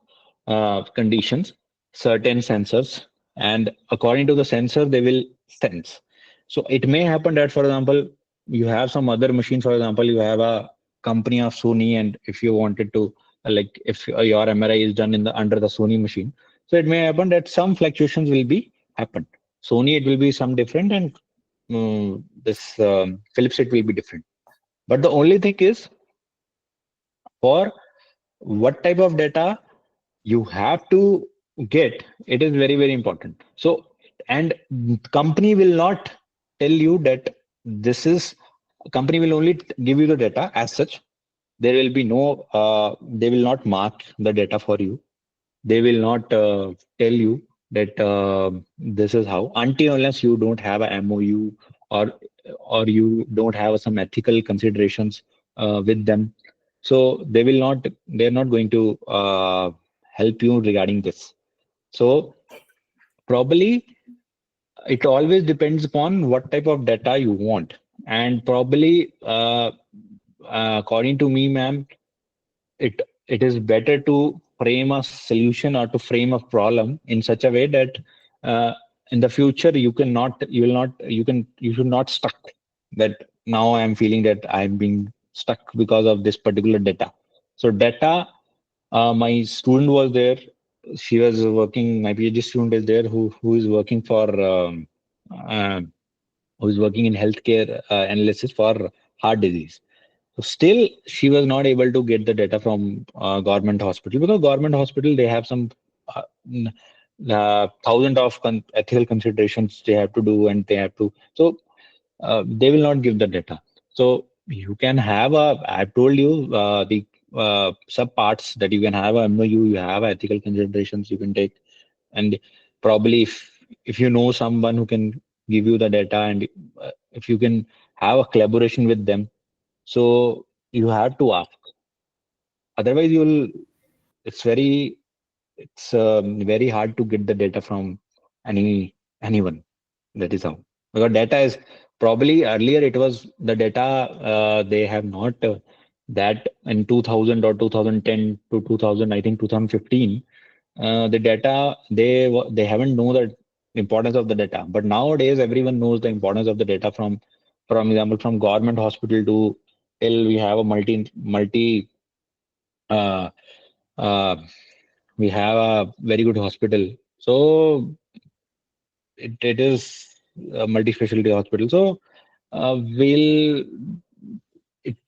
conditions, certain sensors, and according to the sensor, they will sense. So it may happen that, for example, you have some other machine. For example, you have a company of Sony, and if you wanted to, like, if your MRI is done in the under the Sony machine, so it may happen that some fluctuations will be happen. Sony, it will be some different, and this Philips, it will be different. But the only thing is, for what type of data you have to get, it is very, very important. So, and company will not tell you that this is, company will only give you the data as such. There will be no, they will not mark the data for you. They will not tell you that this is how, until unless you don't have a MOU, or you don't have some ethical considerations with them. So they will not, they're not going to help you regarding this. So probably it always depends upon what type of data you want. And probably according to me, ma'am, it is better to frame a solution or to frame a problem in such a way that in the future you should not stuck that now I am feeling that I'm being stuck because of this particular data. So data, my student was there, she was working, my PhD student is there, who is working for uh, who is working in healthcare analysis for heart disease. So still, she was not able to get the data from government hospital, because government hospital, they have some thousand of ethical considerations they have to do, and they have to. So they will not give the data. So you can have a. I've told you the sub parts that you can have a MOU, you have ethical considerations you can take, and probably if you know someone who can give you the data, and if you can have a collaboration with them, so you have to ask. Otherwise, it's very hard to get the data from anyone. That is how. Because data is probably earlier it was the data, they have not that in 2000 or 2010 to 2000, I think 2015, the data, they haven't know the importance of the data. But nowadays everyone knows the importance of the data, from example, from government hospital to till we have a multi uh, uh, we have a very good hospital. So it is a multi-specialty hospital. So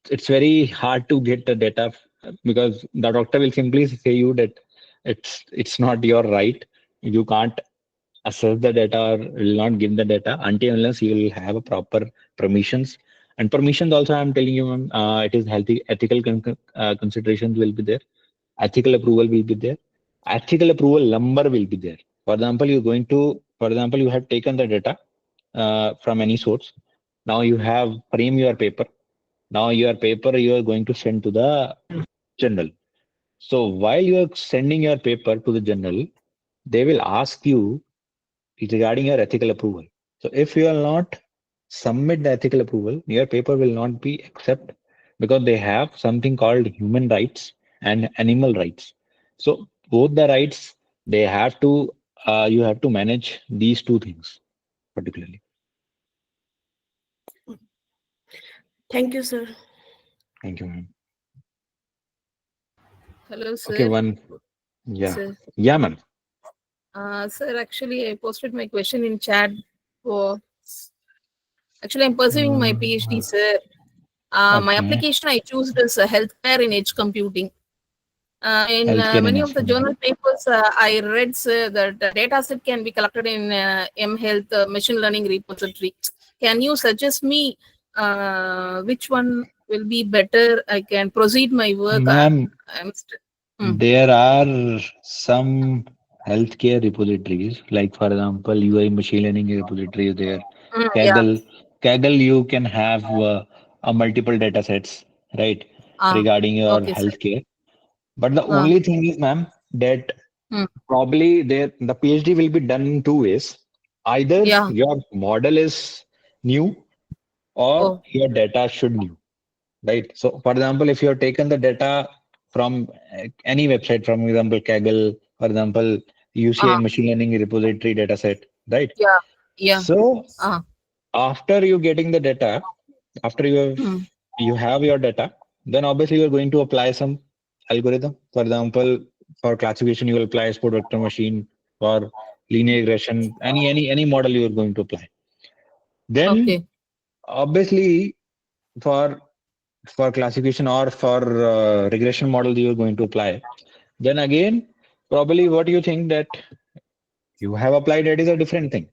it's very hard to get the data, because the doctor will simply say you that it's not your right. You can't assess the data or will not give the data until unless you will have a proper permissions. And permissions also, I'm telling you, it is healthy, ethical considerations will be there, ethical approval will be there, ethical approval number will be there. For example, for example, you have taken the data from any source. Now you have frame your paper. Now your paper you are going to send to the journal. So while you are sending your paper to the journal, they will ask you regarding your ethical approval. So if you will not submit the ethical approval, your paper will not be accepted. because they have something called human rights and animal rights. So both the rights they have to you have to manage these two things particularly. Thank you, sir. Thank you, ma'am. Hello, Okay, sir. one. Yeah. Sir, Yeah, ma'am. sir, actually, I posted my question in chat. For actually, I'm pursuing my PhD, sir. My Okay. application I choose is healthcare in edge computing. In Healthcare many and of the education. journal papers, I read, sir, that data set can be collected in mHealth machine learning repository. Can you suggest me which one will be better? I can proceed my work. Ma'am, I'm there are some healthcare repositories, like for example, UI machine learning repository is there. Yeah. Kaggle, you can have a multiple data sets, right, regarding your Okay, sir. healthcare. But the only thing is, ma'am, that Hmm. probably there the PhD will be done in two ways. Either Yeah. your model is new or Oh. your data should new, right? So, for example, if you have taken the data from any website, from example, Kaggle, for example, UCI machine learning repository dataset, right? Yeah. Yeah. So, after you getting the data, after you have your data, then obviously you're going to apply some algorithm. For example, for classification, you will apply sport vector machine. For linear regression, any model you are going to apply. Then Okay. obviously for classification or for regression model you're going to apply, then again probably what you think that you have applied it is a different thing,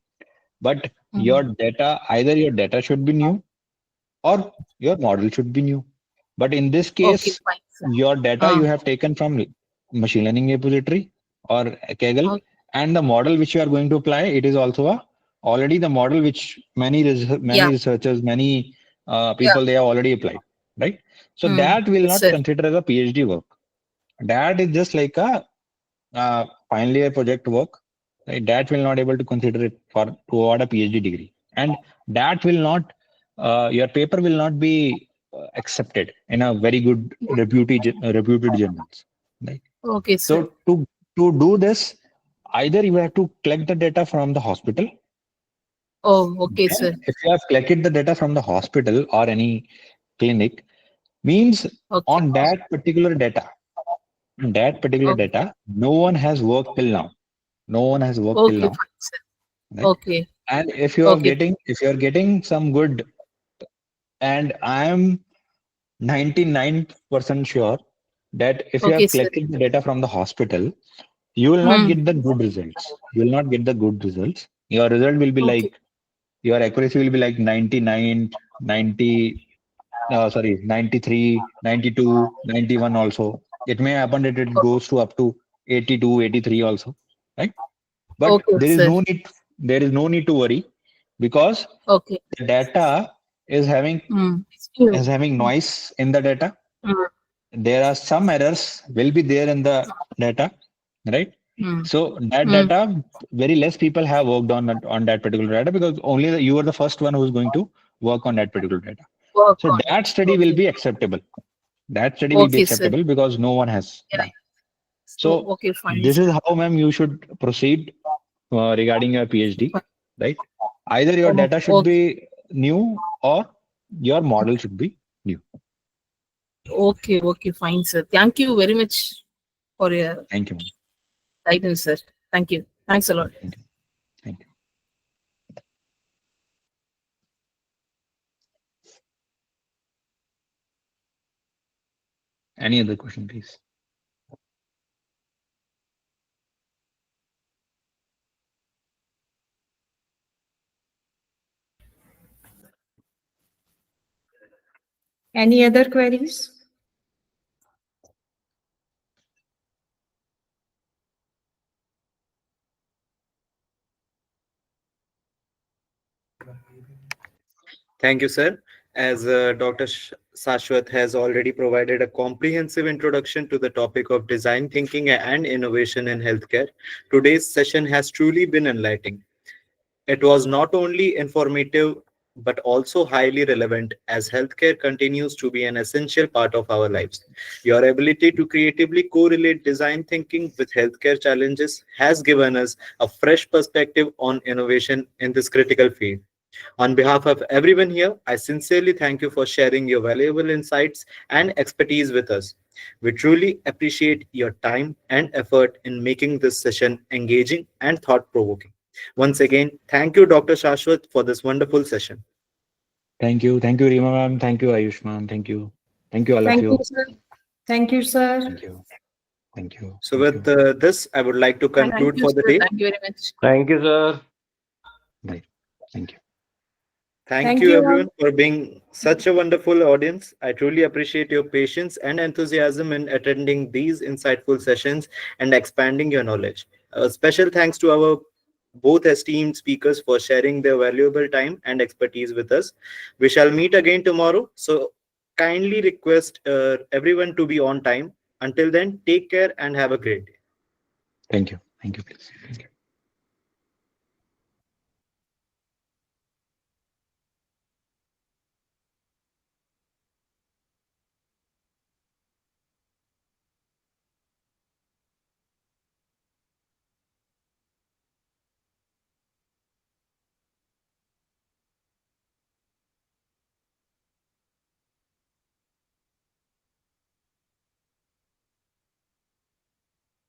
but your data, either your data should be new or your model should be new. But in this Okay, case, fine, sir. your data you have taken from machine learning repository or Kaggle, and the model which you are going to apply, it is also already the model which many Yeah. researchers, many Yeah. people they have already applied, right? So that will Yes, not sir. consider as a PhD work. That is just like a final year project work, right? That will not able to consider it for to award a PhD degree, and that will not your paper will not be accepted in a very good reputed journals, right? Okay, sir. So to do this, either you have to collect the data from the hospital. Oh, okay, Then sir. if you have collected the data from the hospital or any clinic, means Okay. on that particular Okay. data, no one has worked till now. No one has worked till Okay, now, fine, sir. right? Okay. And Okay. if you are getting some good, and I am 99% sure that if you Okay, have sir. collected the data from the hospital, you will not get the good results. You will not get the good results. Your result will be Okay. like, your accuracy will be like 99, 90, sorry, 93, 92, 91 also. It may happen that it goes to up to 82, 83 also, right? But Okay, sir. there is no need to worry, because Okay. the data is having noise in the data. There are some errors will be there in the data, right? So that data, very less people have worked on that particular data, because only you are the first one who is going to work on that particular data. Work So on it. that study will Okay. be acceptable. That study will be Okay, sir. acceptable because no one has Yeah. done. So, So okay, fine, this sir. is how, ma'am, you should proceed regarding your PhD, right? Either your data should Okay. be new or your model should be new. Okay, okay, fine, sir. Thank you very much for your Thank you, ma'am. guidance, sir. Thank you. Thanks a lot. Thank you. Thank you. Any other question, please? Any other queries? Thank you, sir. As Dr. Shashvat has already provided a comprehensive introduction to the topic of design thinking and innovation in healthcare, today's session has truly been enlightening. It was not only informative but also highly relevant as healthcare continues to be an essential part of our lives. Your ability to creatively correlate design thinking with healthcare challenges has given us a fresh perspective on innovation in this critical field. On behalf of everyone here, I sincerely thank you for sharing your valuable insights and expertise with us. We truly appreciate your time and effort in making this session engaging and thought provoking. Once again, thank you, Dr. Shashwat, for this wonderful session. Thank you. Thank you, Rima ma'am. Thank you, Ayush ma'am. Thank you. Thank you, all of Thank you, you. sir. Thank you, sir. Thank you. Thank you. So, Thank with you. this, I would like to Thank conclude you, for the sir. day. Thank you very much. Thank you, sir. Bye. Thank you. Thank you, everyone, for being such a wonderful audience. I truly appreciate your patience and enthusiasm in attending these insightful sessions and expanding your knowledge. A special thanks to our both esteemed speakers for sharing their valuable time and expertise with us. We shall meet again tomorrow. So, kindly request everyone to be on time. Until then, take care and have a great day. Thank you. Thank you, please. Thank you.